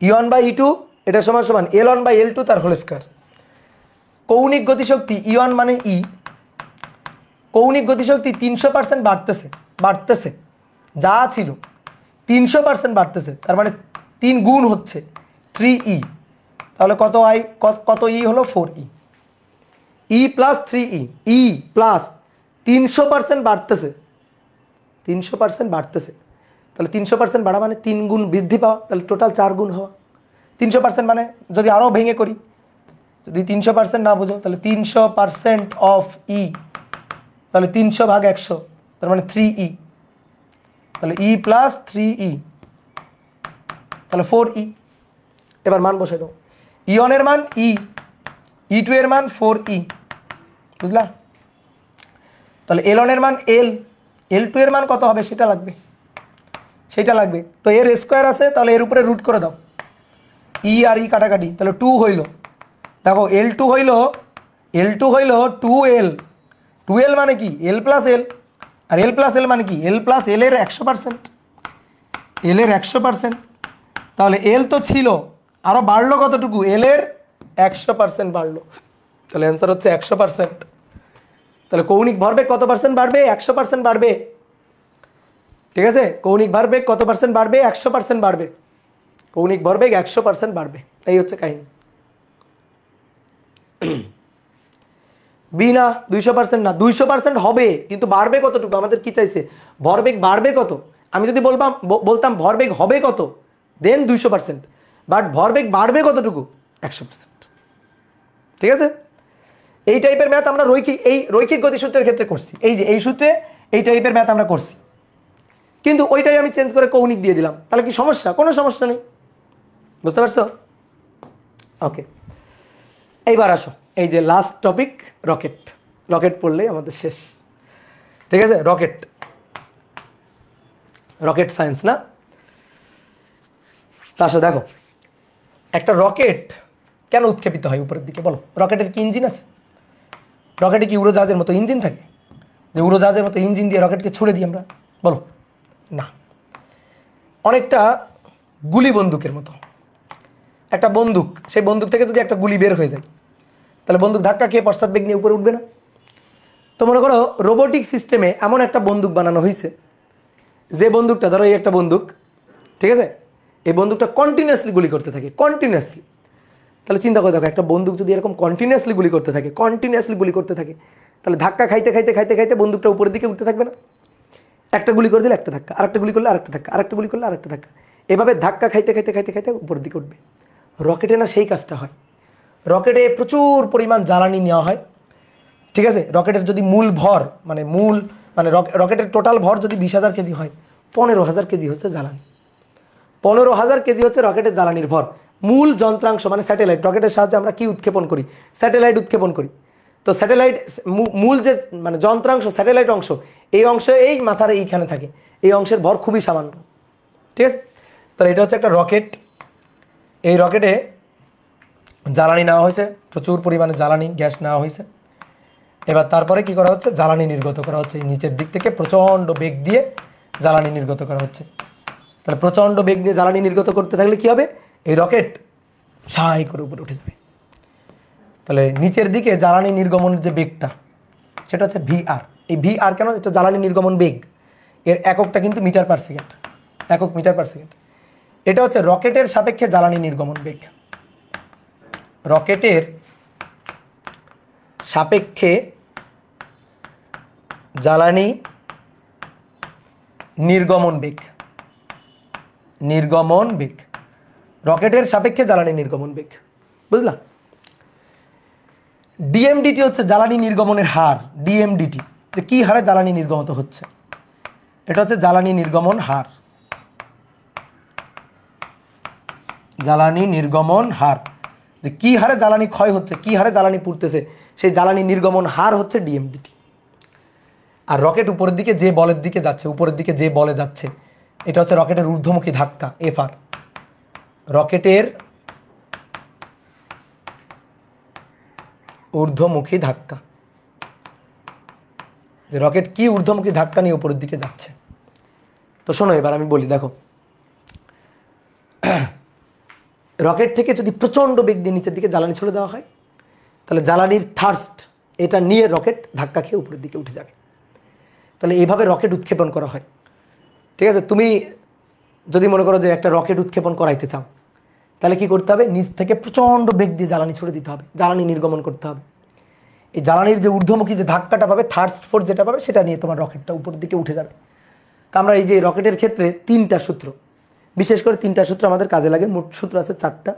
E1 by E2 এটা সমান সমান L1 বাই L2 তার হোল স্কয়ার। কৌণিক গতিশক্তি E1 মানে E, কৌণিক গতিশক্তি 300% বাড়তেছে, বাড়তেছে, যা ছিল 300% বাড়তেছে, তার মানে 3 গুণ হচ্ছে 3e। তাহলে কত আই, কত ই হলো? 4e, ই প্লাস 3e, ই প্লাস 300% বাড়তেছে, 300% বাড়তেছে, তাহলে 300% বাড়া মানে 3 গুণ বৃদ্ধি পাওয়া, তাহলে টোটাল 4 গুণ হওয়া। 300% মানে যদি আরও ভেঙে করি, যদি 300% না বুঝো, তাহলে 300% অফ ই, তাহলে 300 ভাগ 100, তার মানে 3e, তাহলে ই প্লাস 3e, তাহলে 4e। এবার মান বসে দাও, E1 এর মান ই, E2 এর মান 4e, বুঝলা? তাহলে L1 এর মান L, L2 এর মান কত হবে সেটা লাগবে, সেটা লাগবে। তো এর স্কোয়ার আছে, তাহলে এর উপরে রুট করে দাও, ই আর ই কাটাকাটি, তাহলে 2 হইল। দেখো L2 হইল, L2 হইল 2L, 2L মানে কি L প্লাস এল, আর L প্লাস এল মানে কি L প্লাস এল এর 100%, এল এর 100%। তাহলে এল তো ছিল, আরও বাড়লো কতটুকু, এল এর 100% বাড়লো, তাহলে অ্যান্সার হচ্ছে 100%। তাহলে কৌণিক ভরবেগ কত পার্সেন্ট বাড়বে, 100% বাড়বে। ঠিক আছে, কৌণিক ভরবেগ কত পার্সেন্ট বাড়বে, 100% বাড়বে, কৌণিক ভরবেগ 100% বাড়বে, এই হচ্ছে কাহিনী। বি না, 200% না, 200% হবে, কিন্তু বাড়বে কতটুকু, আমাদের কি চাইছে, ভরবেগ বাড়বে কত। আমি যদি বলতাম ভরবেগ হবে কত, দেন 200%, বাট ভরবেগ বাড়বে কতটুকু, 100%। ঠিক আছে, এই টাইপের ম্যাথ আমরা রৈখিক গতিসূত্রের ক্ষেত্রে করছি, এই যে এই সূত্রে এই টাইপের ম্যাথ আমরা করছি, কিন্তু ওইটাই আমি চেঞ্জ করে কৌণিক দিয়ে দিলাম, তাহলে কি সমস্যা, কোনো সমস্যা নেই, বুঝতে পারছো? ওকে, এইবার আসো, এই যে লাস্ট টপিক রকেট, রকেট পড়লেই আমাদের শেষ। ঠিক আছে, রকেট, রকেট সায়েন্স না। তা আসো দেখো, একটা রকেট কেন উৎক্ষেপিত হয় উপরের দিকে, বলো? রকেটের কি ইঞ্জিন আছে? রকেটে কি উড়োজাহাজের মতো ইঞ্জিন থাকে, যে উড়োজাহাজের মতো ইঞ্জিন দিয়ে রকেটকে ছুড়ে দিই আমরা, বলো? না, অনেকটা গুলি বন্দুকের মতো। একটা বন্দুক, সেই বন্দুক থেকে যদি একটা গুলি বের হয়ে যায়, তাহলে বন্দুক ধাক্কা খেয়ে পশ্চাৎবেগ নিয়ে উপরে উঠবে না? তো মনে করো রোবোটিক সিস্টেমে এমন একটা বন্দুক বানানো হয়েছে, যে বন্দুকটা, ধরো এই একটা বন্দুক, ঠিক আছে, এই বন্দুকটা কন্টিনিউয়াসলি গুলি করতে থাকে, কন্টিনিউয়াসলি। তাহলে চিন্তা করে দেখো, একটা বন্দুক যদি এরকম কন্টিনিউয়াসলি গুলি করতে থাকে, কন্টিনিউয়াসলি গুলি করতে থাকে, তাহলে ধাক্কা খাইতে খাইতে খাইতে খাইতে বন্দুকটা উপরের দিকে উঠতে থাকবে না? একটা গুলি করে দিলে একটা ধাক্কা, আরেকটা গুলি করলে আরেকটা ধাক্কা, আরেকটা গুলি করলে আরেকটা ধাক্কা, এভাবে ধাক্কা খাইতে খাইতে খাইতে খাইতে উপরের দিকে উঠবে। রকেটে না সেই কাজটা হয়। রকেটে প্রচুর পরিমাণ জ্বালানি নেওয়া হয়, ঠিক আছে। রকেটের যদি মূল ভর মানে রকেটের টোটাল ভর যদি 20,000 কেজি হয়, 15,000 কেজি হচ্ছে জ্বালানি, 15,000 কেজি হচ্ছে রকেটের জ্বালানির ভর। মূল যন্ত্রাংশ মানে স্যাটেলাইট, রকেটের সাহায্যে আমরা কি উৎক্ষেপণ করি, স্যাটেলাইট উৎক্ষেপণ করি। তো স্যাটেলাইট মূল যে মানে যন্ত্রাংশ, স্যাটেলাইট অংশ, এই অংশে এই মাথার এইখানে থাকে, এই অংশের ভর খুবই সামান্য, ঠিক আছে। তাহলে এটা হচ্ছে একটা রকেট, এই রকেটে জ্বালানি নেওয়া হয়েছে, প্রচুর পরিমাণে জ্বালানি গ্যাস নেওয়া হয়েছে। এবার তারপরে কি করা হচ্ছে, জ্বালানি নির্গত করা হচ্ছে, নিচের দিক থেকে প্রচণ্ড বেগ দিয়ে জ্বালানি নির্গত করা হচ্ছে। তাহলে প্রচণ্ড বেগ দিয়ে জ্বালানি নির্গত করতে থাকলে কি হবে, এই রকেট সাই করে উপরে উঠে যাবে। তাহলে নিচের দিকে জ্বালানি নির্গমনের যে বেগটা, সেটা হচ্ছে VR। এই VR কেন, এটা জ্বালানি নির্গমন বেগ, এর এককটা কিন্তু মিটার পার সেকেন্ড, একক মিটার পার সেকেন্ড। এটা হচ্ছে রকেটের সাপেক্ষে জ্বালানি নির্গমন বেগ, রকেটের সাপেক্ষে জ্বালানি নির্গমন বেগ, নির্গমন বেগ, রকেটের সাপেক্ষে জ্বালানি নির্গমন বেগ, বুঝলা? ডিএমডিটি হচ্ছে জ্বালানি নির্গমনের হার, ডিএমডিটি, যে কি হারে জ্বালানি নির্গমত হচ্ছে, এটা হচ্ছে জ্বালানি নির্গমন হার, জ্বালানি নির্গমন হার, যে কি হারে জ্বালানি ক্ষয় হচ্ছে, কি হারে জ্বালানি পুড়তেছে, সেই জ্বালানি নির্গমন হার হচ্ছে ডিএমডিটি। আর রকেট উপরের দিকে যে বলের দিকে যাচ্ছে, উপরের দিকে যে বলে যাচ্ছে, এটা হচ্ছে রকেটের ঊর্ধ্বমুখী ধাক্কা, এফআর। রকেটের ঊর্ধ্বমুখী ধাক্কা, যে রকেট কি ঊর্ধ্বমুখী ধাক্কা নিয়ে উপরের দিকে যাচ্ছে। তো শোনো, এবার আমি বলি, দেখো রকেট থেকে যদি প্রচণ্ড বেগ দিয়ে নিচের দিকে জ্বালানি ছড়ে দেওয়া হয়, তাহলে জ্বালানির থার্স্ট এটা নিয়ে রকেট ধাক্কা খেয়ে উপরের দিকে উঠে যাবে। তাহলে এইভাবে রকেট উৎক্ষেপণ করা হয়, ঠিক আছে। তুমি যদি মনে করো যে একটা রকেট উৎক্ষেপণ করাইতে চাও, তাহলে কি করতে হবে, নিচ থেকে প্রচণ্ড বেগ দিয়ে জ্বালানি ছড়ে দিতে হবে, জ্বালানি নির্গমন করতে হবে। এই জ্বালানির যে ঊর্ধ্বমুখী যে ধাক্কাটা পাবে, থার্স্ট ফোর্স যেটা পাবে, সেটা নিয়ে তোমার রকেটটা উপরের দিকে উঠে যাবে। তা আমরা এই যে রকেটের ক্ষেত্রে 3টা সূত্র, বিশেষ করে 3টা সূত্র আমাদের কাজে লাগে, মোট সূত্র আছে 4টা।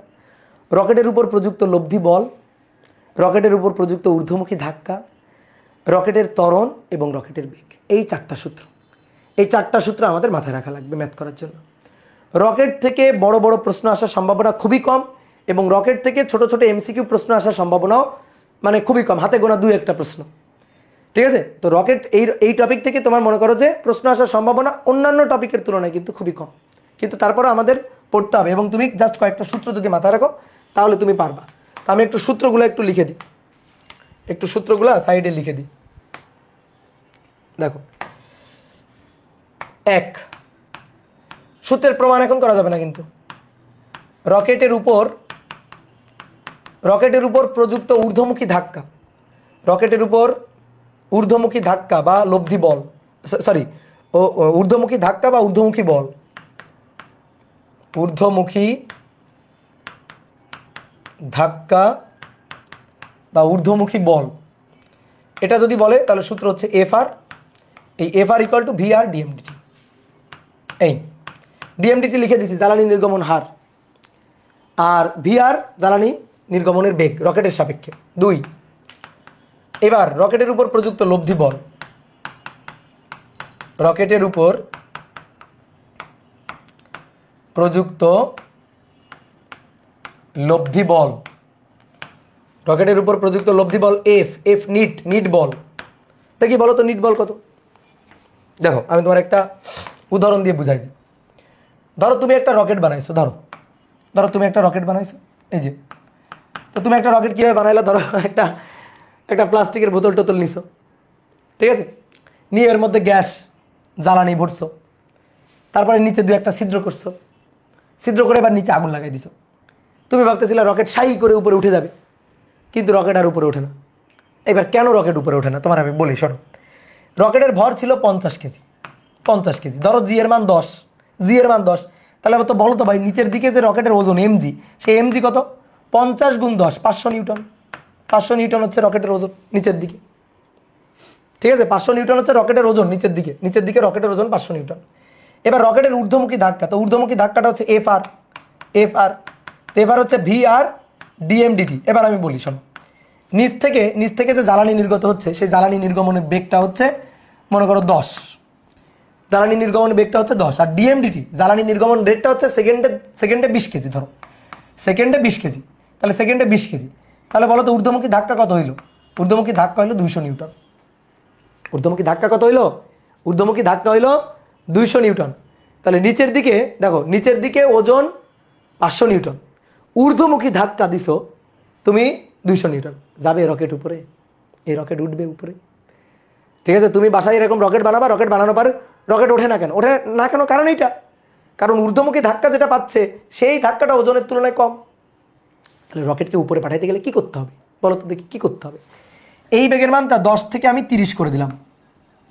রকেটের উপর প্রযুক্ত লব্ধি বল, রকেটের উপর প্রযুক্ত ঊর্ধ্বমুখী ধাক্কা, রকেটের ত্বরণ এবং রকেটের বেগ, এই 4টা সূত্র। এই 4টা সূত্র আমাদের মাথায় রাখা লাগবে ম্যাথ করার জন্য। রকেট থেকে বড় বড় প্রশ্ন আসার সম্ভাবনা খুবই কম, এবং রকেট থেকে ছোট ছোট MCQ প্রশ্ন আসার সম্ভাবনাও মানে খুবই কম, হাতে গোনা 2-1টা প্রশ্ন, ঠিক আছে? তো রকেট এই টপিক থেকে তোমার মনে করো যে প্রশ্ন আসার সম্ভাবনা অন্যান্য টপিকের তুলনায় কিন্তু খুবই কম, কিন্তু তারপরে আমাদের পড়তে হবে এবং তুমি জাস্ট কয়েকটা সূত্র যদি মাথায় রাখো তাহলে তুমি পারবা। তো আমি একটু সূত্রগুলো একটু লিখে দিই, একটু সূত্রগুলো সাইডে লিখে দিই। দেখো, এক, সূত্রের প্রমাণ এখন করা যাবে না, কিন্তু রকেটের উপর প্রযুক্ত ঊর্ধ্বমুখী ধাক্কা, রকেটের উপর ঊর্ধ্বমুখী ধাক্কা বা লব্ধি বল, সরি ঊর্ধ্বমুখী ধাক্কা বা ঊর্ধ্বমুখী বল, ঊর্ধ্বমুখী ধাক্কা বা ঊর্ধ্বমুখী বল, এটা যদি বলে তাহলে সূত্র হচ্ছে এফআর, এই এফআর ইকুয়াল টু ভিআর ডিএমডিটি। এই ডিএমডিটি লিখে দিছি জ্বালানি নির্গমন হার, আর ভিআর জ্বালানি নির্গমনের বেগ রকেটের সাপেক্ষে। দুই, এবার রকেটের উপর প্রযুক্ত লব্ধি বল, রকেটের উপর প্রযুক্ত লব্ধি বল, রকেটের উপর প্রযুক্ত লব্ধি বল এফ নিট বল। দেখি বলো তো নিট বল কত? দেখো আমি তোমার একটা উদাহরণ দিয়ে বুঝাই দিই। ধরো তুমি একটা রকেট বানাইছো, ধরো তুমি একটা রকেট বানাইছো, এই যে, তো তুমি একটা রকেট কীভাবে বানাইলা? ধরো একটা প্লাস্টিকের বোতল টোতল নিছো, ঠিক আছে, নিয়ে এর মধ্যে গ্যাস জ্বালানি ভরছো, তারপরে নিচে দু একটা ছিদ্র করছো, ছিদ্র করে এবার নিচে আগুন লাগাই দিছো। তুমি ভাবতেছিলে রকেট সাই করে উপরে উঠে যাবে, কিন্তু রকেট আর উপরে ওঠে না। এবার কেন রকেট উপরে ওঠে না তোমার আমি বলি, শোনো। রকেটের ভর ছিল 50 কেজি, 50 কেজি, ধরো জি এর মান 10, তাহলে তো বলো তো ভাই নিচের দিকে যে রকেটের ওজন এমজি, সেই এমজি কত? 50 গুণ 10, 500 নিউটন। 500 নিউটন হচ্ছে রকেটের ওজন নিচের দিকে, ঠিক আছে? 500 নিউটন হচ্ছে রকেটের ওজন নিচের দিকে রকেটের ওজন 500 নিউটন। এবার রকেটের ঊর্ধ্বমুখী ধাক্কা, তো ঊর্ধ্বমুখী ধাক্কাটা হচ্ছে এফআর হচ্ছে ভিআর ডিএমডিটি। এবার আমি বলি, শোনো, নিচ থেকে যে জ্বালানি নির্গত হচ্ছে সেই জ্বালানি নির্গমনের বেগটা হচ্ছে মনে করো 10, জ্বালানি নির্গমনের বেগটা হচ্ছে 10, আর ডিএমডিটি জ্বালানি নির্গমন রেটটা হচ্ছে সেকেন্ডে 20 কেজি। ধরো সেকেন্ডে 20 কেজি, তাহলে সেকেন্ডে 20 কেজি, তাহলে বলো তো ঊর্ধ্বমুখী ধাক্কা কত হইলো? ঊর্ধ্বমুখী ধাক্কা হইলো 200 নিউটন। ঊর্ধ্বমুখী ধাক্কা কত হইলো? ঊর্ধ্বমুখী ধাক্কা হইলো 200 নিউটন। তাহলে নিচের দিকে দেখো, নিচের দিকে ওজন 500 নিউটন, ঊর্ধ্বমুখী ধাক্কা দিছো তুমি 200 নিউটন, যাবে রকেট উপরে, এই রকেট উঠবে উপরে, ঠিক আছে? তুমি বাসায় এরকম রকেট বানাবা, রকেট বানানোর পর রকেট ওঠে না কেন? কারণ এইটা, কারণ ঊর্ধ্বমুখী ধাক্কা যেটা পাচ্ছে সেই ধাক্কাটা ওজনের তুলনায় কম। তাহলে রকেটকে উপরে পাঠাইতে গেলে কি করতে হবে বলো তো দেখি, কি করতে হবে? এই বেগের মানটা 10 থেকে আমি 30 করে দিলাম,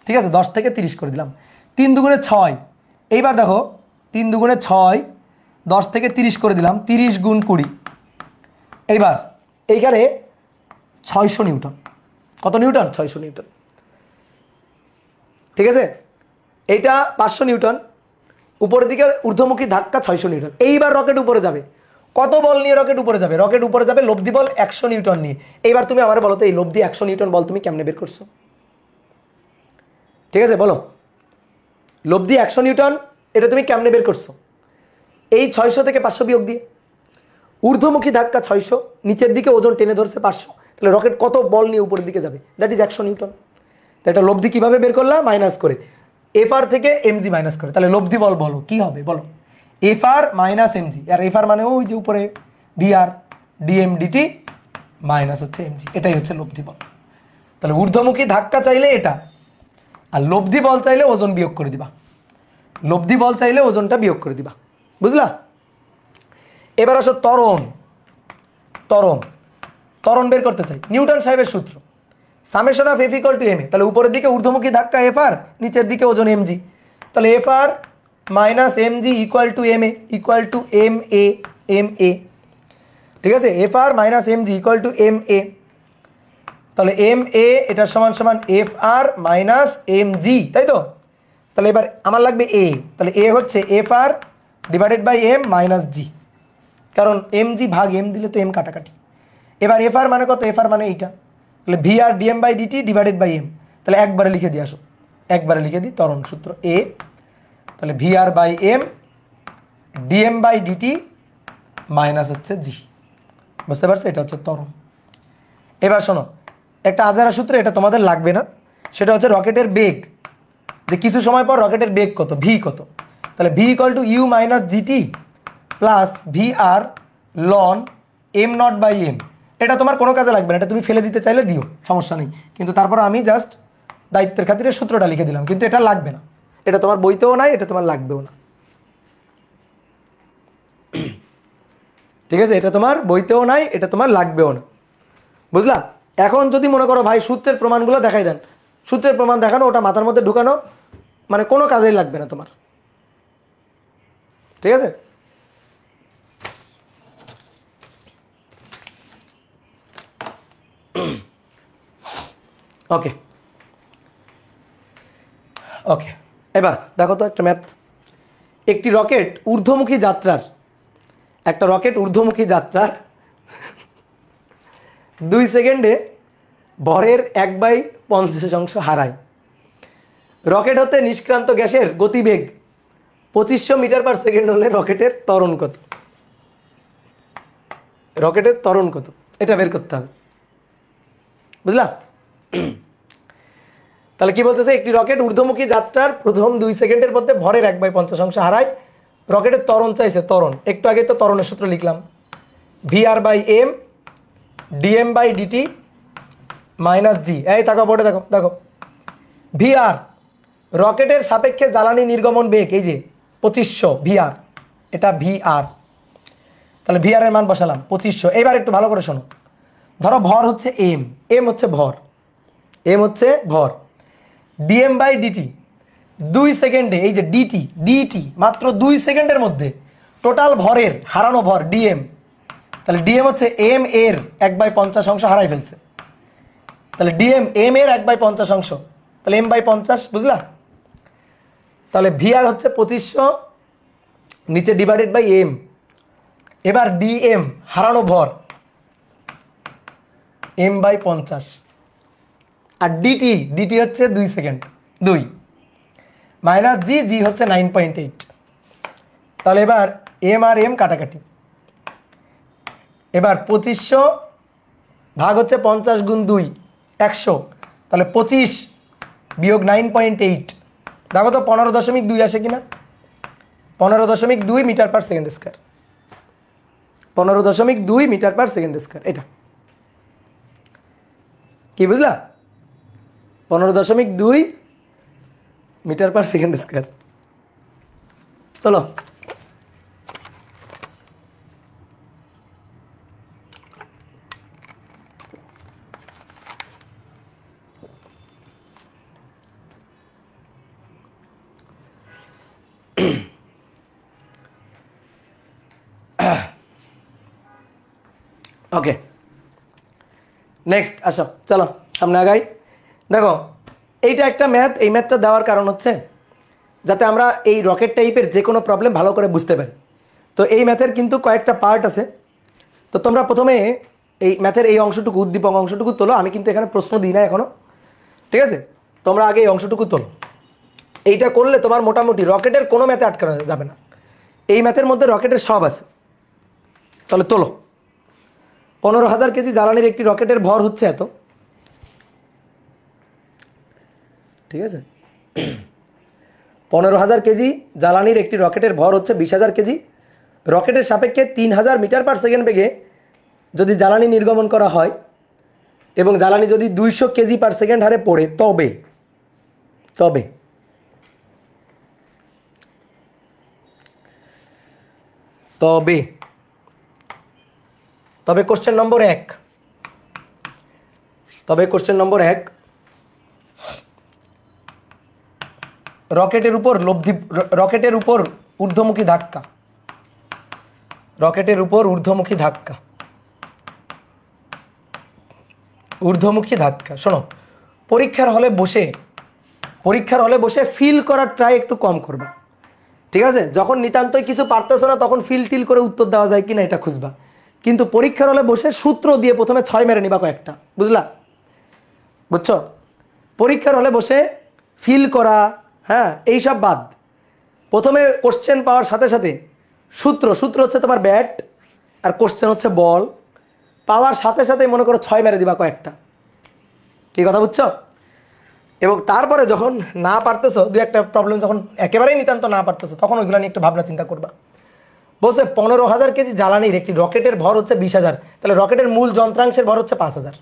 ঠিক আছে? 10 থেকে 30 করে দিলাম, 3 দুগুণে 6। এইবার দেখো 3 দুগুণে 6, 10 থেকে 30 করে দিলাম, 30 গুণ 20। এইবার এইখানে 600 নিউটন, কত নিউটন? 600 নিউটন, ঠিক আছে? এইটা 500 নিউটন, উপরের দিকে ঊর্ধ্বমুখী ধাক্কা 600 নিউটন। এইবার রকেট উপরে যাবে, কত বল নিয়ে রকেট উপরে যাবে? রকেট উপরে যাবে লব্ধি বল 100 নিউটন নিয়ে। এইবার তুমি আমার বলো তো এই লব্ধি 100 নিউটন বল তুমি কেমনে বের করছো? ঠিক আছে, বলো, লব্ধি 100 নিউটন এটা তুমি কেমনে বের করছো? এই 600 থেকে 500 বিয়োগ দিয়ে, ঊর্ধ্বমুখী ধাক্কা 600, নিচের দিকে ওজন টেনে ধরছে 500, তাহলে রকেট কত বল নিয়ে উপরের দিকে যাবে? That is 100 Newton. তো এটা লব্ধি কিভাবে বের করলাম? মাইনাস করে, এফআর থেকে এমজি মাইনাস করে। তাহলে লব্ধি বল বলো কি হবে? বলো, এফআর মাইনাস এমজি, আর এফআর মানে ওই যে উপরে ভিআর ডিএমডিটি মাইনাস হচ্ছে এমজি, এটাই হচ্ছে লব্ধি বল। তাহলে ঊর্ধ্বমুখী ধাক্কা চাইলে এটা, আর লব্ধি বল চাইলে ওজন বিয়োগ করে দিবা, লব্ধি বল চাইলে ওজনটা বিয়োগ করে দিবা, বুঝলা? এবার আসো ত্বরণ বের করতে চাই। নিউটন সাহেবের সূত্র, summation of F equal to M A. তাহলে উপরের দিকে ঊর্ধ্বমুখী ধাক্কা এফআর, নিচের দিকে ওজন এমজি, তাহলে F R minus M G equal to M A, ঠিক আছে? F R minus M G equal to M A, তাহলে এম এ এটা সমান সমান এফআর মাইনাস এমজি, তাই তো? তাহলে এবার আমার লাগবে এ, তাহলে এ হচ্ছে F R divided by M minus G, কারণ এমজি ভাগ এম দিলে তো এম কাটাকাটি। এবার এফআর মানে কত? এফআর মানে এইটা, তাহলে VR DM by DT divided by M. তাহলে একবারে লিখে দিয়ে আসো, একবারে লিখে দিই ত্বরণ সূত্র এ, তাহলে VR by M DM by DT minus হচ্ছে জি, বুঝতে পারছো? এটা হচ্ছে ত্বরণ। এবার শোনো, একটা আজারা সূত্র, এটা তোমাদের লাগবে না, সেটা হচ্ছে রকেটের বেগ, যে কিছু সময় পর রকেটের বেগ কত, ভি কত। তাহলে V equal to U minus GT plus V R ln M nought by M. এটা তোমার কোনো কাজে লাগবে না, এটা তুমি ফেলে দিতে চাইলে দিও, সমস্যা নেই, কিন্তু তারপর আমি জাস্ট দায়িত্বের খাতিরে সূত্রটা লিখে দিলাম, কিন্তু এটা লাগবে না, এটা তোমার বইতেও নাই, এটা তোমার লাগবেও না। ঠিক আছে, এটা তোমার বইতেও নাই, এটা তোমার লাগবেও না, বুঝলা? এখন যদি মনে করো ভাই সূত্রের প্রমাণগুলো দেখাই দেন, সূত্রের প্রমাণ দেখানো, ওটা মাথার মধ্যে ঢুকানো, মানে কোনো কাজেই লাগবে না তোমার। ঠিক আছে, ওকে ওকে। এবার দেখো তো একটা ম্যাথ। একটি রকেট ঊর্ধ্বমুখী যাত্রার, একটা রকেট ঊর্ধ্বমুখী যাত্রার 2 সেকেন্ডে ভরের 1/50 হারায়। রকেট হতে নিষ্ক্রান্ত গ্যাসের গতিবেগ 2500 মিটার পার সেকেন্ড হলে রকেটের ত্বরণ কত? রকেটের ত্বরণ কত এটা বের করতে হবে, বুঝলা? তাহলে কি বলতেছে, একটি রকেট ঊর্ধ্বমুখী যাত্রার প্রথম 2 সেকেন্ডের মধ্যে ভরের 1/50 হারায়। রকেটের ত্বরণ চাইছে, ত্বরণ একটু আগে তো ত্বরণের সূত্র লিখলাম, V R by M DM by DT minus G. এই দেখো বোর্ডে দেখো, দেখো ভিআর রকেটের সাপেক্ষে জ্বালানি নির্গমন বেগ, এই যে 2500 ভিআর, এটা ভিআর। তাহলে ভিআর এর মান বসালাম 2500। এবার একটু ভালো করে শোনো, ধরো ভর হচ্ছে এম, এম হচ্ছে ভর, এম হচ্ছে ভর, ডিএম বাই ডিটি 2 সেকেন্ডে, এই যে ডিটি, ডিটি মাত্র 2 সেকেন্ডের মধ্যে টোটাল ভরের হারানো ভর ডিএম। তাহলে ডিএম হচ্ছে এম এর 1/50 হারাই ফেলছে, তাহলে ডিএম এম এর 1/50, তাহলে এম বাই 50, বুঝলা? তাহলে ভিআর হচ্ছে 2500 নিচে ডিভাইডেড বাই এম। এবার ডিএম হারানো ভর এম বাই 50, আর ডিটি, ডিটি হচ্ছে 2 সেকেন্ড, 2 মাইনাস জি, জি হচ্ছে 9.8। তাহলে এবার এম আর এম কাটাকাটি, এবার 2500 ভাগ হচ্ছে 50 গুণ 2 100, তাহলে 25 বিয়োগ 9.8, দেখো তো 15.2 আসে কিনা? 15.2 metre per second square, 15.2 metre per second square, এটা কি বুঝলা? 15.2 মিটার পার সেকেন্ড স্কয়ার। চলো ওকে, নেক্সট আসো, চলো সামনে আগাই। দেখো এইটা একটা ম্যাথ, এই ম্যাথটা দেওয়ার কারণ হচ্ছে যাতে আমরা এই রকেট টাইপের যে কোনো প্রবলেম ভালো করে বুঝতে পারি। তো এই ম্যাথের কিন্তু কয়েকটা পার্ট আছে, তো তোমরা প্রথমে এই ম্যাথের এই অংশটুকু, উদ্দীপক অংশটুকু তোলো। আমি কিন্তু এখানে প্রশ্ন দিই না এখনো, ঠিক আছে? তোমরা আগে এই অংশটুকু তোলো। এইটা করলে তোমার মোটামুটি রকেটের কোনো ম্যাথে আটকানো যাবে না, এই ম্যাথের মধ্যে রকেটের সব আছে। তাহলে তোলো। 15,000 কেজি জ্বালানির একটি রকেটের ভর হচ্ছে এত, ঠিক আছে? 15,000 কেজি জ্বালানির একটি রকেটের ভর হচ্ছে 20,000 কেজি। রকেটের সাপেক্ষে 3000 মিটার পার সেকেন্ড বেগে যদি জ্বালানি নির্গমন করা হয় এবং জ্বালানি যদি 200 কেজি পার সেকেন্ড হারে পড়ে, তবে তবে তবে তবে কোশ্চেন নম্বর 1, তবে কোশ্চেন নম্বর 1, রকেটের উপর রকেটের উপর ঊর্ধ্বমুখী ধাক্কা, রকেটের উপর ঊর্ধ্বমুখী ধাক্কা, ঊর্ধ্বমুখী ধাক্কা। শোনো, পরীক্ষার হলে বসে ফিল করার ট্রাই একটু কম করবা, ঠিক আছে? যখন নিতান্তই কিছু পারতেছো না তখন ফিল টিল করে উত্তর দেওয়া যায় কিনা এটা খুঁজবা, কিন্তু পরীক্ষার হলে বসে সূত্র দিয়ে প্রথমে 6 মেরে নিবা কয়েকটা, বুঝলা? বুঝছো? পরীক্ষার হলে বসে ফিল করা, হ্যাঁ, এইসব বাদ। প্রথমে কোশ্চেন পাওয়ার সাথে সাথে সূত্র হচ্ছে তোমার ব্যাট, আর কোশ্চেন হচ্ছে বল। পাওয়ার সাথে সাথে মনে করো 6 মেরে দিবা কয়েকটা, কি কথা বুঝছো? এবং তারপরে যখন না পারতেছো, দু একটা প্রবলেম যখন একেবারেই নিতান্ত না পারতেছো, তখন ওইগুলো নিয়ে একটু ভাবনা চিন্তা করবা। বলছে 15,000 কেজি জ্বালানির একটি রকেটের ভর হচ্ছে 20,000, তাহলে রকেটের মূল যন্ত্রাংশের ভর হচ্ছে 5,000।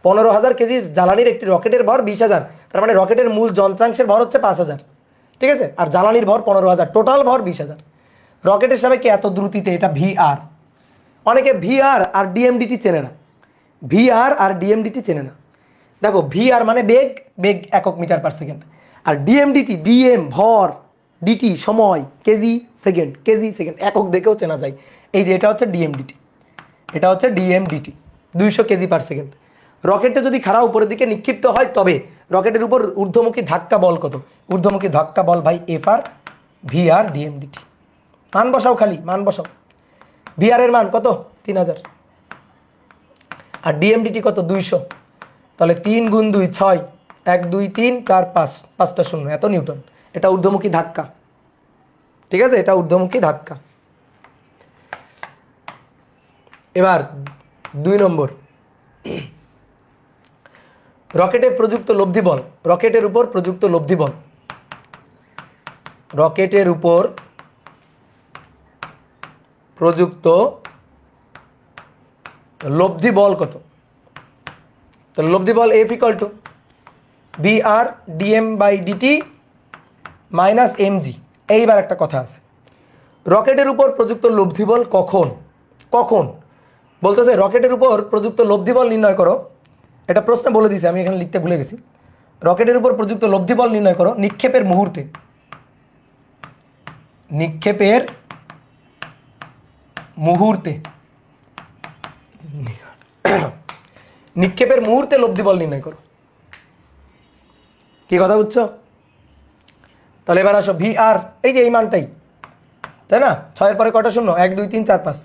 15,000 কেজির জ্বালানির একটি রকেটের ভর 20,000, তার মানে রকেটের মূল যন্ত্রাংশের ভর হচ্ছে 5,000, ঠিক আছে? আর জ্বালানির ভর 15,000, টোটাল ভর 20,000। রকেটের সাপেক্ষে এত দ্রুতিতে, এটা ভিআর। অনেকে ভিআর আর ডিএমডিটি চেনে না, ভিআর আর ডিএমডিটি চেনে না। দেখো ভিআর মানে বেগ, বেগ একক মিটার পার সেকেন্ড, আর ডিএমডিটি, ডিএম ভর, ডিটি সময়, কেজি সেকেন্ড, কেজি সেকেন্ড, একক দেখেও চেনা যায়। এই যে এটা হচ্ছে ডিএমডিটি, এটা হচ্ছে ডিএমডিটি, 200 কেজি পার সেকেন্ড। রকেটটা যদি খাড়া উপরের দিকে নিক্ষিপ্ত হয় তবে রকেটের উপর ঊর্ধ্বমুখী ধাক্কা বল কত? ঊর্ধ্বমুখী ধাক্কা বল ভাই এফআর, ভিআর, ডিএমডিটি। মান বসাও, খালি মান বসাও। ভিআর এর মান কত? 3000, আর ডিএমডিটি কত? 200। তাহলে 3 গুণ 2 6, 1 2 3 4 5, 5টা শূন্য, এত নিউটন। এটা ঊর্ধ্বমুখী ধাক্কা, ঠিক আছে? এটা ঊর্ধ্বমুখী ধাক্কা। এবার 2 নম্বর, রকেটে প্রযুক্ত লব্ধি বল। রকেটের উপর প্রযুক্ত লব্ধি বল, রকেটের উপর প্রযুক্ত লব্ধি বল কত? তাহলে লব্ধি বল F equal to B R D M by DT minus M G. এইবার একটা কথা আছে, রকেটের উপর প্রযুক্ত লব্ধি বল কখন? কখন বলতেছে রকেটের উপর প্রযুক্ত লব্ধি বল নির্ণয় করো। এটা প্রশ্নে বলে দিয়েছে, আমি এখানে লিখতে ভুলে গেছি। রকেটের উপর প্রযুক্ত লব্ধি বল নির্ণয় করো নিক্ষেপের মুহূর্তে, নিক্ষেপের মুহূর্তে, নিক্ষেপের মুহূর্তে লব্ধি বল নির্ণয় করো। কি কথা বুঝছো? তাহলে এবার আসো ভিআর, এই যে এই মানটাই, তাই না? 6 এর পরে কটা শূন্য? 1 2 3 4 5,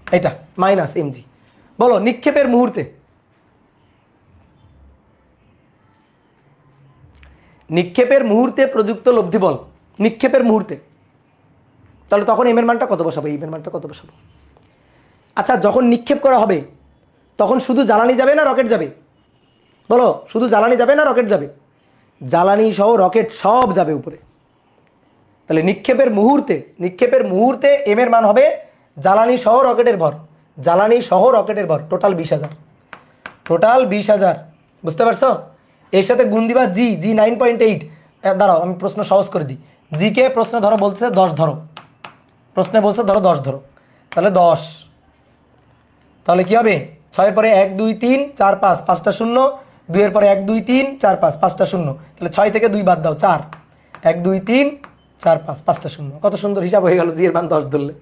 এটা মাইনাস এমজি। বলো নিক্ষেপের মুহূর্তে, নিক্ষেপের মুহূর্তে প্রযুক্ত লব্ধি বল, নিক্ষেপের মুহূর্তে। তাহলে তখন এম এর মানটা কত বসাবো? এম এর মানটা কত বসাবো? আচ্ছা, যখন নিক্ষেপ করা হবে তখন শুধু জ্বালানি যাবে না রকেট যাবে? বলো, শুধু জ্বালানি যাবে না রকেট যাবে? জ্বালানি সহ রকেট সব যাবে উপরে। তাহলে নিক্ষেপের মুহূর্তে, নিক্ষেপের মুহূর্তে এম এর মান হবে জ্বালানি সহ রকেটের ভর, জ্বালানি সহ রকেটের ভর টোটাল 20,000, টোটাল 20,000। বুঝতে পারছো? এর সাথে গুণ দিবা জি, জি 9.8। দাঁড়াও আমি প্রশ্ন সহজ করে দিই। জি কে প্রশ্ন ধরো বলছে 10 ধরো, প্রশ্নে বলছে ধরো 10 ধরো, তাহলে 10। তাহলে কি হবে? 6 এর পরে 1 2 3 4 5, 5টা শূন্য, 2 এর পরে 1 2 3 4 5, 5টা শূন্য, তাহলে 6 থেকে 2 বাদ দাও 4, 1 2 3 4 5, 5টা শূন্য। কত সুন্দর হিসাব হয়ে গেল জি এর মান 10 ধরলে।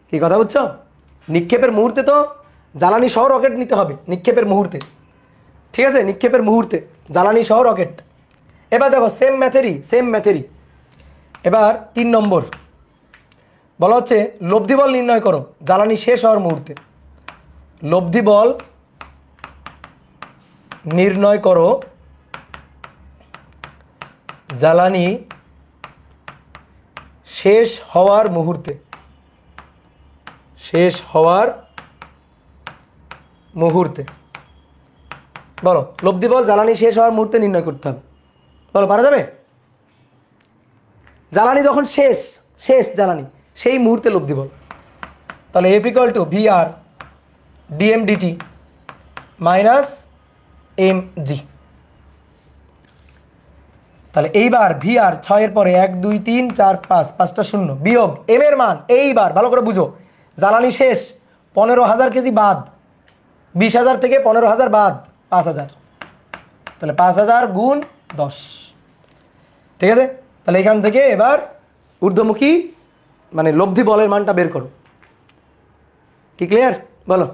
কি কথা বুঝছো? নিক্ষেপের মুহূর্তে তো জ্বালানি সহ রকেট নিতে হবে, নিক্ষেপের মুহূর্তে, ঠিক আছে? নিক্ষেপের মুহূর্তে জ্বালানি সহ রকেট। এবার দেখো সেম ম্যাথেরই, সেম ম্যাথেরই। এবার 3 নম্বর বলা হচ্ছে লব্ধি বল নির্ণয় করো জ্বালানি শেষ হওয়ার মুহূর্তে। লব্ধি বল নির্ণয় করো জ্বালানি শেষ হওয়ার মুহূর্তে, শেষ হওয়ার মুহূর্তে। বলো লব্ধি বল জ্বালানি শেষ হওয়ার মুহূর্তে নির্ণয় করতে হবে। বলো পারা যাবে? জ্বালানি যখন শেষ, শেষ জ্বালানি, সেই মুহূর্তে লব্ধি বল। তাহলে F equal to VR DM DT minus M G. তাহলে এইবার ভিআর 6 এর পরে 1 2 3 4 5, 5টা শূন্য, বিয়োগ এম এর মান। এইবার ভালো করে বুঝো, জ্বালানি শেষ 15,000 কেজি বাদ, 20,000 থেকে 15,000 বাদ 5,000, তাহলে 5,000 গুণ 10, ঠিক আছে? তাহলে এখান থেকে এবার ঊর্ধ্বমুখী মানে লব্ধি বলের মানটা বের করো। কি ক্লিয়ার? বলো।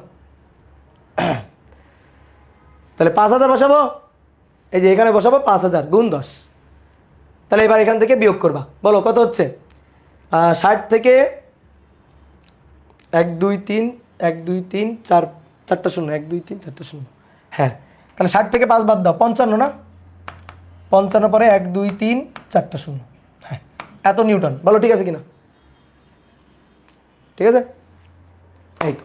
তাহলে 5,000 বসাবো, এই যে এখানে বসাবো 5,000 গুণ 10। তাহলে এবার এখান থেকে বিয়োগ করবা। বলো কত হচ্ছে? 60 থেকে 1 2 3 1 2 3 4, 4টা শূন্য, 1 2 3 4টা শূন্য। হ্যাঁ, তাহলে 60 থেকে 5 বাদ দাও, 55 না? 55 পরে 1 2 3 4টা শূন্য। হ্যাঁ, এত নিউটন। বলো ঠিক আছে কিনা? ঠিক আছে? এই তো,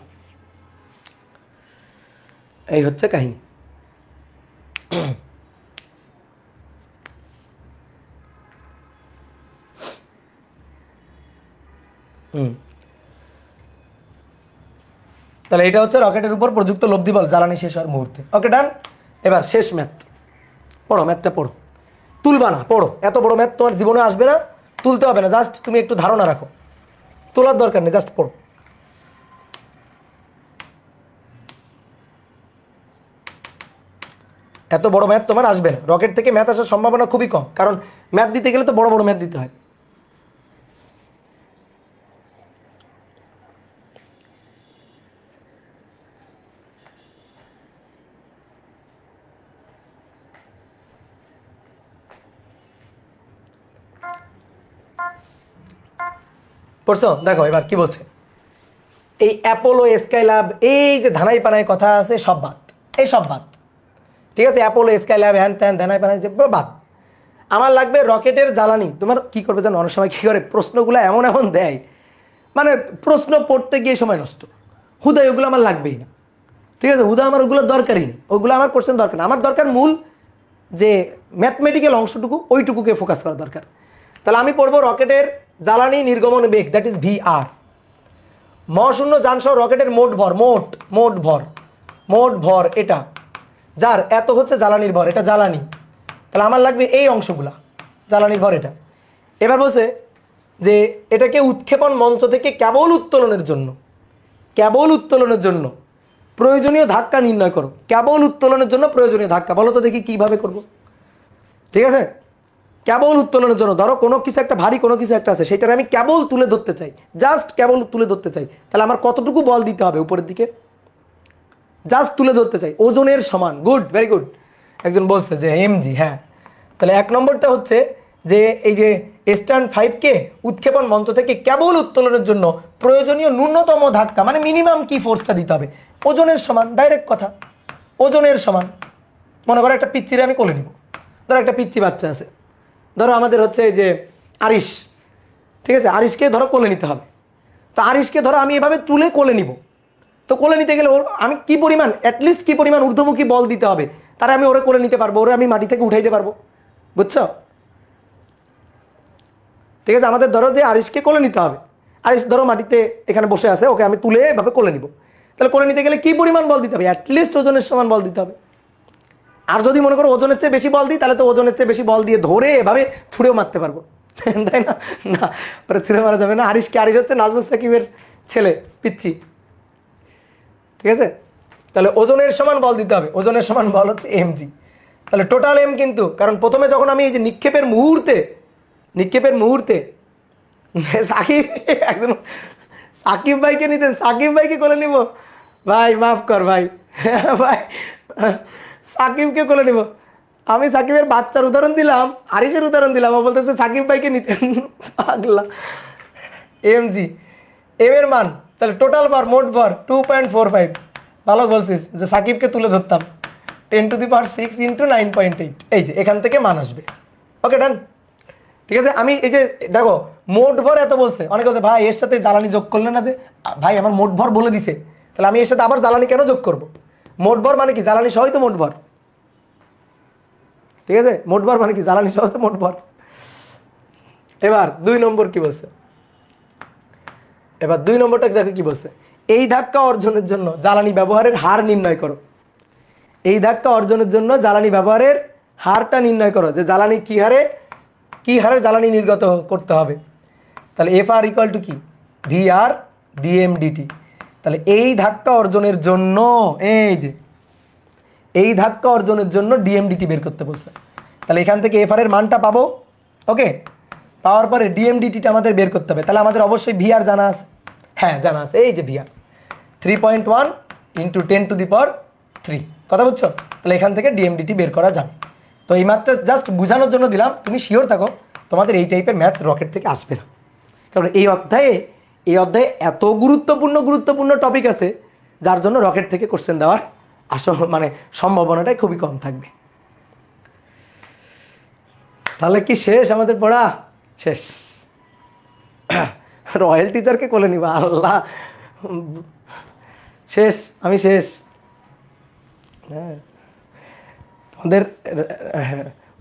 এই হচ্ছে কাহিনী। তাহলে এটা হচ্ছে রকেটের উপর প্রযুক্ত লব্ধি বল জ্বালানি শেষ হওয়ার মুহূর্তে। ওকে ডান। এবার শেষ ম্যাথ পড়ো, ম্যাথটা পড়ো, তুলবা না, পড়ো। এত বড় ম্যাথ তোমার জীবনে আসবে না, তুলতে হবে না, জাস্ট তুমি একটু ধারণা রাখো, তোলার দরকার নেই, জাস্ট পড়ো। এত বড় ম্যাথ তোমার আসবে না, রকেট থেকে ম্যাথ আসার সম্ভাবনা খুবই কম, কারণ ম্যাথ দিতে গেলে তো বড় বড় ম্যাথ দিতে হয়। পড়ছো? দেখো এবার কি বলছে, এই অ্যাপোলো স্কাইল্যাব, এই যে ধানাই পানাই কথা আছে সব বাদ, এই সব বাদ, ঠিক আছে? অ্যাপোলো স্কাইল্যাব হ্যান ত্যান ধানাই পানাই যে বাদ, আমার লাগবে রকেটের জ্বালানি। তোমার কি করবে জানো, অনেক সময় কী করে প্রশ্নগুলো এমন এমন দেয়, মানে প্রশ্ন পড়তে গিয়ে সময় নষ্ট, হুদাই ওগুলো আমার লাগবেই না, ঠিক আছে? হুদা আমার ওগুলো দরকারই নেই, ওগুলো আমার কোশ্চেন দরকার না, আমার দরকার মূল যে ম্যাথমেটিক্যাল অংশটুকু, ওইটুকুকে ফোকাস করা দরকার। তাহলে আমি পড়বো রকেটের জ্বালানি নির্গমন বেগ, দ্যাট ইজ VR। মহাশূন্য যানসহ রকেটের মোট ভর, মোট ভর এটা, যার এত হচ্ছে জ্বালানির ভর, এটা জ্বালানি, তাহলে আমার লাগবে এই অংশগুলা, জ্বালানির ভর এটা। এবার বলছে যে এটাকে উৎক্ষেপণ মঞ্চ থেকে কেবল উত্তোলনের জন্য প্রয়োজনীয় ধাক্কা নির্ণয় করো। কেবল উত্তোলনের জন্য প্রয়োজনীয় ধাক্কা, বলো তো দেখি কিভাবে করব। ঠিক আছে, কেবল উত্তোলনের জন্য, ধরো কোনো কিছু একটা ভারী কোনো কিছু একটা আছে, সেটার আমি কেবল তুলে ধরতে চাই, জাস্ট কেবল তুলে ধরতে চাই, তাহলে আমার কতটুকু বল দিতে হবে উপরের দিকে? জাস্ট তুলে ধরতে চাই, ওজনের সমান। Good, very good. একজন বলছে যে mg, হ্যাঁ। তাহলে এক নম্বরটা হচ্ছে যে এই যে স্ট্যান্ড 5কে উৎক্ষেপণ মঞ্চ থেকে কেবল উত্তোলনের জন্য প্রয়োজনীয় ন্যূনতম ধাক্কা, মানে মিনিমাম কি ফোর্সটা দিতে হবে, ওজনের সমান, ডাইরেক্ট কথা, ওজনের সমান। মনে করো একটা পিচ্চিরে আমি কোলে নিব, ধরো একটা পিচ্চি বাচ্চা আছে, ধরো আমাদের হচ্ছে এই যে আরিশ, ঠিক আছে? আরিশকে ধরো কোলে নিতে হবে, তো আরিশকে ধরো আমি এভাবে তুলে কোলে নিব, তো কোলে নিতে গেলে ওর আমি কি পরিমাণ, অ্যাটলিস্ট কি পরিমাণ ঊর্ধ্বমুখী বল দিতে হবে, তারা আমি ওরে কোলে নিতে পারবো, ওরে আমি মাটি থেকে উঠাইতে পারবো, বুঝছো? ঠিক আছে, আমাদের ধরো যে আরিশকে কোলে নিতে হবে, আরিশ ধরো মাটিতে এখানে বসে আছে, ওকে আমি তুলে এভাবে কোলে নিব, তাহলে কোলে নিতে গেলে কি পরিমাণ বল দিতে হবে? অ্যাটলিস্ট ওজনের সমান বল দিতে হবে। আর যদি মনে করো ওজনের চেয়ে বেশি বল দিই, তাহলে তো ওজনের চেয়ে বেশি বল দিয়ে ধরে এভাবে ছুঁড়েও মারতে পারবো, তাই না? না, ওরা ছুঁড়ে মারা যাবে না। আরিশ হচ্ছে নাজমুস সাকিবের ছেলে, পিচ্চি, ঠিক আছে? তাহলে ওজনের সমান বল দিতে হবে, ওজনের সমান বল হচ্ছে mg। তাহলে টোটাল m, কিন্তু কারণ প্রথমে যখন আমি এই যে নিক্ষেপের মুহূর্তে সাকিব, একজন সাকিব ভাইকে নিতেন, সাকিব ভাইকে কোলে নিব, ভাই মাফ কর ভাই, ভাই সাকিবকে কোলে নিব, আমি সাকিবের বাচ্চার উদাহরণ দিলাম, আরিশের উদাহরণ দিলাম, ও বলতেছে সাকিব ভাইকে নিতেন, পাগলা। mg, m এর মান, তাহলে টোটাল ভর, মোট ভর 2.45। ভালো বলছিস যে সাকিবকে তুলে ধরতাম 10⁶ × 9.8, এই যে এখান থেকে মান আসবে। ওকে ডান, ঠিক আছে? আমি এই যে দেখো মোট ভর এত বলছে, অনেকে বলছে ভাই এর সাথে জ্বালানি যোগ করলে না, যে ভাই আমার মোট ভর বলে দিছে, তাহলে আমি এর সাথে আবার জ্বালানি কেন যোগ করব? মোট ভর মানে কি? জ্বালানি সহই তো মোট ভর, ঠিক আছে? মোট ভর মানে কি? জ্বালানি সহ তো মোট ভর। এবার 2 নম্বর কি বলছে, এবার 2 নম্বরটা দেখো কি বলছে, এই ধাক্কা অর্জনের জন্য জ্বালানি ব্যবহারের হার নির্ণয় করো। এই ধাক্কা অর্জনের জন্য জ্বালানি ব্যবহারের হারটা নির্ণয় করো, যে জ্বালানি কি হারে জ্বালানি নির্গত করতে হবে। তাহলে FR = কি? VR dm dt। তাহলে এই ধাক্কা অর্জনের জন্য, এই ধাক্কা অর্জনের জন্য dm dt বের করতে বলছে। তাহলে এখান থেকে FR এর মানটা পাবো, ওকে? পাওয়ার পরে dm dt-টা আমাদের বের করতে হবে। তাহলে আমাদের অবশ্যই VR জানা আছে, হ্যাঁ জানা আছে, এই যে VR 3.1 × 10⁻³ কথা বুঝছো? তাহলে এখান থেকে dm dt বের করা যাবে। তো এই ম্যাথটা জাস্ট বোঝানোর জন্য দিলাম, তুমি শিওর থাকো তোমাদের এই টাইপের ম্যাথ রকেট থেকে আসবে না, কারণ এই অধ্যায়ে এত গুরুত্বপূর্ণ টপিক আছে, যার জন্য রকেট থেকে কোশ্চেন দেওয়ার মানে সম্ভাবনাটাই খুবই কম থাকবে। তাহলে কি শেষ আমাদের পড়া? শেষ। রয়্যাল টিচারকে কোলে নিবা, আল্লাহ, শেষ, আমি শেষ। হ্যাঁ, তোমাদের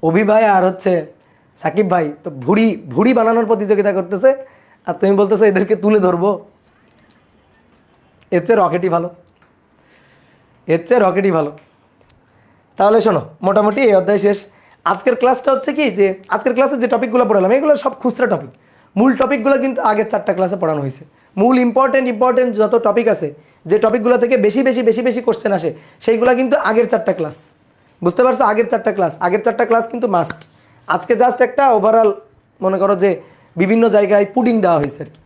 অভি ভাই আর হচ্ছে সাকিব ভাই তো ভুড়ি বানানোর প্রতিযোগিতা করতেছে, আর তুমি বলতেছো এদেরকে তুলে ধরবো। এর চেয়ে রকেটই ভালো, এর চেয়ে রকেটই ভালো। তাহলে শোনো, মোটামুটি এই অধ্যায় শেষ। আজকের ক্লাসটা হচ্ছে কি, যে আজকের ক্লাসে যে টপিকগুলো পড়ালাম এগুলো সব খুচরা টপিক। মূল টপিকগুলো কিন্তু আগের 4টা ক্লাসে পড়ানো হয়েছে। মূল ইম্পর্টেন্ট যত টপিক আছে, যে টপিকগুলো থেকে বেশি বেশি বেশি বেশি কোশ্চেন আসে, সেইগুলো কিন্তু আগের 4টা ক্লাস। বুঝতে পারছো? আগের 4টা ক্লাস, আগের 4টা ক্লাস কিন্তু মাস্ট। আজকে জাস্ট একটা ওভারঅল মনে করো যে বিভিন্ন জায়গায় পুডিং দেওয়া হয়েছে আর কি।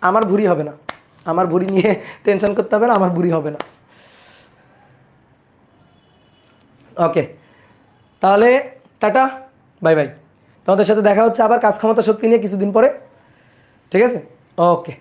আমার ভুরি হবে না, আমার ভুরি নিয়ে টেনশন করতে হবে না, আমার ভুরি হবে না। ওকে, তাহলে টাটা, বাই বাই। তোমাদের সাথে দেখা হচ্ছে আবার কাজ ক্ষমতা শক্তি নিয়ে কিছুদিন পরে। ঠিক আছে? ওকে।